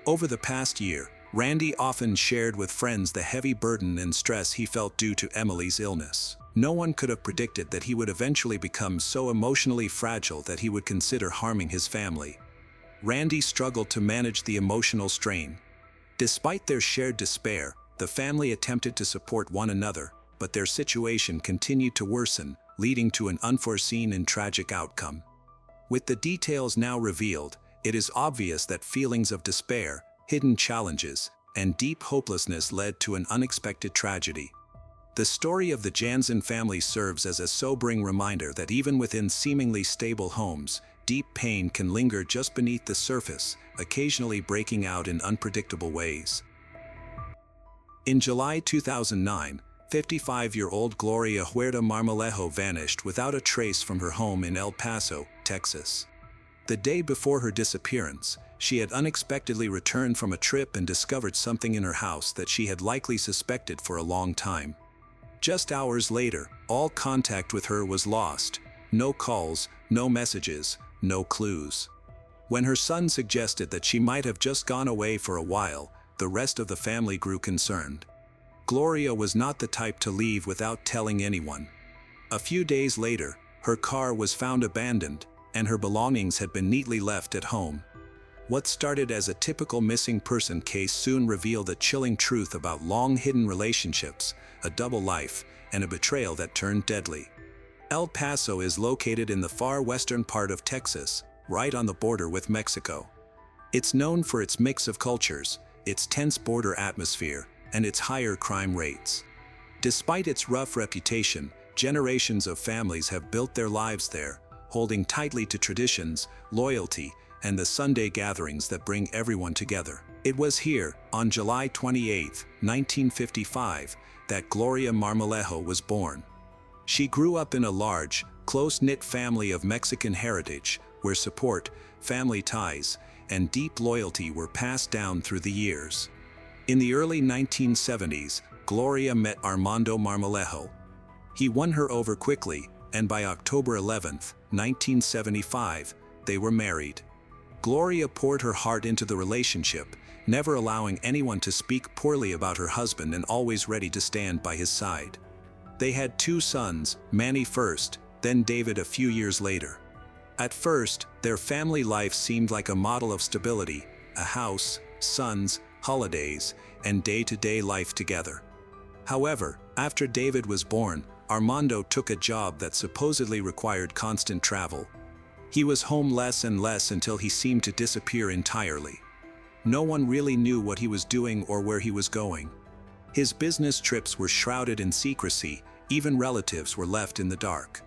Over the past year, Randy often shared with friends the heavy burden and stress he felt due to Emily's illness. No one could have predicted that he would eventually become so emotionally fragile that he would consider harming his family. Randy struggled to manage the emotional strain. Despite their shared despair, the family attempted to support one another, but their situation continued to worsen, leading to an unforeseen and tragic outcome. With the details now revealed, it is obvious that feelings of despair, hidden challenges, and deep hopelessness led to an unexpected tragedy. The story of the Jansen family serves as a sobering reminder that even within seemingly stable homes, deep pain can linger just beneath the surface, occasionally breaking out in unpredictable ways. In July 2009, 55-year-old Gloria Huerta Marmolejo vanished without a trace from her home in El Paso, Texas. The day before her disappearance, she had unexpectedly returned from a trip and discovered something in her house that she had likely suspected for a long time. Just hours later, all contact with her was lost. No calls, no messages, no clues. When her son suggested that she might have just gone away for a while, the rest of the family grew concerned. Gloria was not the type to leave without telling anyone. A few days later, her car was found abandoned, and her belongings had been neatly left at home. What started as a typical missing person case soon revealed a chilling truth about long-hidden relationships, a double life, and a betrayal that turned deadly. El Paso is located in the far western part of Texas, right on the border with Mexico. It's known for its mix of cultures, its tense border atmosphere, and its higher crime rates. Despite its rough reputation, generations of families have built their lives there, holding tightly to traditions, loyalty, and the Sunday gatherings that bring everyone together. It was here, on July 28, 1955, that Gloria Marmolejo was born. She grew up in a large, close-knit family of Mexican heritage, where support, family ties, and deep loyalty were passed down through the years. In the early 1970s, Gloria met Armando Marmolejo. He won her over quickly, and by October 11, 1975, they were married. Gloria poured her heart into the relationship, never allowing anyone to speak poorly about her husband and always ready to stand by his side. They had 2 sons, Manny first, then David a few years later. At first, their family life seemed like a model of stability, a house, sons, holidays, and day-to-day life together. However, after David was born, Armando took a job that supposedly required constant travel. He was home less and less until he seemed to disappear entirely. No one really knew what he was doing or where he was going. His business trips were shrouded in secrecy, even relatives were left in the dark.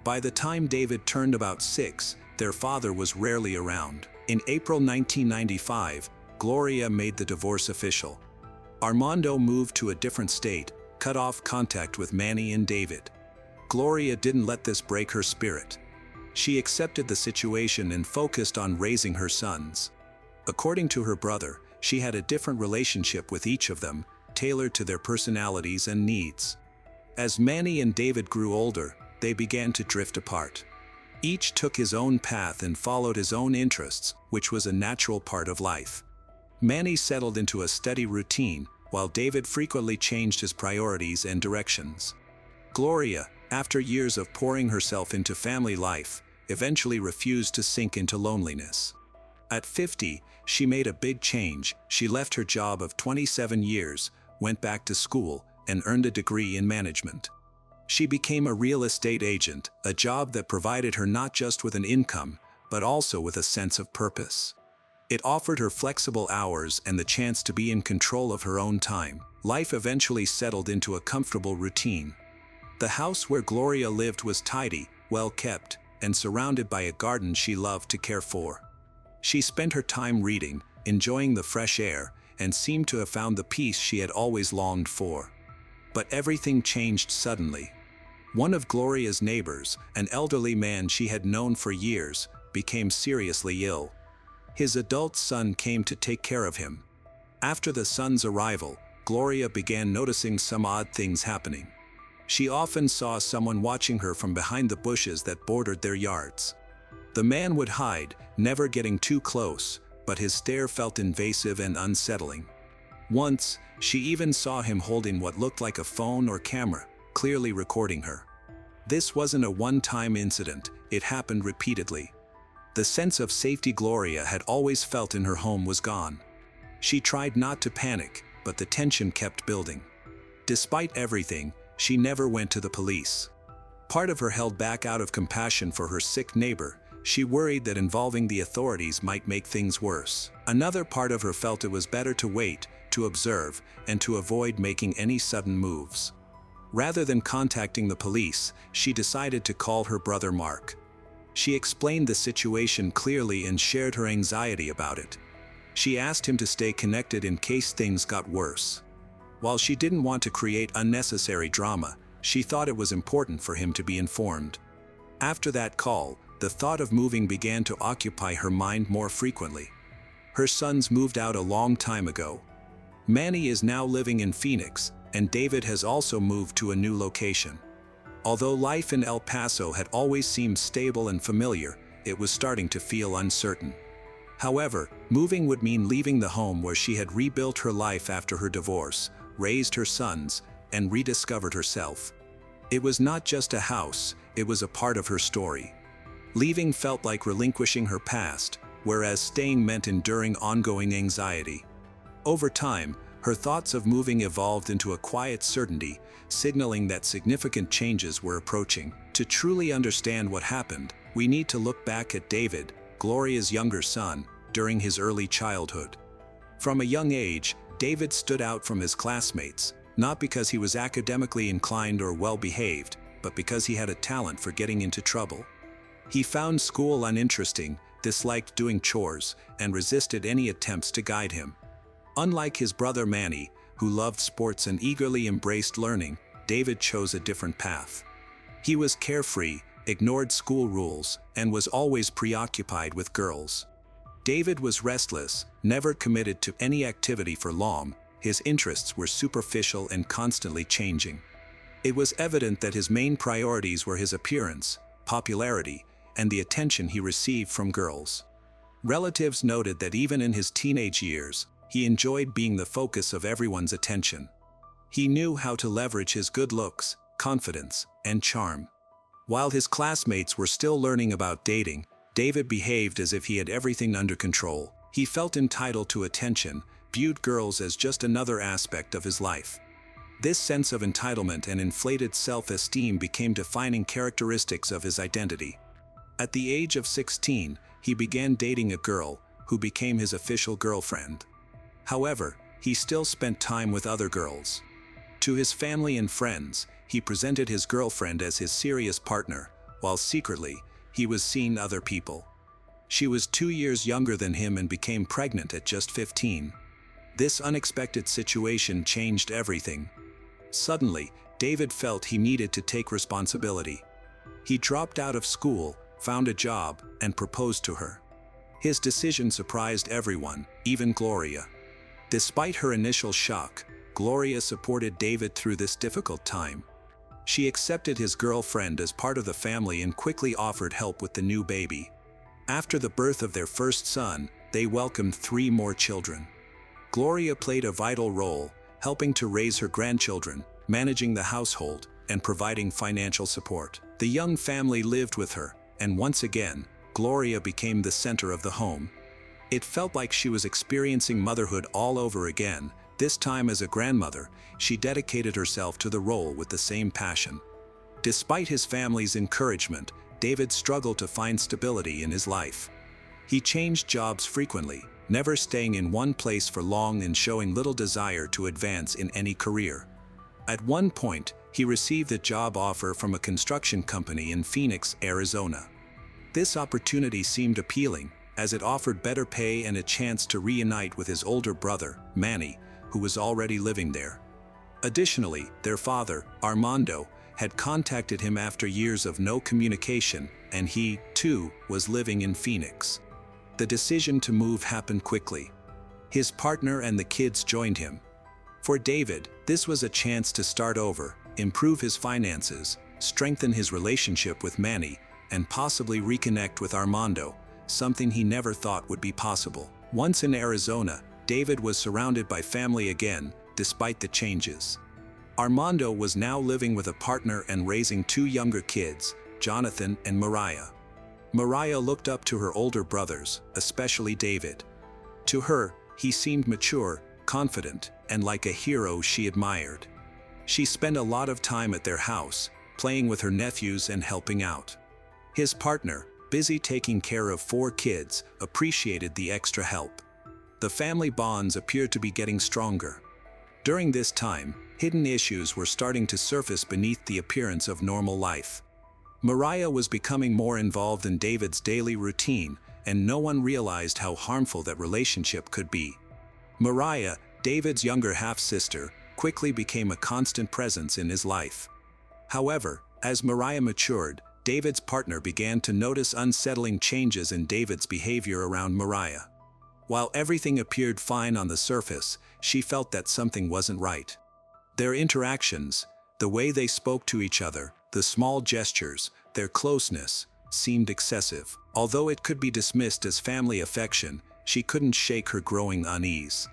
By the time David turned about 6, their father was rarely around. In April 1995, Gloria made the divorce official. Armando moved to a different state, cut off contact with Manny and David. Gloria didn't let this break her spirit. She accepted the situation and focused on raising her sons. According to her brother, she had a different relationship with each of them, tailored to their personalities and needs. As Manny and David grew older, they began to drift apart. Each took his own path and followed his own interests, which was a natural part of life. Manny settled into a steady routine, while David frequently changed his priorities and directions. Gloria, after years of pouring herself into family life, eventually refused to sink into loneliness. At 50, she made a big change. She left her job of 27 years, went back to school, and earned a degree in management. She became a real estate agent, a job that provided her not just with an income, but also with a sense of purpose. It offered her flexible hours and the chance to be in control of her own time. Life eventually settled into a comfortable routine. The house where Gloria lived was tidy, well kept, and surrounded by a garden she loved to care for. She spent her time reading, enjoying the fresh air, and seemed to have found the peace she had always longed for. But everything changed suddenly. One of Gloria's neighbors, an elderly man she had known for years, became seriously ill. His adult son came to take care of him. After the son's arrival, Gloria began noticing some odd things happening. She often saw someone watching her from behind the bushes that bordered their yards. The man would hide, never getting too close, but his stare felt invasive and unsettling. Once, she even saw him holding what looked like a phone or camera, clearly recording her. This wasn't a one-time incident, it happened repeatedly. The sense of safety Gloria had always felt in her home was gone. She tried not to panic, but the tension kept building. Despite everything, she never went to the police. Part of her held back out of compassion for her sick neighbor. She worried that involving the authorities might make things worse. Another part of her felt it was better to wait, to observe, and to avoid making any sudden moves. Rather than contacting the police, she decided to call her brother Mark. She explained the situation clearly and shared her anxiety about it. She asked him to stay connected in case things got worse. While she didn't want to create unnecessary drama, she thought it was important for him to be informed. After that call, the thought of moving began to occupy her mind more frequently. Her sons moved out a long time ago. Manny is now living in Phoenix, and David has also moved to a new location. Although life in El Paso had always seemed stable and familiar, it was starting to feel uncertain. However, moving would mean leaving the home where she had rebuilt her life after her divorce, raised her sons, and rediscovered herself. It was not just a house, it was a part of her story. Leaving felt like relinquishing her past, whereas staying meant enduring ongoing anxiety. Over time, her thoughts of moving evolved into a quiet certainty, signaling that significant changes were approaching. To truly understand what happened, we need to look back at David, Gloria's younger son, during his early childhood. From a young age, David stood out from his classmates, not because he was academically inclined or well-behaved, but because he had a talent for getting into trouble. He found school uninteresting, disliked doing chores, and resisted any attempts to guide him. Unlike his brother Manny, who loved sports and eagerly embraced learning, David chose a different path. He was carefree, ignored school rules, and was always preoccupied with girls. David was restless, never committed to any activity for long. His interests were superficial and constantly changing. It was evident that his main priorities were his appearance, popularity, and the attention he received from girls. Relatives noted that even in his teenage years, he enjoyed being the focus of everyone's attention. He knew how to leverage his good looks, confidence, and charm. While his classmates were still learning about dating, David behaved as if he had everything under control. He felt entitled to attention, viewed girls as just another aspect of his life. This sense of entitlement and inflated self-esteem became defining characteristics of his identity. At the age of 16, he began dating a girl, who became his official girlfriend. However, he still spent time with other girls. To his family and friends, he presented his girlfriend as his serious partner, while secretly, he was seeing other people. She was 2 years younger than him and became pregnant at just 15. This unexpected situation changed everything. Suddenly, David felt he needed to take responsibility. He dropped out of school, found a job, and proposed to her. His decision surprised everyone, even Gloria. Despite her initial shock, Gloria supported David through this difficult time. She accepted his girlfriend as part of the family and quickly offered help with the new baby. After the birth of their first son, they welcomed 3 more children. Gloria played a vital role, helping to raise her grandchildren, managing the household, and providing financial support. The young family lived with her, and once again, Gloria became the center of the home. It felt like she was experiencing motherhood all over again. This time as a grandmother, she dedicated herself to the role with the same passion. Despite his family's encouragement, David struggled to find stability in his life. He changed jobs frequently, never staying in one place for long and showing little desire to advance in any career. At one point, He received a job offer from a construction company in Phoenix, Arizona. This opportunity seemed appealing, as it offered better pay and a chance to reunite with his older brother, Manny, who was already living there. Additionally, their father, Armando, had contacted him after years of no communication, and he, too, was living in Phoenix. The decision to move happened quickly. His partner and the kids joined him. For David, this was a chance to start over, improve his finances, strengthen his relationship with Manny, and possibly reconnect with Armando, something he never thought would be possible. Once in Arizona, David was surrounded by family again, despite the changes. Armando was now living with a partner and raising two younger kids, Jonathan and Mariah. Mariah looked up to her older brothers, especially David. To her, he seemed mature, confident, and like a hero she admired. She spent a lot of time at their house, playing with her nephews and helping out. His partner, busy taking care of 4 kids, appreciated the extra help. The family bonds appeared to be getting stronger. During this time, hidden issues were starting to surface beneath the appearance of normal life. Mariah was becoming more involved in David's daily routine, and no one realized how harmful that relationship could be. Mariah, David's younger half-sister, quickly became a constant presence in his life. However, as Mariah matured, David's partner began to notice unsettling changes in David's behavior around Mariah. While everything appeared fine on the surface, she felt that something wasn't right. Their interactions, the way they spoke to each other, the small gestures, their closeness, seemed excessive. Although it could be dismissed as family affection, she couldn't shake her growing unease.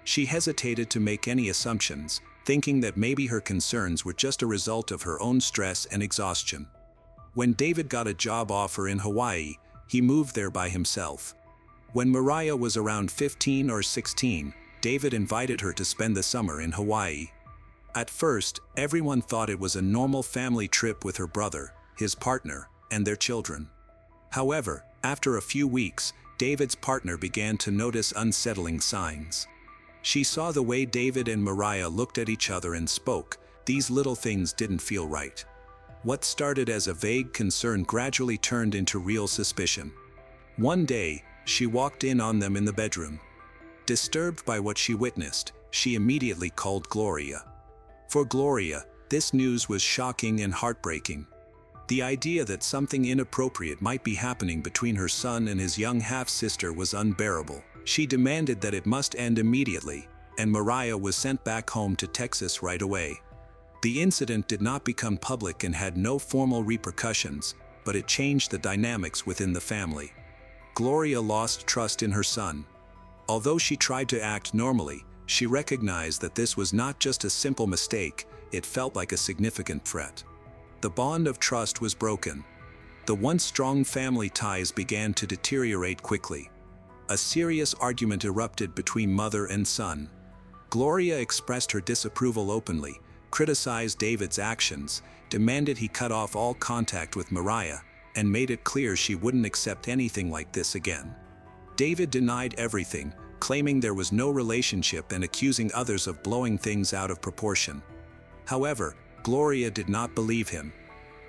She hesitated to make any assumptions, thinking that maybe her concerns were just a result of her own stress and exhaustion. When David got a job offer in Hawaii, he moved there by himself. When Mariah was around 15 or 16, David invited her to spend the summer in Hawaii. At first, everyone thought it was a normal family trip with her brother, his partner, and their children. However, after a few weeks, David's partner began to notice unsettling signs. She saw the way David and Mariah looked at each other and spoke. These little things didn't feel right. What started as a vague concern gradually turned into real suspicion. One day, she walked in on them in the bedroom. Disturbed by what she witnessed, she immediately called Gloria. For Gloria, this news was shocking and heartbreaking. The idea that something inappropriate might be happening between her son and his young half-sister was unbearable. She demanded that it must end immediately, and Mariah was sent back home to Texas right away. The incident did not become public and had no formal repercussions, but it changed the dynamics within the family. Gloria lost trust in her son. Although she tried to act normally, she recognized that this was not just a simple mistake, it felt like a significant threat. The bond of trust was broken. The once strong family ties began to deteriorate quickly. A serious argument erupted between mother and son. Gloria expressed her disapproval openly, criticized David's actions, demanded he cut off all contact with Mariah, and made it clear she wouldn't accept anything like this again. David denied everything, claiming there was no relationship and accusing others of blowing things out of proportion. However, Gloria did not believe him.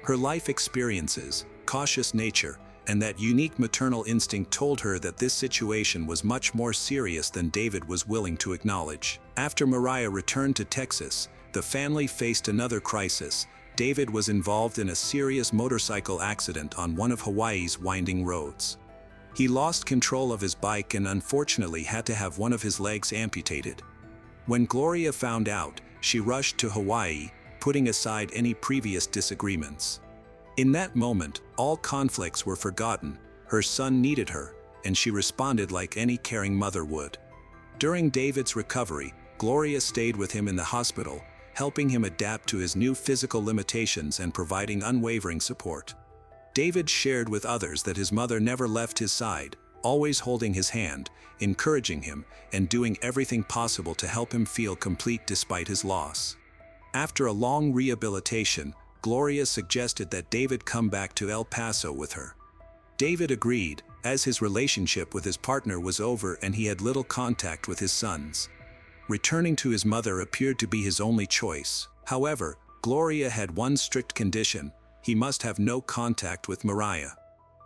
Her life experiences, cautious nature, and that unique maternal instinct told her that this situation was much more serious than David was willing to acknowledge. After Mariah returned to Texas, the family faced another crisis. David was involved in a serious motorcycle accident on one of Hawaii's winding roads. He lost control of his bike and unfortunately had to have one of his legs amputated. When Gloria found out, she rushed to Hawaii, putting aside any previous disagreements. In that moment, all conflicts were forgotten. Her son needed her, and she responded like any caring mother would. During David's recovery, Gloria stayed with him in the hospital, helping him adapt to his new physical limitations and providing unwavering support. David shared with others that his mother never left his side, always holding his hand, encouraging him, and doing everything possible to help him feel complete despite his loss. After a long rehabilitation, Gloria suggested that David come back to El Paso with her. David agreed, as his relationship with his partner was over and he had little contact with his sons. Returning to his mother appeared to be his only choice. However, Gloria had one strict condition: he must have no contact with Mariah.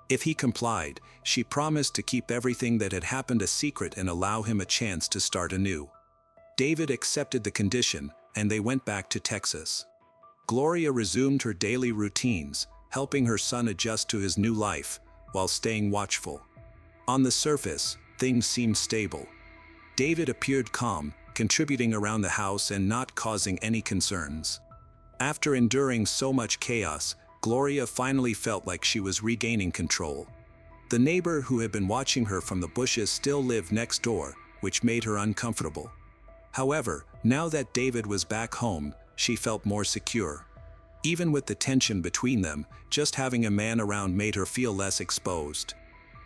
If he complied, she promised to keep everything that had happened a secret and allow him a chance to start anew. David accepted the condition, and they went back to Texas. Gloria resumed her daily routines, helping her son adjust to his new life, while staying watchful. On the surface, things seemed stable. David appeared calm, contributing around the house and not causing any concerns. After enduring so much chaos, Gloria finally felt like she was regaining control. The neighbor who had been watching her from the bushes still lived next door, which made her uncomfortable. However, now that David was back home, she felt more secure. Even with the tension between them, just having a man around made her feel less exposed.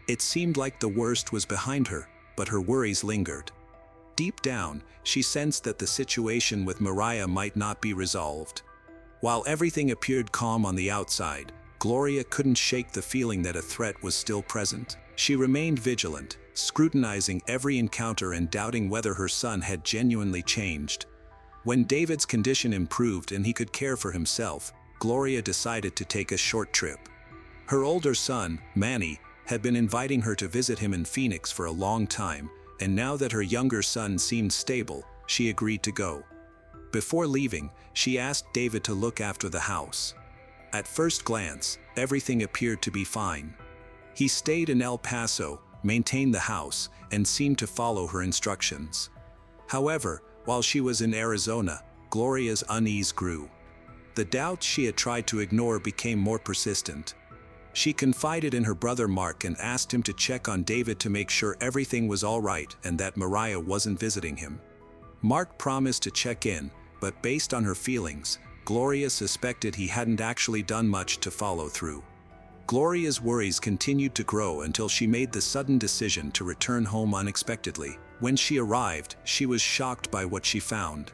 It seemed like the worst was behind her, but her worries lingered. Deep down, she sensed that the situation with Mariah might not be resolved. While everything appeared calm on the outside, Gloria couldn't shake the feeling that a threat was still present. She remained vigilant, scrutinizing every encounter and doubting whether her son had genuinely changed. When David's condition improved and he could care for himself, Gloria decided to take a short trip. Her older son, Manny, had been inviting her to visit him in Phoenix for a long time, and now that her younger son seemed stable, she agreed to go. Before leaving, she asked David to look after the house. At first glance, everything appeared to be fine. He stayed in El Paso, maintained the house, and seemed to follow her instructions. However, while she was in Arizona, Gloria's unease grew. The doubts she had tried to ignore became more persistent. She confided in her brother Mark and asked him to check on David to make sure everything was all right and that Mariah wasn't visiting him. Mark promised to check in, but based on her feelings, Gloria suspected he hadn't actually done much to follow through. Gloria's worries continued to grow until she made the sudden decision to return home unexpectedly. When she arrived, she was shocked by what she found.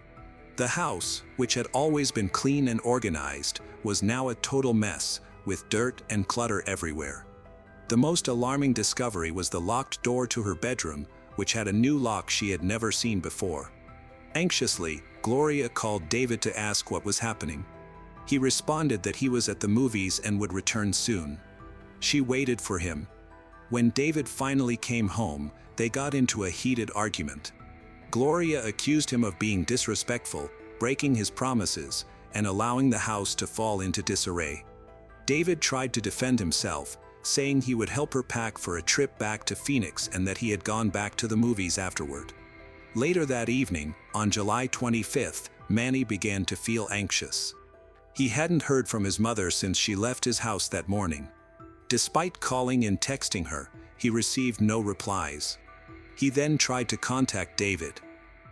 The house, which had always been clean and organized, was now a total mess, with dirt and clutter everywhere. The most alarming discovery was the locked door to her bedroom, which had a new lock she had never seen before. Anxiously, Gloria called David to ask what was happening. He responded that he was at the movies and would return soon. She waited for him. When David finally came home, they got into a heated argument. Gloria accused him of being disrespectful, breaking his promises, and allowing the house to fall into disarray. David tried to defend himself, saying he would help her pack for a trip back to Phoenix and that he had gone back to the movies afterward. Later that evening, on July 25th, Manny began to feel anxious. He hadn't heard from his mother since she left his house that morning. Despite calling and texting her, he received no replies. He then tried to contact David.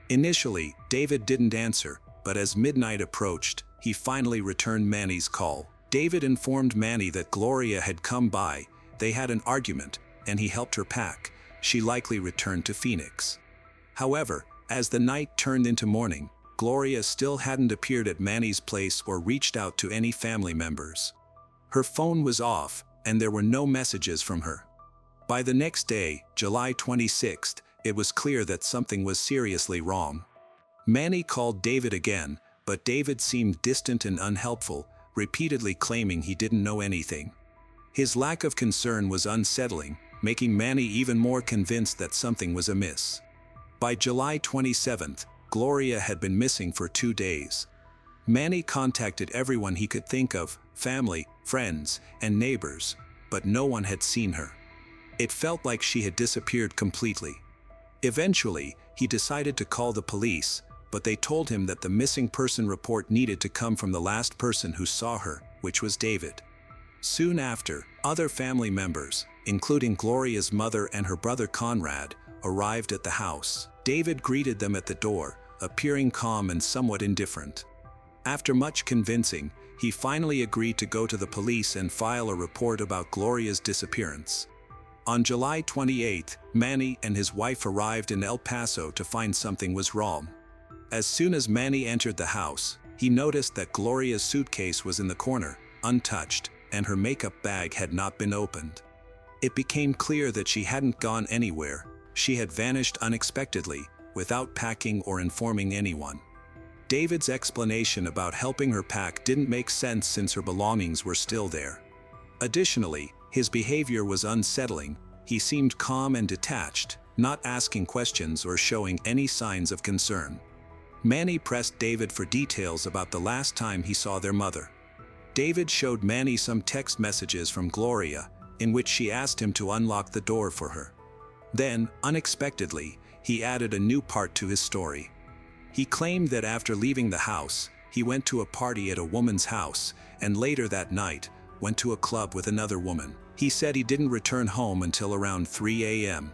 Initially, David didn't answer, but as midnight approached, he finally returned Manny's call. David informed Manny that Gloria had come by, they had an argument, and he helped her pack. She likely returned to Phoenix. However, as the night turned into morning, Gloria still hadn't appeared at Manny's place or reached out to any family members. Her phone was off, and there were no messages from her. By the next day, July 26th, it was clear that something was seriously wrong. Manny called David again, but David seemed distant and unhelpful, repeatedly claiming he didn't know anything. His lack of concern was unsettling, making Manny even more convinced that something was amiss. By July 27th, Gloria had been missing for 2 days. Manny contacted everyone he could think of, family, friends, and neighbors, but no one had seen her. It felt like she had disappeared completely. Eventually, he decided to call the police, but they told him that the missing person report needed to come from the last person who saw her, which was David. Soon after, other family members, including Gloria's mother and her brother Conrad, arrived at the house. David greeted them at the door, appearing calm and somewhat indifferent. After much convincing, he finally agreed to go to the police and file a report about Gloria's disappearance. On July 28th, Manny and his wife arrived in El Paso to find something was wrong. As soon as Manny entered the house, he noticed that Gloria's suitcase was in the corner, untouched, and her makeup bag had not been opened. It became clear that she hadn't gone anywhere. She had vanished unexpectedly, without packing or informing anyone. David's explanation about helping her pack didn't make sense since her belongings were still there. Additionally, his behavior was unsettling. He seemed calm and detached, not asking questions or showing any signs of concern. Manny pressed David for details about the last time he saw their mother. David showed Manny some text messages from Gloria, in which she asked him to unlock the door for her. Then, unexpectedly, he added a new part to his story. He claimed that after leaving the house, he went to a party at a woman's house, and later that night, went to a club with another woman. He said he didn't return home until around 3 a.m.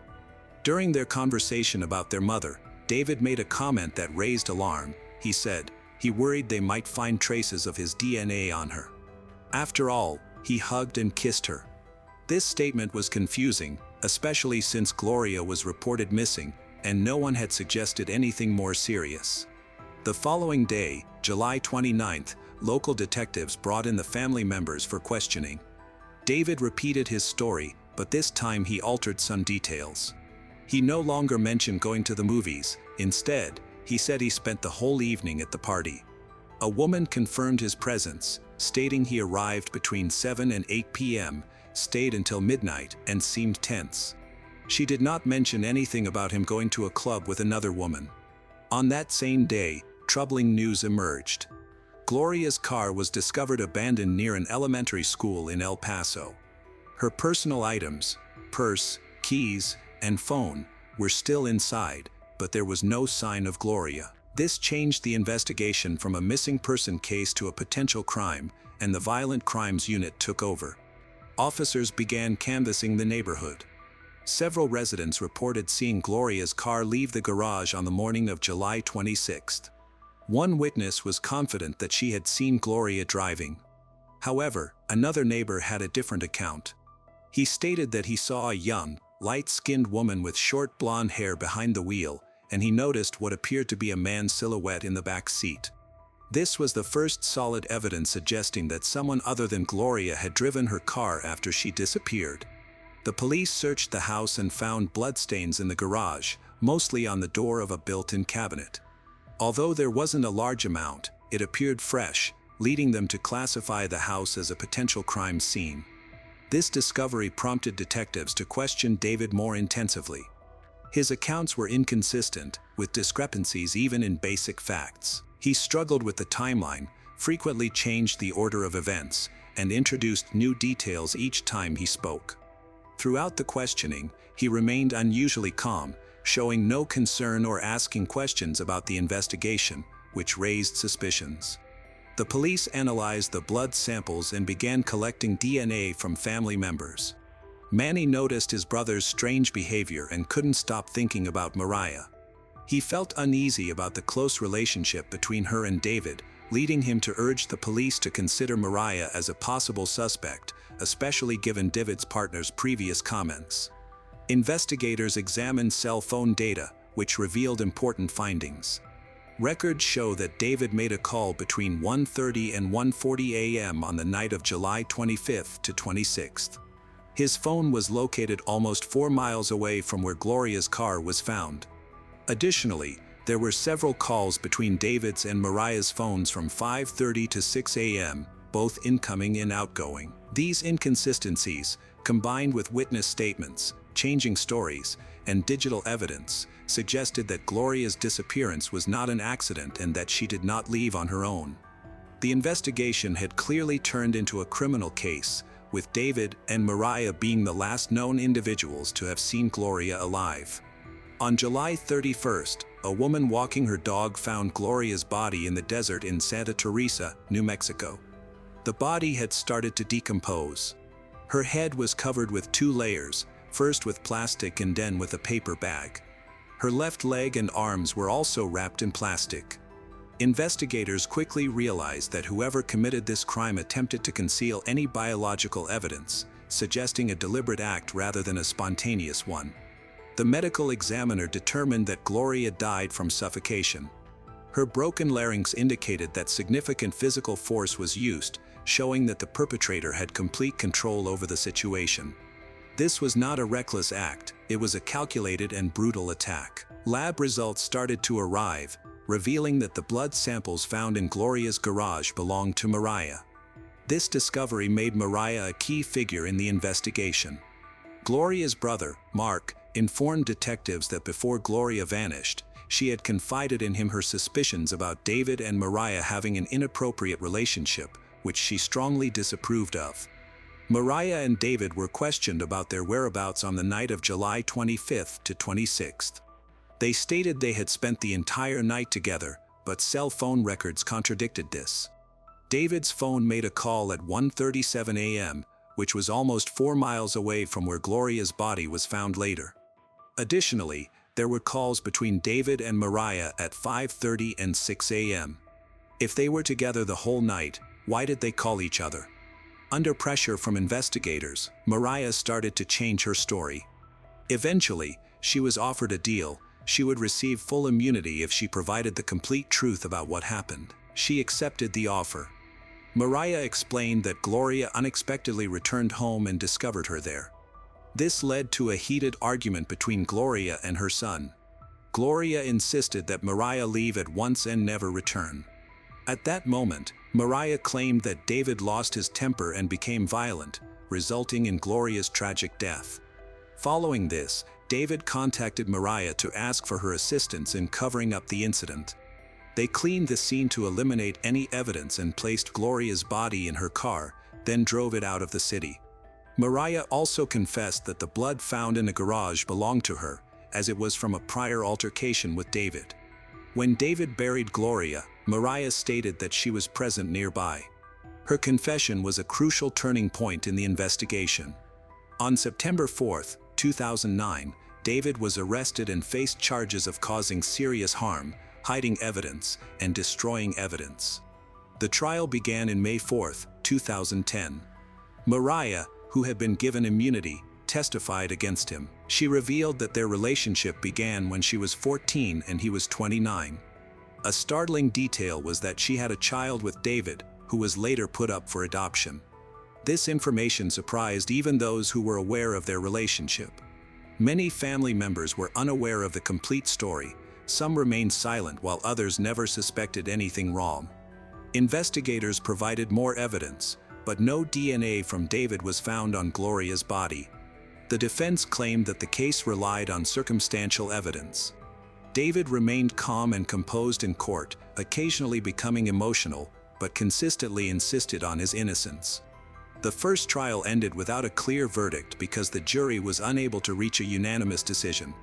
During their conversation about their mother, David made a comment that raised alarm. He said he worried they might find traces of his DNA on her. After all, he hugged and kissed her. This statement was confusing, especially since Gloria was reported missing, and no one had suggested anything more serious. The following day, July 29th, local detectives brought in the family members for questioning. David repeated his story, but this time he altered some details. He no longer mentioned going to the movies. Instead, he said he spent the whole evening at the party. A woman confirmed his presence, stating he arrived between 7 and 8 p.m., stayed until midnight, and seemed tense. She did not mention anything about him going to a club with another woman. On that same day, troubling news emerged. Gloria's car was discovered abandoned near an elementary school in El Paso. Her personal items, purse, keys, and phone, were still inside, but there was no sign of Gloria. This changed the investigation from a missing person case to a potential crime, and the Violent Crimes Unit took over. Officers began canvassing the neighborhood. Several residents reported seeing Gloria's car leave the garage on the morning of July 26th. One witness was confident that she had seen Gloria driving. However, another neighbor had a different account. He stated that he saw a young, light-skinned woman with short blonde hair behind the wheel, and he noticed what appeared to be a man's silhouette in the back seat. This was the first solid evidence suggesting that someone other than Gloria had driven her car after she disappeared. The police searched the house and found bloodstains in the garage, mostly on the door of a built-in cabinet. Although there wasn't a large amount, it appeared fresh, leading them to classify the house as a potential crime scene. This discovery prompted detectives to question David more intensively. His accounts were inconsistent, with discrepancies even in basic facts. He struggled with the timeline, frequently changed the order of events, and introduced new details each time he spoke. Throughout the questioning, he remained unusually calm, showing no concern or asking questions about the investigation, which raised suspicions. The police analyzed the blood samples and began collecting DNA from family members. Manny noticed his brother's strange behavior and couldn't stop thinking about Mariah. He felt uneasy about the close relationship between her and David, leading him to urge the police to consider Mariah as a possible suspect, especially given David's partner's previous comments. Investigators examined cell phone data, which revealed important findings. Records show that David made a call between 1:30 and 1:40 a.m. on the night of July 25th to 26th. His phone was located almost 4 miles away from where Gloria's car was found. Additionally, there were several calls between David's and Mariah's phones from 5:30 to 6 a.m., both incoming and outgoing. These inconsistencies, combined with witness statements, changing stories, and digital evidence, suggested that Gloria's disappearance was not an accident and that she did not leave on her own. The investigation had clearly turned into a criminal case, with David and Mariah being the last known individuals to have seen Gloria alive. On July 31st, a woman walking her dog found Gloria's body in the desert in Santa Teresa, New Mexico. The body had started to decompose. Her head was covered with 2 layers, first with plastic and then with a paper bag. Her left leg and arms were also wrapped in plastic. Investigators quickly realized that whoever committed this crime attempted to conceal any biological evidence, suggesting a deliberate act rather than a spontaneous one. The medical examiner determined that Gloria died from suffocation. Her broken larynx indicated that significant physical force was used, showing that the perpetrator had complete control over the situation. This was not a reckless act, it was a calculated and brutal attack. Lab results started to arrive, revealing that the blood samples found in Gloria's garage belonged to Mariah. This discovery made Mariah a key figure in the investigation. Gloria's brother, Mark, informed detectives that before Gloria vanished, she had confided in him her suspicions about David and Mariah having an inappropriate relationship, which she strongly disapproved of. Mariah and David were questioned about their whereabouts on the night of July 25th to 26th. They stated they had spent the entire night together, but cell phone records contradicted this. David's phone made a call at 1:37 a.m., which was almost 4 miles away from where Gloria's body was found later. Additionally, there were calls between David and Mariah at 5:30 and 6 a.m. If they were together the whole night, why did they call each other? Under pressure from investigators, Mariah started to change her story. Eventually, she was offered a deal. She would receive full immunity if she provided the complete truth about what happened. She accepted the offer. Mariah explained that Gloria unexpectedly returned home and discovered her there. This led to a heated argument between Gloria and her son. Gloria insisted that Mariah leave at once and never return. At that moment, Mariah claimed that David lost his temper and became violent, resulting in Gloria's tragic death. Following this, David contacted Mariah to ask for her assistance in covering up the incident. They cleaned the scene to eliminate any evidence and placed Gloria's body in her car, then drove it out of the city. Mariah also confessed that the blood found in a garage belonged to her, as it was from a prior altercation with David. When David buried Gloria, Mariah stated that she was present nearby. Her confession was a crucial turning point in the investigation. On September 4, 2009, David was arrested and faced charges of causing serious harm, hiding evidence, and destroying evidence. The trial began in May 4, 2010. Mariah, who had been given immunity, testified against him. She revealed that their relationship began when she was 14 and he was 29. A startling detail was that she had a child with David, who was later put up for adoption. This information surprised even those who were aware of their relationship. Many family members were unaware of the complete story. Some remained silent while others never suspected anything wrong. Investigators provided more evidence, but no DNA from David was found on Gloria's body. The defense claimed that the case relied on circumstantial evidence. David remained calm and composed in court, occasionally becoming emotional, but consistently insisted on his innocence. The first trial ended without a clear verdict because the jury was unable to reach a unanimous decision.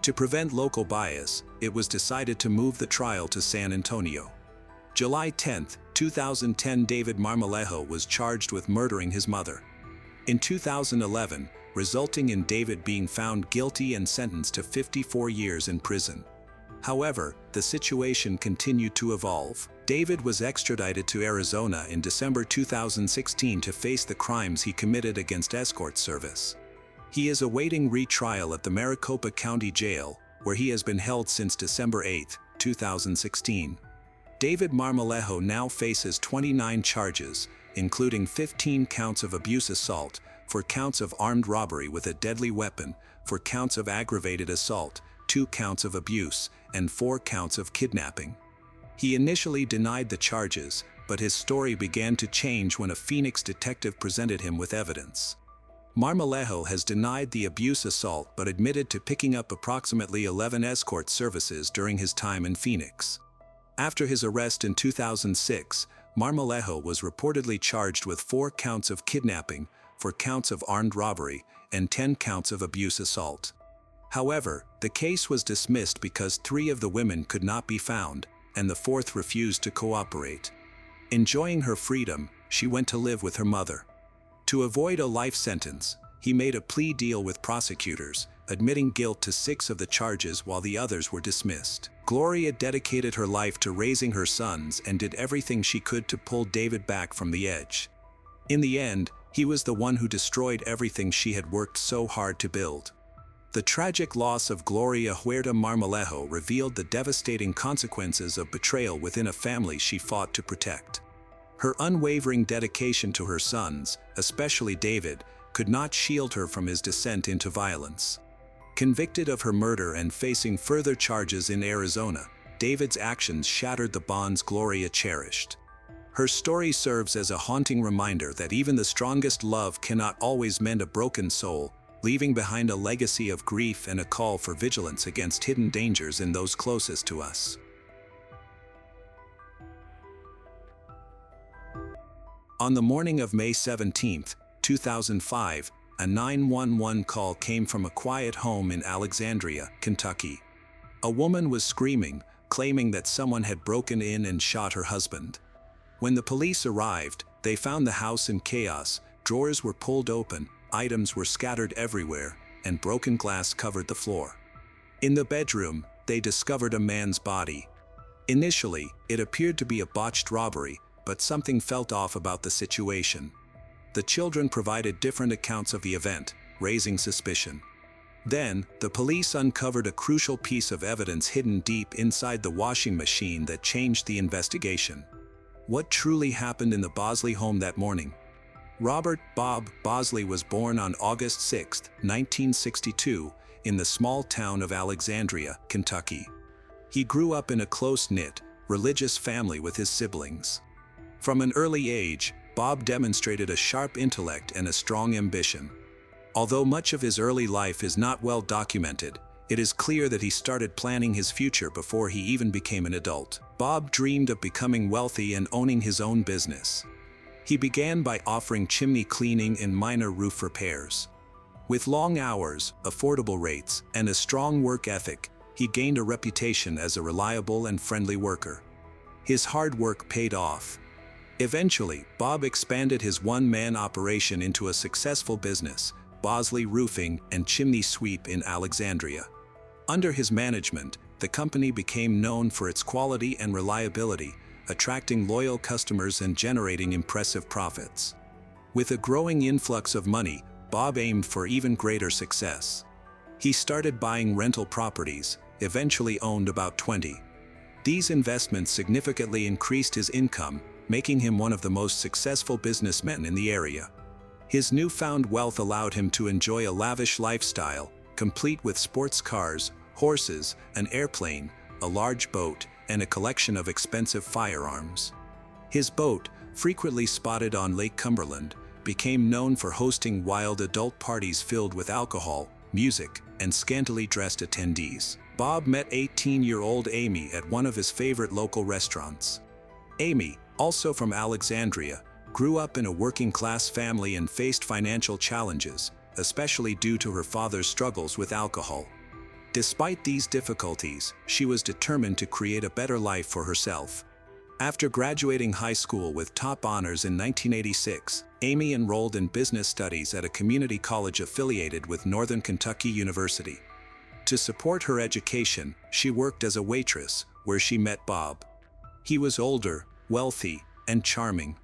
To prevent local bias, it was decided to move the trial to San Antonio. July 10, 2010, David Marmolejo was charged with murdering his mother. In 2011, resulting in David being found guilty and sentenced to 54 years in prison. However, the situation continued to evolve. David was extradited to Arizona in December 2016 to face the crimes he committed against escort service. He is awaiting retrial at the Maricopa County Jail, where he has been held since December 8, 2016. David Marmolejo now faces 29 charges, including 15 counts of abuse assault, 4 counts of armed robbery with a deadly weapon, 4 counts of aggravated assault, 2 counts of abuse, and 4 counts of kidnapping. He initially denied the charges, but his story began to change when a Phoenix detective presented him with evidence. Marmolejo has denied the abuse assault but admitted to picking up approximately 11 escort services during his time in Phoenix. After his arrest in 2006, Marmolejo was reportedly charged with 4 counts of kidnapping, 4 counts of armed robbery, and 10 counts of abuse assault. However, the case was dismissed because 3 of the women could not be found, and the 4th refused to cooperate. Enjoying her freedom, she went to live with her mother. To avoid a life sentence, he made a plea deal with prosecutors, admitting guilt to 6 of the charges while the others were dismissed. Gloria dedicated her life to raising her sons and did everything she could to pull David back from the edge. In the end, he was the one who destroyed everything she had worked so hard to build. The tragic loss of Gloria Huerta Marmolejo revealed the devastating consequences of betrayal within a family she fought to protect. Her unwavering dedication to her sons, especially David, could not shield her from his descent into violence. Convicted of her murder and facing further charges in Arizona, David's actions shattered the bonds Gloria cherished. Her story serves as a haunting reminder that even the strongest love cannot always mend a broken soul, leaving behind a legacy of grief and a call for vigilance against hidden dangers in those closest to us. On the morning of May 17, 2005, a 911 call came from a quiet home in Alexandria, Kentucky. A woman was screaming, claiming that someone had broken in and shot her husband. When the police arrived, they found the house in chaos. Drawers were pulled open, items were scattered everywhere, and broken glass covered the floor. In the bedroom, they discovered a man's body. Initially, it appeared to be a botched robbery, but something felt off about the situation. The children provided different accounts of the event, raising suspicion. Then, the police uncovered a crucial piece of evidence hidden deep inside the washing machine that changed the investigation. What truly happened in the Bosley home that morning? Robert Bob Bosley was born on August 6, 1962, in the small town of Alexandria, Kentucky. He grew up in a close-knit, religious family with his siblings. From an early age, Bob demonstrated a sharp intellect and a strong ambition. Although much of his early life is not well documented, it is clear that he started planning his future before he even became an adult. Bob dreamed of becoming wealthy and owning his own business. He began by offering chimney cleaning and minor roof repairs. With long hours, affordable rates, and a strong work ethic, he gained a reputation as a reliable and friendly worker. His hard work paid off. Eventually, Bob expanded his one-man operation into a successful business, Bosley Roofing and Chimney Sweep in Alexandria. Under his management, the company became known for its quality and reliability, attracting loyal customers and generating impressive profits. With a growing influx of money, Bob aimed for even greater success. He started buying rental properties, eventually owned about 20. These investments significantly increased his income, making him one of the most successful businessmen in the area. His newfound wealth allowed him to enjoy a lavish lifestyle, complete with sports cars, horses, an airplane, a large boat, and a collection of expensive firearms. His boat, frequently spotted on Lake Cumberland, became known for hosting wild adult parties filled with alcohol, music, and scantily dressed attendees. Bob met 18-year-old Amy at one of his favorite local restaurants. Amy, also from Alexandria, grew up in a working-class family and faced financial challenges, especially due to her father's struggles with alcohol. Despite these difficulties, she was determined to create a better life for herself. After graduating high school with top honors in 1986, Amy enrolled in business studies at a community college affiliated with Northern Kentucky University. To support her education, she worked as a waitress, where she met Bob. He was older, wealthy, and charming.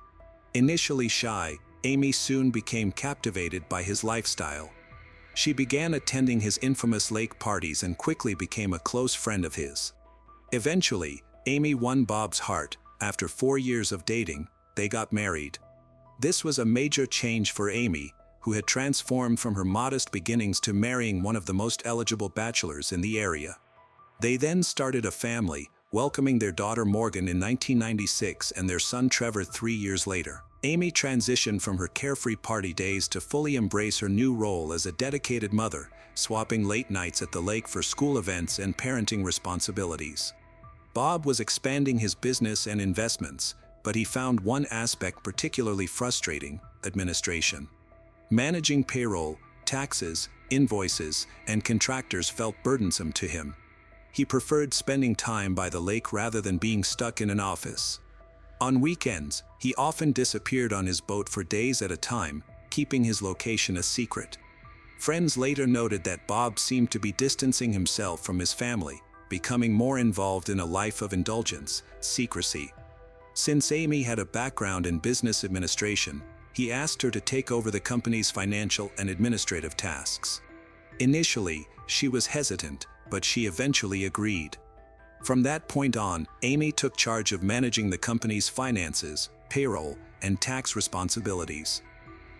Initially shy, Amy soon became captivated by his lifestyle. She began attending his infamous lake parties and quickly became a close friend of his. Eventually, Amy won Bob's heart. After 4 years of dating, they got married. This was a major change for Amy, who had transformed from her modest beginnings to marrying one of the most eligible bachelors in the area. They then started a family, welcoming their daughter Morgan in 1996 and their son Trevor 3 years later. Amy transitioned from her carefree party days to fully embrace her new role as a dedicated mother, swapping late nights at the lake for school events and parenting responsibilities. Bob was expanding his business and investments, but he found one aspect particularly frustrating: administration. Managing payroll, taxes, invoices, and contractors felt burdensome to him. He preferred spending time by the lake rather than being stuck in an office. On weekends, he often disappeared on his boat for days at a time, keeping his location a secret. Friends later noted that Bob seemed to be distancing himself from his family, becoming more involved in a life of indulgence, secrecy. Since Amy had a background in business administration, he asked her to take over the company's financial and administrative tasks. Initially, she was hesitant, but she eventually agreed. From that point on, Amy took charge of managing the company's finances, payroll, and tax responsibilities.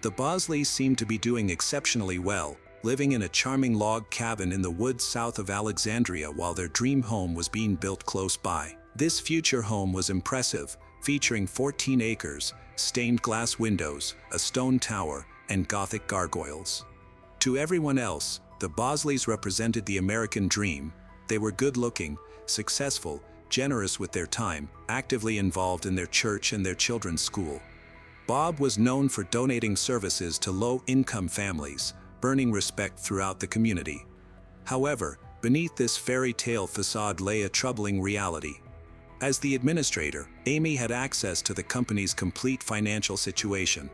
The Bosleys seemed to be doing exceptionally well, living in a charming log cabin in the woods south of Alexandria while their dream home was being built close by. This future home was impressive, featuring 14 acres, stained glass windows, a stone tower, and Gothic gargoyles. To everyone else, the Bosleys represented the American dream. They were good-looking, successful, generous with their time, actively involved in their church and their children's school. Bob was known for donating services to low-income families, earning respect throughout the community. However, beneath this fairy tale facade lay a troubling reality. As the administrator, Amy had access to the company's complete financial situation.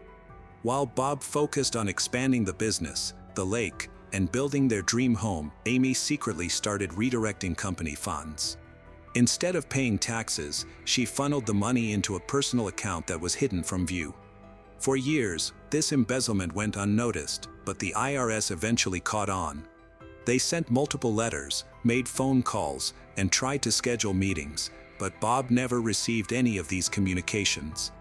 While Bob focused on expanding the business, the lake, and building their dream home, Amy secretly started redirecting company funds. Instead of paying taxes, she funneled the money into a personal account that was hidden from view. For years, this embezzlement went unnoticed, but the IRS eventually caught on. They sent multiple letters, made phone calls, and tried to schedule meetings, but Bob never received any of these communications.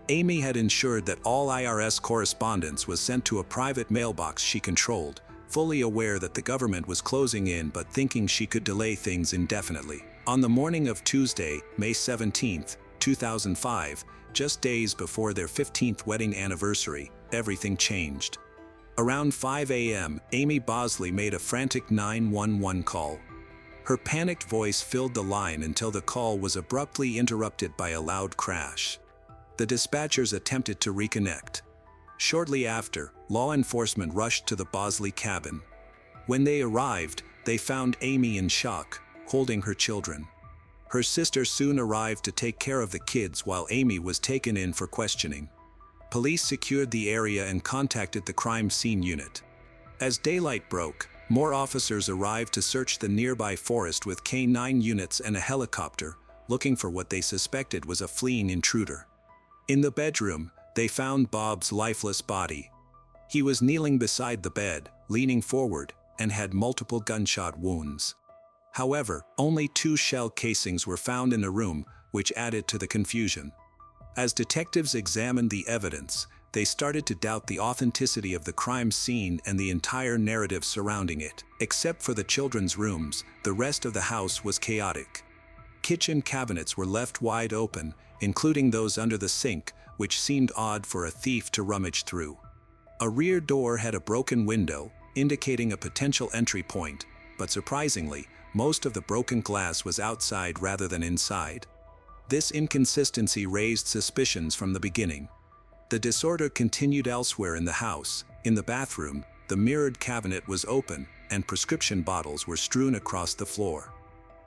Amy had ensured that all IRS correspondence was sent to a private mailbox she controlled, fully aware that the government was closing in but thinking she could delay things indefinitely. On the morning of Tuesday, May 17, 2005, just days before their 15th wedding anniversary, everything changed. Around 5 a.m., Amy Bosley made a frantic 911 call. Her panicked voice filled the line until the call was abruptly interrupted by a loud crash. The dispatchers attempted to reconnect. Shortly after, law enforcement rushed to the Bosley cabin. When they arrived, they found Amy in shock, holding her children. Her sister soon arrived to take care of the kids while Amy was taken in for questioning. Police secured the area and contacted the crime scene unit. As daylight broke, more officers arrived to search the nearby forest with K-9 units and a helicopter, looking for what they suspected was a fleeing intruder. In the bedroom, they found Bob's lifeless body. He was kneeling beside the bed, leaning forward, and had multiple gunshot wounds. However, only 2 shell casings were found in the room, which added to the confusion. As detectives examined the evidence, they started to doubt the authenticity of the crime scene and the entire narrative surrounding it. Except for the children's rooms, the rest of the house was chaotic. Kitchen cabinets were left wide open, including those under the sink, which seemed odd for a thief to rummage through. A rear door had a broken window, indicating a potential entry point, but surprisingly, most of the broken glass was outside rather than inside. This inconsistency raised suspicions from the beginning. The disorder continued elsewhere in the house. In the bathroom, the mirrored cabinet was open, and prescription bottles were strewn across the floor.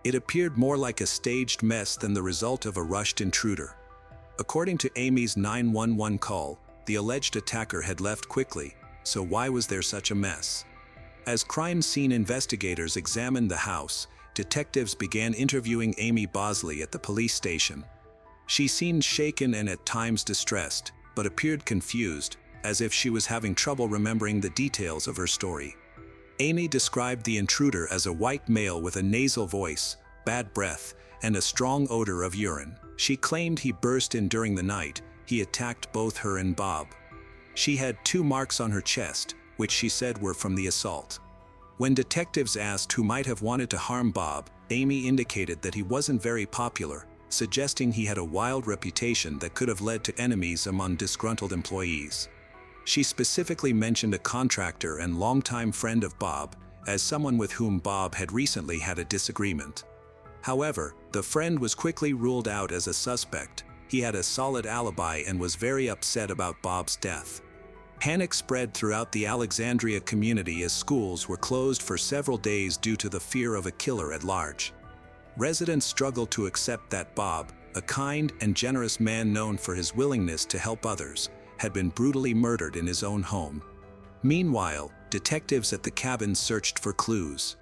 It appeared more like a staged mess than the result of a rushed intruder. According to Amy's 911 call, the alleged attacker had left quickly, so why was there such a mess? As crime scene investigators examined the house, detectives began interviewing Amy Bosley at the police station. She seemed shaken and at times distressed, but appeared confused, as if she was having trouble remembering the details of her story. Amy described the intruder as a white male with a nasal voice, bad breath, and a strong odor of urine. She claimed he burst in during the night. He attacked both her and Bob. She had 2 marks on her chest, which she said were from the assault. When detectives asked who might have wanted to harm Bob, Amy indicated that he wasn't very popular, suggesting he had a wild reputation that could have led to enemies among disgruntled employees. She specifically mentioned a contractor and longtime friend of Bob, as someone with whom Bob had recently had a disagreement. However, the friend was quickly ruled out as a suspect. He had a solid alibi and was very upset about Bob's death. Panic spread throughout the Alexandria community as schools were closed for several days due to the fear of a killer at large. Residents struggled to accept that Bob, a kind and generous man known for his willingness to help others, had been brutally murdered in his own home. Meanwhile, detectives at the cabin searched for clues.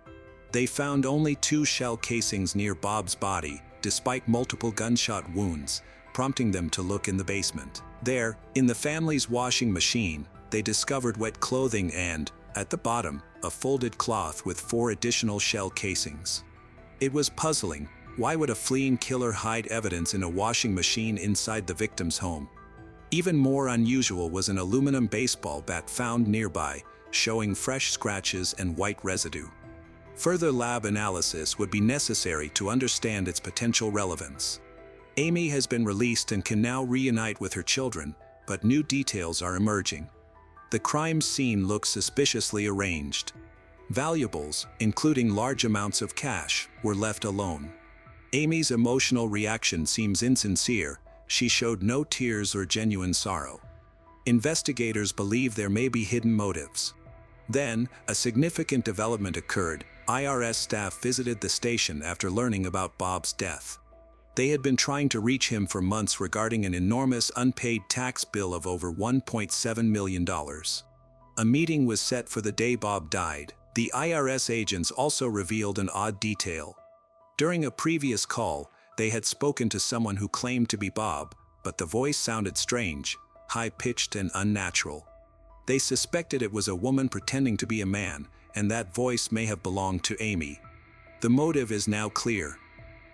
They found only 2 shell casings near Bob's body, despite multiple gunshot wounds, prompting them to look in the basement. There, in the family's washing machine, they discovered wet clothing and, at the bottom, a folded cloth with 4 additional shell casings. It was puzzling. Why would a fleeing killer hide evidence in a washing machine inside the victim's home? Even more unusual was an aluminum baseball bat found nearby, showing fresh scratches and white residue. Further lab analysis would be necessary to understand its potential relevance. Amy has been released and can now reunite with her children, but new details are emerging. The crime scene looks suspiciously arranged. Valuables, including large amounts of cash, were left alone. Amy's emotional reaction seems insincere. She showed no tears or genuine sorrow. Investigators believe there may be hidden motives. Then, a significant development occurred. IRS staff visited the station after learning about Bob's death. They had been trying to reach him for months regarding an enormous unpaid tax bill of over $1.7 million. A meeting was set for the day Bob died. The IRS agents also revealed an odd detail. During a previous call, they had spoken to someone who claimed to be Bob, but the voice sounded strange, high-pitched and unnatural. They suspected it was a woman pretending to be a man, and that voice may have belonged to Amy. The motive is now clear.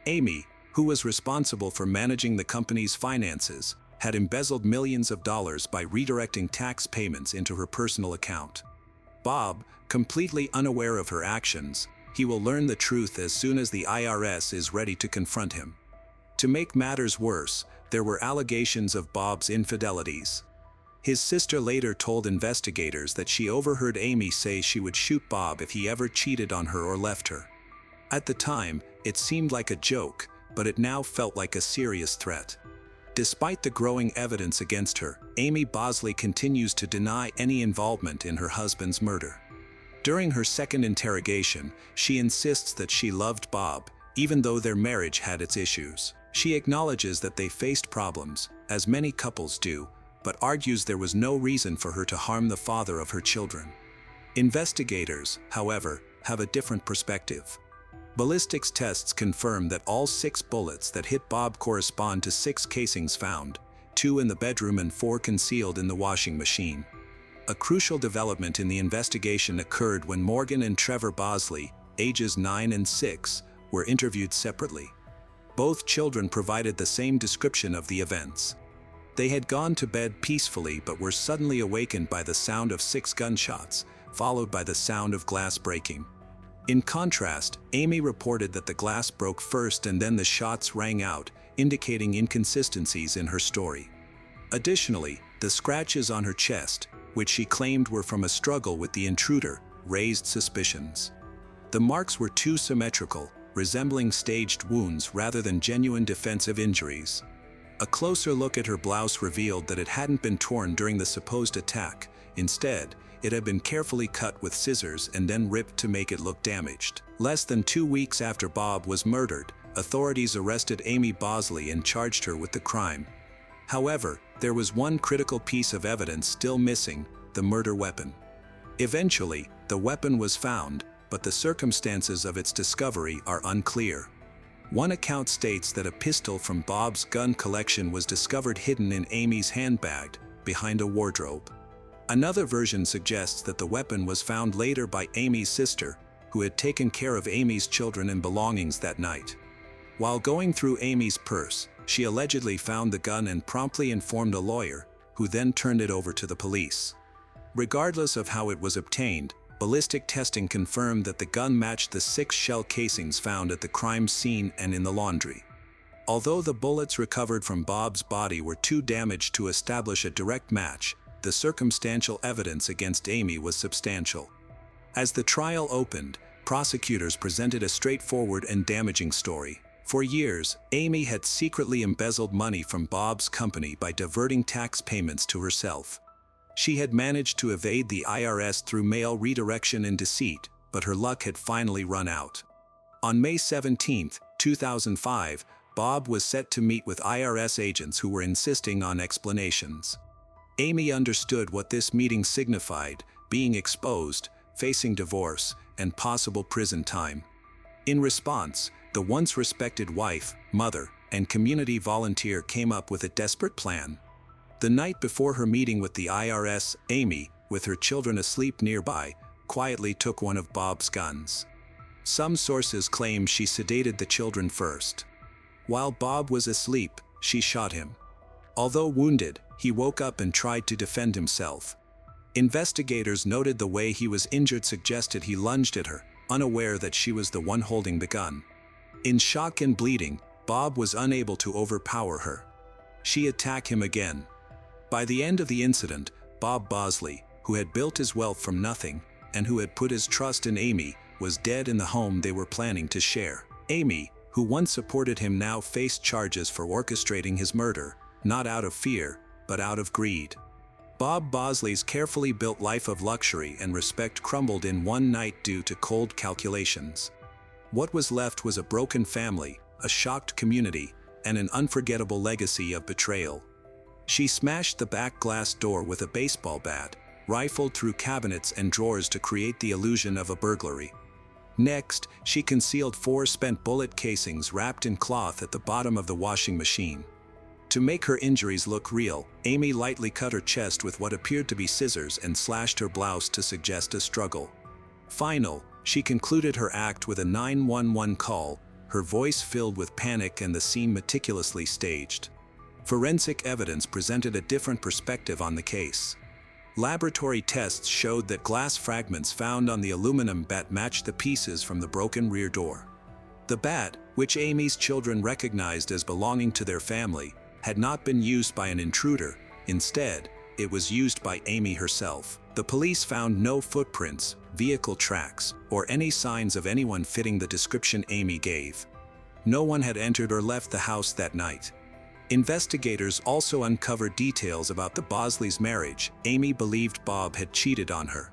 Amy, who was responsible for managing the company's finances, had embezzled millions of dollars by redirecting tax payments into her personal account. Bob, completely unaware of her actions, he will learn the truth as soon as the IRS is ready to confront him. To make matters worse, there were allegations of Bob's infidelities. His sister later told investigators that she overheard Amy say she would shoot Bob if he ever cheated on her or left her. At the time, it seemed like a joke, but it now felt like a serious threat. Despite the growing evidence against her, Amy Bosley continues to deny any involvement in her husband's murder. During her second interrogation, she insists that she loved Bob, even though their marriage had its issues. She acknowledges that they faced problems, as many couples do, but argues there was no reason for her to harm the father of her children. Investigators, however, have a different perspective. Ballistics tests confirm that all 6 bullets that hit Bob correspond to 6 casings found, 2 in the bedroom and 4 concealed in the washing machine. A crucial development in the investigation occurred when Morgan and Trevor Bosley, ages 9 and 6, were interviewed separately. Both children provided the same description of the events. They had gone to bed peacefully but were suddenly awakened by the sound of 6 gunshots, followed by the sound of glass breaking. In contrast, Amy reported that the glass broke first and then the shots rang out, indicating inconsistencies in her story. Additionally, the scratches on her chest, which she claimed were from a struggle with the intruder, raised suspicions. The marks were too symmetrical, resembling staged wounds rather than genuine defensive injuries. A closer look at her blouse revealed that it hadn't been torn during the supposed attack. Instead, it had been carefully cut with scissors and then ripped to make it look damaged. Less than 2 weeks after Bob was murdered, authorities arrested Amy Bosley and charged her with the crime. However, there was one critical piece of evidence still missing: the murder weapon. Eventually, the weapon was found, but the circumstances of its discovery are unclear. One account states that a pistol from Bob's gun collection was discovered hidden in Amy's handbag, behind a wardrobe. Another version suggests that the weapon was found later by Amy's sister, who had taken care of Amy's children and belongings that night. While going through Amy's purse, she allegedly found the gun and promptly informed a lawyer, who then turned it over to the police. Regardless of how it was obtained, ballistic testing confirmed that the gun matched the 6 shell casings found at the crime scene and in the laundry. Although the bullets recovered from Bob's body were too damaged to establish a direct match, the circumstantial evidence against Amy was substantial. As the trial opened, prosecutors presented a straightforward and damaging story. For years, Amy had secretly embezzled money from Bob's company by diverting tax payments to herself. She had managed to evade the IRS through mail redirection and deceit, but her luck had finally run out. On May 17, 2005, Bob was set to meet with IRS agents who were insisting on explanations. Amy understood what this meeting signified: being exposed, facing divorce, and possible prison time. In response, the once respected wife, mother, and community volunteer came up with a desperate plan. The night before her meeting with the IRS, Amy, with her children asleep nearby, quietly took one of Bob's guns. Some sources claim she sedated the children first. While Bob was asleep, she shot him. Although wounded, he woke up and tried to defend himself. Investigators noted the way he was injured suggested he lunged at her, unaware that she was the one holding the gun. In shock and bleeding, Bob was unable to overpower her. She attacked him again. By the end of the incident, Bob Bosley, who had built his wealth from nothing, and who had put his trust in Amy, was dead in the home they were planning to share. Amy, who once supported him, now faced charges for orchestrating his murder, not out of fear, but out of greed. Bob Bosley's carefully built life of luxury and respect crumbled in one night due to cold calculations. What was left was a broken family, a shocked community, and an unforgettable legacy of betrayal. She smashed the back glass door with a baseball bat, rifled through cabinets and drawers to create the illusion of a burglary. Next, she concealed 4 spent bullet casings wrapped in cloth at the bottom of the washing machine. To make her injuries look real, Amy lightly cut her chest with what appeared to be scissors and slashed her blouse to suggest a struggle. Final, she concluded her act with a 911 call, her voice filled with panic and the scene meticulously staged. Forensic evidence presented a different perspective on the case. Laboratory tests showed that glass fragments found on the aluminum bat matched the pieces from the broken rear door. The bat, which Amy's children recognized as belonging to their family, had not been used by an intruder. Instead, it was used by Amy herself. The police found no footprints, vehicle tracks, or any signs of anyone fitting the description Amy gave. No one had entered or left the house that night. Investigators also uncovered details about the Bosleys' marriage. Amy believed Bob had cheated on her.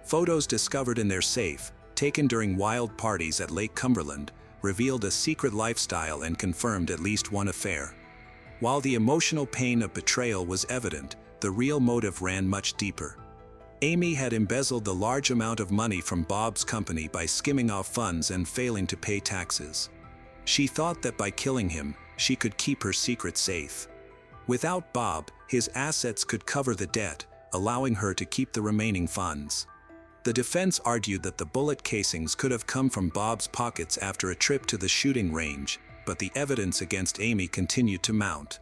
Photos discovered in their safe, taken during wild parties at Lake Cumberland, revealed a secret lifestyle and confirmed at least one affair. While the emotional pain of betrayal was evident, the real motive ran much deeper. Amy had embezzled the large amount of money from Bob's company by skimming off funds and failing to pay taxes. She thought that by killing him, she could keep her secret safe. Without Bob, his assets could cover the debt, allowing her to keep the remaining funds. The defense argued that the bullet casings could have come from Bob's pockets after a trip to the shooting range, but the evidence against Amy continued to mount.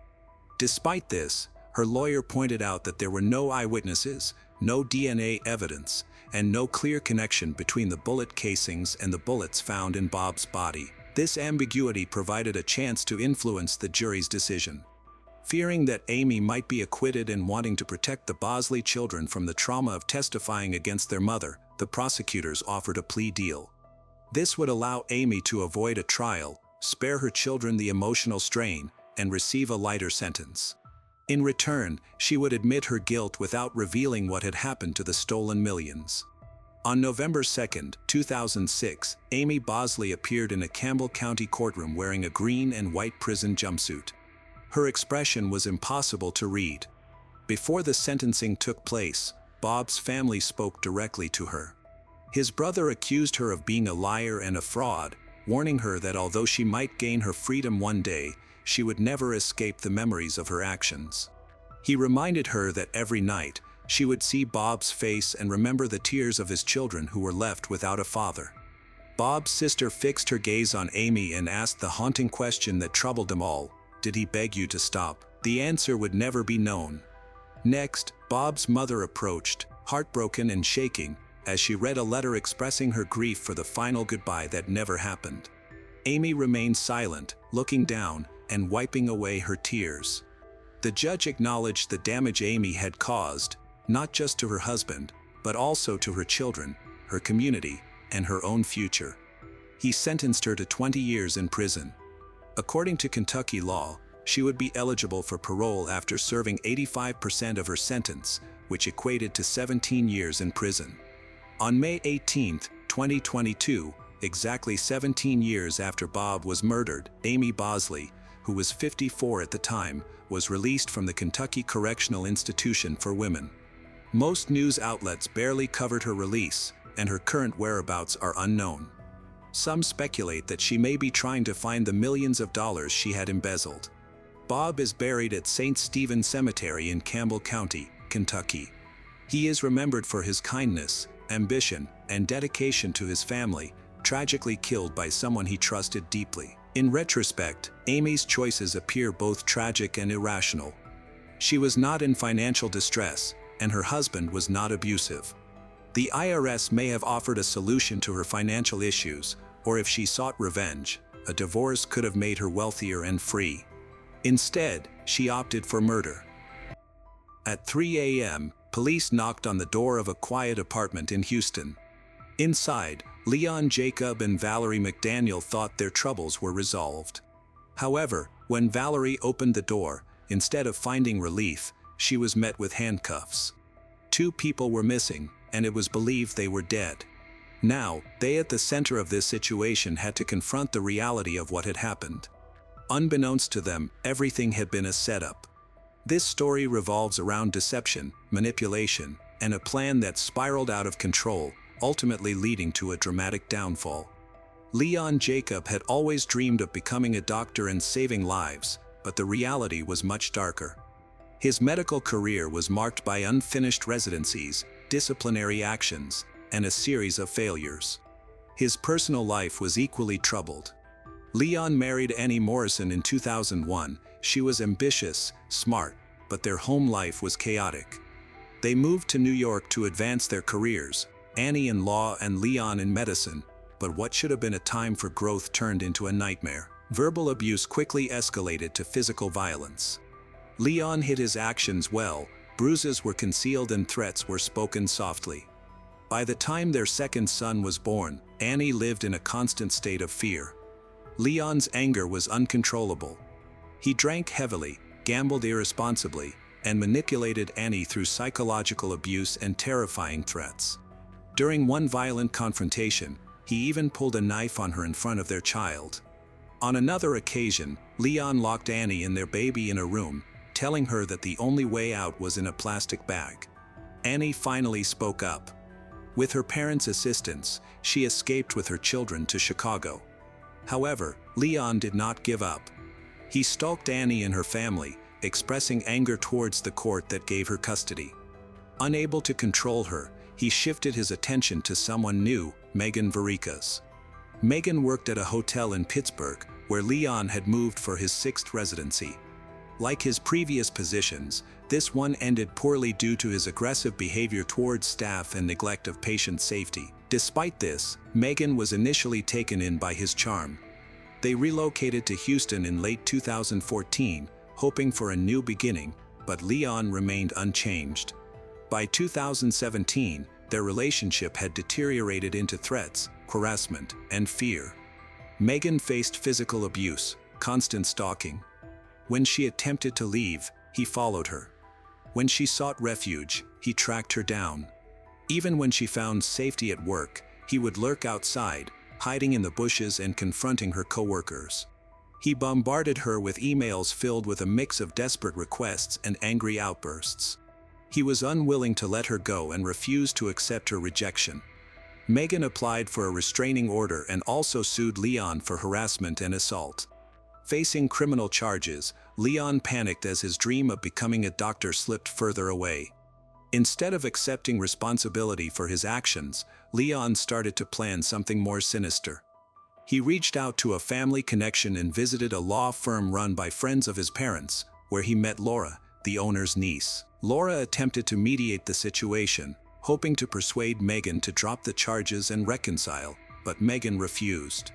Despite this, her lawyer pointed out that there were no eyewitnesses, no DNA evidence, and no clear connection between the bullet casings and the bullets found in Bob's body. This ambiguity provided a chance to influence the jury's decision. Fearing that Amy might be acquitted and wanting to protect the Bosley children from the trauma of testifying against their mother, the prosecutors offered a plea deal. This would allow Amy to avoid a trial, spare her children the emotional strain, and receive a lighter sentence. In return, she would admit her guilt without revealing what had happened to the stolen millions. On November 2, 2006, Amy Bosley appeared in a Campbell County courtroom wearing a green and white prison jumpsuit. Her expression was impossible to read. Before the sentencing took place, Bob's family spoke directly to her. His brother accused her of being a liar and a fraud, warning her that although she might gain her freedom one day, she would never escape the memories of her actions. He reminded her that every night, she would see Bob's face and remember the tears of his children who were left without a father. Bob's sister fixed her gaze on Amy and asked the haunting question that troubled them all: did he beg you to stop? The answer would never be known. Next, Bob's mother approached, heartbroken and shaking, as she read a letter expressing her grief for the final goodbye that never happened. Amy remained silent, looking down and wiping away her tears. The judge acknowledged the damage Amy had caused, not just to her husband, but also to her children, her community, and her own future. He sentenced her to 20 years in prison. According to Kentucky law, she would be eligible for parole after serving 85% of her sentence, which equated to 17 years in prison. On May 18, 2022, exactly 17 years after Bob was murdered, Amy Bosley, who was 54 at the time, was released from the Kentucky Correctional Institution for Women. Most news outlets barely covered her release, and her current whereabouts are unknown. Some speculate that she may be trying to find the millions of dollars she had embezzled. Bob is buried at St. Stephen Cemetery in Campbell County, Kentucky. He is remembered for his kindness, ambition, and dedication to his family, tragically killed by someone he trusted deeply. In retrospect, Amy's choices appear both tragic and irrational. She was not in financial distress, and her husband was not abusive. The IRS may have offered a solution to her financial issues, or if she sought revenge, a divorce could have made her wealthier and free. Instead, she opted for murder. At 3 a.m., police knocked on the door of a quiet apartment in Houston. Inside, Leon Jacob and Valerie McDaniel thought their troubles were resolved. However, when Valerie opened the door, instead of finding relief, she was met with handcuffs. 2 people were missing, and it was believed they were dead. Now, they at the center of this situation had to confront the reality of what had happened. Unbeknownst to them, everything had been a setup. This story revolves around deception, manipulation, and a plan that spiraled out of control, ultimately leading to a dramatic downfall. Leon Jacob had always dreamed of becoming a doctor and saving lives, but the reality was much darker. His medical career was marked by unfinished residencies, disciplinary actions, and a series of failures. His personal life was equally troubled. Leon married Annie Morrison in 2001. She was ambitious, smart, but their home life was chaotic. They moved to New York to advance their careers, Annie in law and Leon in medicine, but what should have been a time for growth turned into a nightmare. Verbal abuse quickly escalated to physical violence. Leon hid his actions well, bruises were concealed and threats were spoken softly. By the time their second son was born, Annie lived in a constant state of fear. Leon's anger was uncontrollable. He drank heavily, gambled irresponsibly, and manipulated Annie through psychological abuse and terrifying threats. During one violent confrontation, he even pulled a knife on her in front of their child. On another occasion, Leon locked Annie and their baby in a room, telling her that the only way out was in a plastic bag. Annie finally spoke up. With her parents' assistance, she escaped with her children to Chicago. However, Leon did not give up. He stalked Annie and her family, expressing anger towards the court that gave her custody. Unable to control her, he shifted his attention to someone new, Megan Varikas. Megan worked at a hotel in Pittsburgh, where Leon had moved for his 6th residency. Like his previous positions, this one ended poorly due to his aggressive behavior towards staff and neglect of patient safety. Despite this, Megan was initially taken in by his charm. They relocated to Houston in late 2014, hoping for a new beginning, but Leon remained unchanged. By 2017, their relationship had deteriorated into threats, harassment, and fear. Megan faced physical abuse, constant stalking. When she attempted to leave, he followed her. When she sought refuge, he tracked her down. Even when she found safety at work, he would lurk outside, hiding in the bushes and confronting her coworkers. He bombarded her with emails filled with a mix of desperate requests and angry outbursts. He was unwilling to let her go and refused to accept her rejection. Megan applied for a restraining order and also sued Leon for harassment and assault. Facing criminal charges, Leon panicked as his dream of becoming a doctor slipped further away. Instead of accepting responsibility for his actions, Leon started to plan something more sinister. He reached out to a family connection and visited a law firm run by friends of his parents, where he met Laura, the owner's niece. Laura attempted to mediate the situation, hoping to persuade Megan to drop the charges and reconcile, but Megan refused.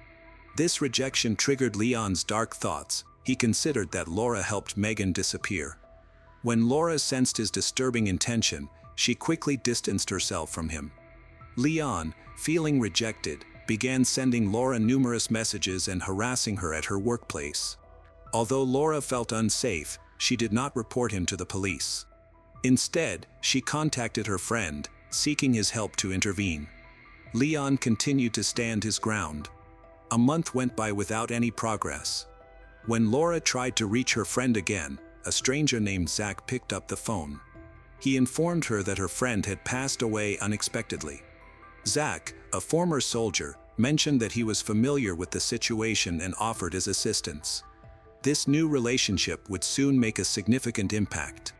This rejection triggered Leon's dark thoughts. He considered that Laura helped Megan disappear. When Laura sensed his disturbing intention, she quickly distanced herself from him. Leon, feeling rejected, began sending Laura numerous messages and harassing her at her workplace. Although Laura felt unsafe, she did not report him to the police. Instead, she contacted her friend, seeking his help to intervene. Leon continued to stand his ground. A month went by without any progress. When Laura tried to reach her friend again, a stranger named Zach picked up the phone. He informed her that her friend had passed away unexpectedly. Zach, a former soldier, mentioned that he was familiar with the situation and offered his assistance. This new relationship would soon make a significant impact.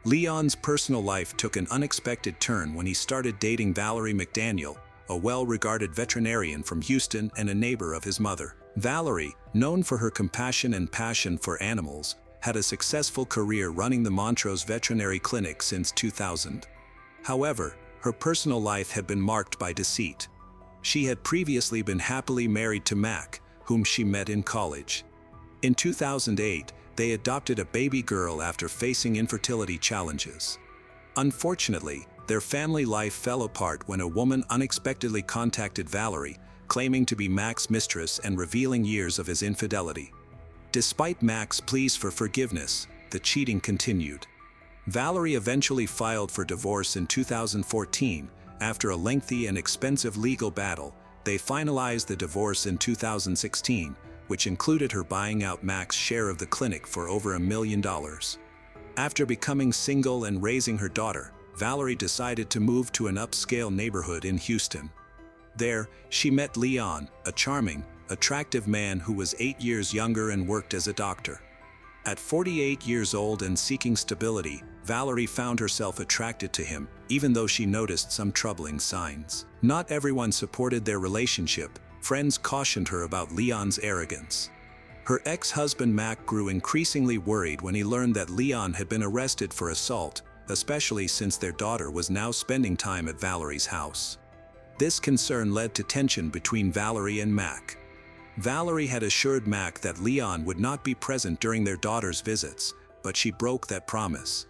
Leon's personal life took an unexpected turn when he started dating Valerie McDaniel, a well-regarded veterinarian from Houston and a neighbor of his mother. Valerie, known for her compassion and passion for animals, had a successful career running the Montrose Veterinary Clinic since 2000. However, her personal life had been marked by deceit. She had previously been happily married to Mac, whom she met in college. In 2008, they adopted a baby girl after facing infertility challenges. Unfortunately, their family life fell apart when a woman unexpectedly contacted Valerie, claiming to be Mac's mistress and revealing years of his infidelity. Despite Mac's pleas for forgiveness, the cheating continued. Valerie eventually filed for divorce in 2014. After a lengthy and expensive legal battle, they finalized the divorce in 2016, which included her buying out Mac's share of the clinic for over $1 million. After becoming single and raising her daughter, Valerie decided to move to an upscale neighborhood in Houston. There, she met Leon, a charming, attractive man who was 8 years younger and worked as a doctor. At 48 years old and seeking stability, Valerie found herself attracted to him, even though she noticed some troubling signs. Not everyone supported their relationship. Friends cautioned her about Leon's arrogance. Her ex-husband Mac grew increasingly worried when he learned that Leon had been arrested for assault, especially since their daughter was now spending time at Valerie's house. This concern led to tension between Valerie and Mac. Valerie had assured Mac that Leon would not be present during their daughter's visits, but she broke that promise.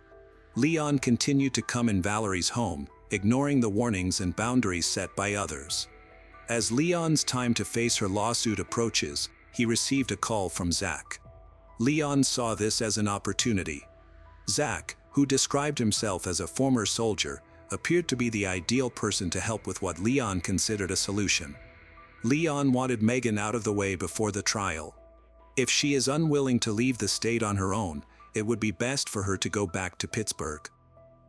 Leon continued to come in Valerie's home, ignoring the warnings and boundaries set by others. As Leon's time to face her lawsuit approaches, he received a call from Zach. Leon saw this as an opportunity. Zach, who described himself as a former soldier, appeared to be the ideal person to help with what Leon considered a solution. Leon wanted Megan out of the way before the trial. If she is unwilling to leave the state on her own, it would be best for her to go back to Pittsburgh.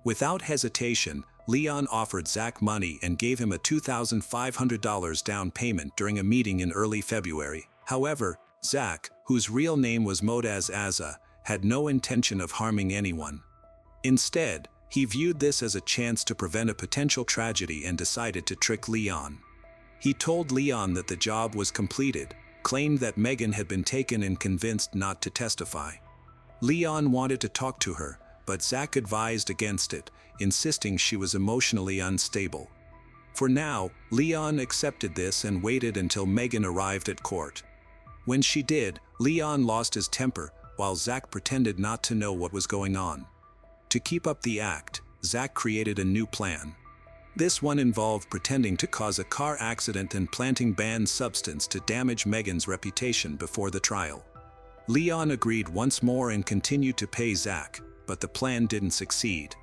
Without hesitation, Leon offered Zach money and gave him a $2,500 down payment during a meeting in early February. However, Zach, whose real name was Motaz Azza, had no intention of harming anyone. Instead, he viewed this as a chance to prevent a potential tragedy and decided to trick Leon. He told Leon that the job was completed, claimed that Megan had been taken and convinced not to testify. Leon wanted to talk to her, but Zach advised against it, insisting she was emotionally unstable. For now, Leon accepted this and waited until Megan arrived at court. When she did, Leon lost his temper, while Zach pretended not to know what was going on. To keep up the act, Zach created a new plan. This one involved pretending to cause a car accident and planting banned substance to damage Megan's reputation before the trial. Leon agreed once more and continued to pay Zach, but the plan didn't succeed.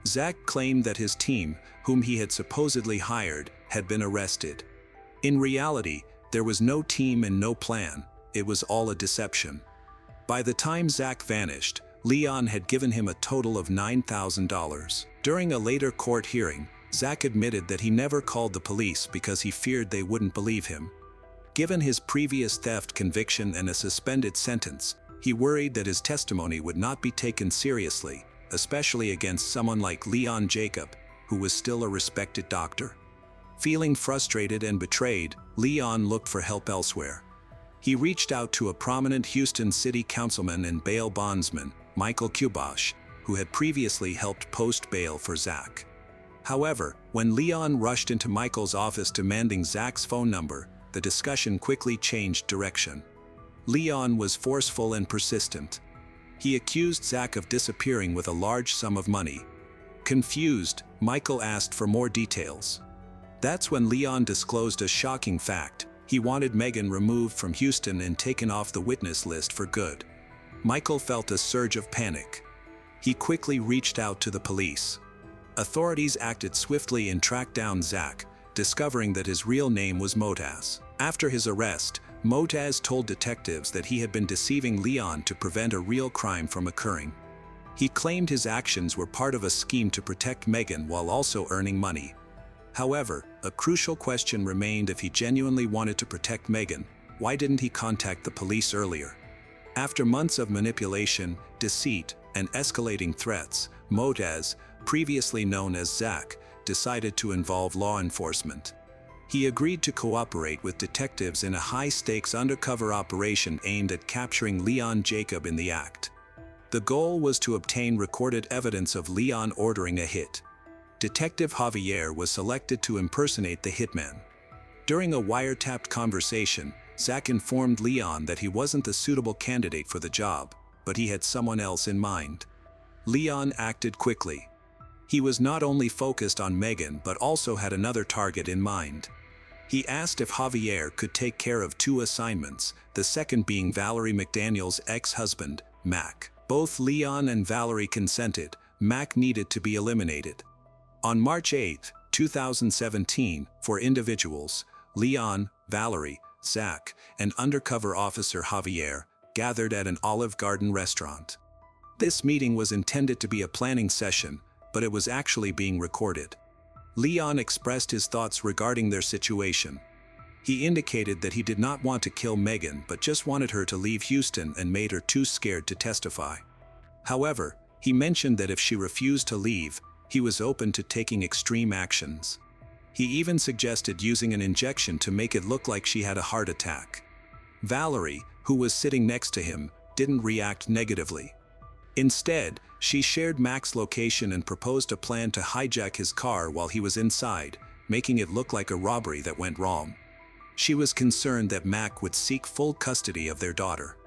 Zach claimed that his team, whom he had supposedly hired, had been arrested. In reality, there was no team and no plan. It was all a deception. By the time Zach vanished, Leon had given him a total of $9,000. During a later court hearing, Zach admitted that he never called the police because he feared they wouldn't believe him. Given his previous theft conviction and a suspended sentence, he worried that his testimony would not be taken seriously, especially against someone like Leon Jacob, who was still a respected doctor. Feeling frustrated and betrayed, Leon looked for help elsewhere. He reached out to a prominent Houston city councilman and bail bondsman, Michael Kubosh, who had previously helped post bail for Zach. However, when Leon rushed into Michael's office demanding Zach's phone number, the discussion quickly changed direction. Leon was forceful and persistent. He accused Zach of disappearing with a large sum of money. Confused, Michael asked for more details. That's when Leon disclosed a shocking fact. He wanted Megan removed from Houston and taken off the witness list for good. Michael felt a surge of panic. He quickly reached out to the police. Authorities acted swiftly and tracked down Zach, discovering that his real name was Motaz. After his arrest, Motaz told detectives that he had been deceiving Leon to prevent a real crime from occurring. He claimed his actions were part of a scheme to protect Megan while also earning money. However, a crucial question remained: if he genuinely wanted to protect Megan, why didn't he contact the police earlier? After months of manipulation, deceit, and escalating threats, Motaz, previously known as Zach, decided to involve law enforcement. He agreed to cooperate with detectives in a high-stakes undercover operation aimed at capturing Leon Jacob in the act. The goal was to obtain recorded evidence of Leon ordering a hit. Detective Javier was selected to impersonate the hitman. During a wiretapped conversation, Zach informed Leon that he wasn't the suitable candidate for the job, but he had someone else in mind. Leon acted quickly. He was not only focused on Megan but also had another target in mind. He asked if Javier could take care of two assignments, the second being Valerie McDaniel's ex-husband, Mac. Both Leon and Valerie consented. Mac needed to be eliminated. On March 8, 2017, for individuals, Leon, Valerie, Zach, and undercover officer Javier gathered at an Olive Garden restaurant. This meeting was intended to be a planning session, but it was actually being recorded. Leon expressed his thoughts regarding their situation. He indicated that he did not want to kill Megan but just wanted her to leave Houston and made her too scared to testify. However, he mentioned that if she refused to leave, he was open to taking extreme actions. He even suggested using an injection to make it look like she had a heart attack. Valerie, who was sitting next to him, didn't react negatively. Instead, she shared Mac's location and proposed a plan to hijack his car while he was inside, making it look like a robbery that went wrong. She was concerned that Mac would seek full custody of their daughter.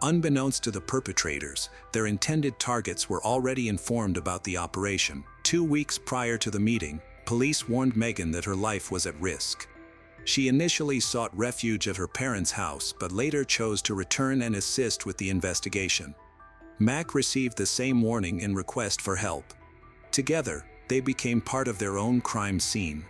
Unbeknownst to the perpetrators, their intended targets were already informed about the operation. 2 weeks prior to the meeting, police warned Megan that her life was at risk. She initially sought refuge at her parents' house but later chose to return and assist with the investigation. Mac received the same warning and request for help. Together, they became part of their own crime scene.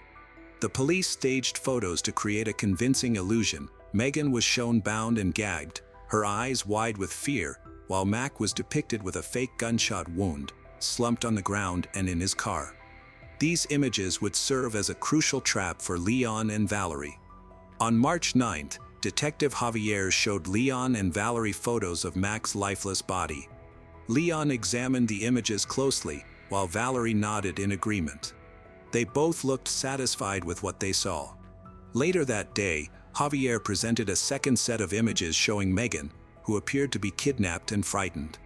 The police staged photos to create a convincing illusion. Megan was shown bound and gagged, her eyes wide with fear, while Mac was depicted with a fake gunshot wound, slumped on the ground and in his car. These images would serve as a crucial trap for Leon and Valerie. On March 9, Detective Javier showed Leon and Valerie photos of Mac's lifeless body. Leon examined the images closely, while Valerie nodded in agreement. They both looked satisfied with what they saw. Later that day, Javier presented a second set of images showing Megan, who appeared to be kidnapped and frightened.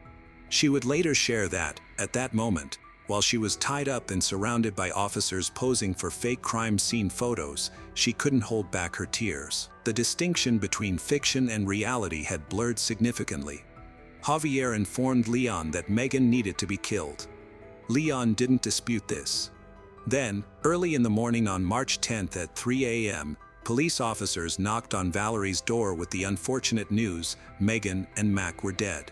She would later share that, at that moment, while she was tied up and surrounded by officers posing for fake crime scene photos, she couldn't hold back her tears. The distinction between fiction and reality had blurred significantly. Javier informed Leon that Megan needed to be killed. Leon didn't dispute this. Then, early in the morning on March 10 at 3 a.m., police officers knocked on Valerie's door with the unfortunate news Megan and Mac were dead.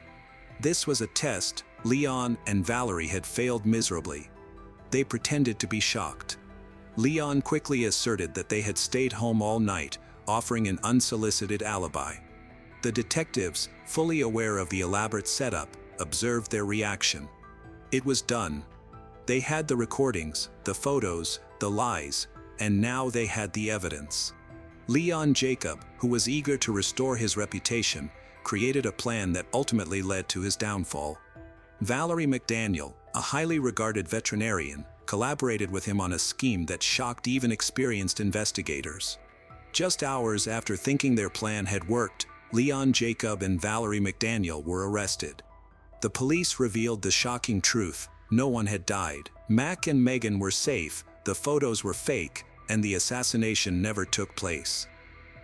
This was a test. Leon and Valerie had failed miserably. They pretended to be shocked. Leon quickly asserted that they had stayed home all night, offering an unsolicited alibi. The detectives, fully aware of the elaborate setup, observed their reaction. It was done. They had the recordings, the photos, the lies, and now they had the evidence. Leon Jacob, who was eager to restore his reputation, created a plan that ultimately led to his downfall. Valerie McDaniel, a highly regarded veterinarian, collaborated with him on a scheme that shocked even experienced investigators. Just hours after thinking their plan had worked, Leon Jacob and Valerie McDaniel were arrested. The police revealed the shocking truth: no one had died. Mac and Megan were safe, the photos were fake, and the assassination never took place.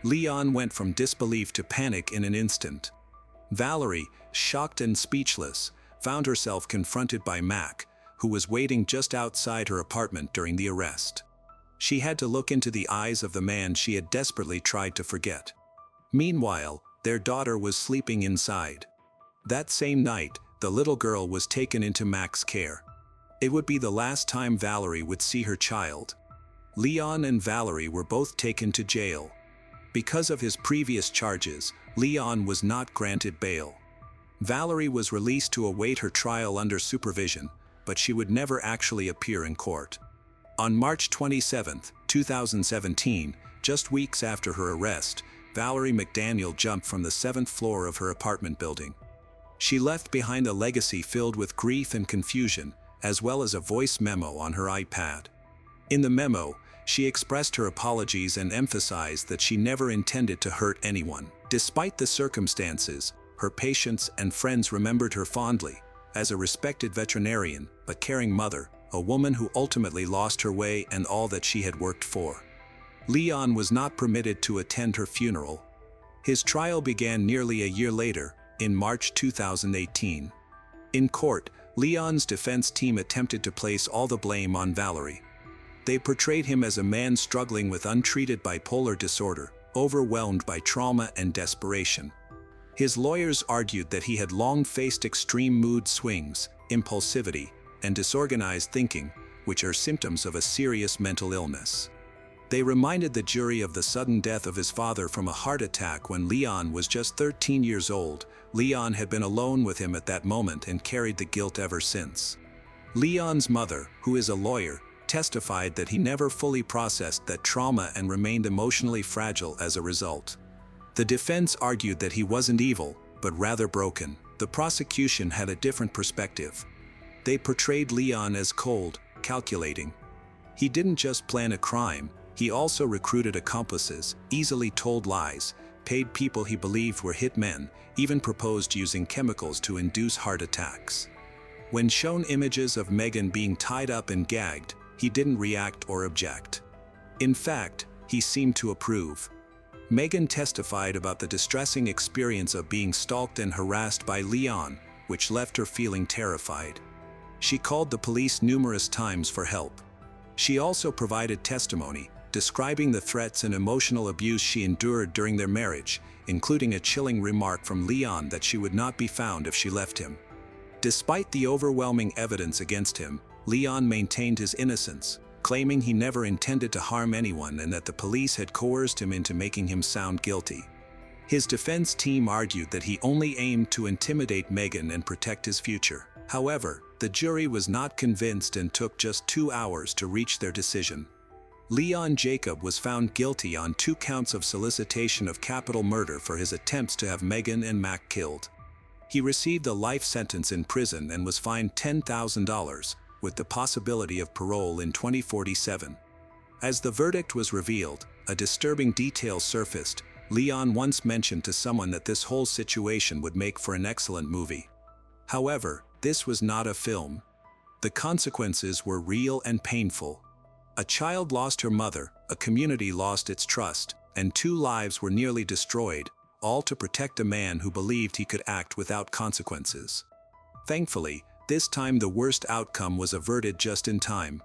Leon went from disbelief to panic in an instant. Valerie, shocked and speechless, found herself confronted by Mac, who was waiting just outside her apartment during the arrest. She had to look into the eyes of the man she had desperately tried to forget. Meanwhile, their daughter was sleeping inside. That same night, the little girl was taken into Mac's care. It would be the last time Valerie would see her child. Leon and Valerie were both taken to jail. Because of his previous charges, Leon was not granted bail. Valerie was released to await her trial under supervision, but she would never actually appear in court. On March 27, 2017, just weeks after her arrest, Valerie McDaniel jumped from the 7th floor of her apartment building. She left behind a legacy filled with grief and confusion, as well as a voice memo on her iPad. In the memo, she expressed her apologies and emphasized that she never intended to hurt anyone. Despite the circumstances, her patients and friends remembered her fondly, as a respected veterinarian but caring mother, a woman who ultimately lost her way and all that she had worked for. Leon was not permitted to attend her funeral. His trial began nearly a year later, in March 2018. In court, Leon's defense team attempted to place all the blame on Valerie. They portrayed him as a man struggling with untreated bipolar disorder, overwhelmed by trauma and desperation. His lawyers argued that he had long faced extreme mood swings, impulsivity, and disorganized thinking, which are symptoms of a serious mental illness. They reminded the jury of the sudden death of his father from a heart attack when Leon was just 13 years old. Leon had been alone with him at that moment and carried the guilt ever since. Leon's mother, who is a lawyer, testified that he never fully processed that trauma and remained emotionally fragile as a result. The defense argued that he wasn't evil, but rather broken. The prosecution had a different perspective. They portrayed Leon as cold, calculating. He didn't just plan a crime, he also recruited accomplices, easily told lies, paid people he believed were hitmen, even proposed using chemicals to induce heart attacks. When shown images of Megan being tied up and gagged, he didn't react or object. In fact, he seemed to approve. Megan testified about the distressing experience of being stalked and harassed by Leon, which left her feeling terrified. She called the police numerous times for help. She also provided testimony, describing the threats and emotional abuse she endured during their marriage, including a chilling remark from Leon that she would not be found if she left him. Despite the overwhelming evidence against him, Leon maintained his innocence, claiming he never intended to harm anyone and that the police had coerced him into making him sound guilty. His defense team argued that he only aimed to intimidate Megan and protect his future. However, the jury was not convinced and took just 2 hours to reach their decision. Leon Jacob was found guilty on 2 counts of solicitation of capital murder for his attempts to have Megan and Mac killed. He received a life sentence in prison and was fined $10,000, with the possibility of parole in 2047. As the verdict was revealed, a disturbing detail surfaced. Leon once mentioned to someone that this whole situation would make for an excellent movie. However, this was not a film. The consequences were real and painful. A child lost her mother, a community lost its trust, and 2 lives were nearly destroyed, all to protect a man who believed he could act without consequences. Thankfully, this time the worst outcome was averted just in time.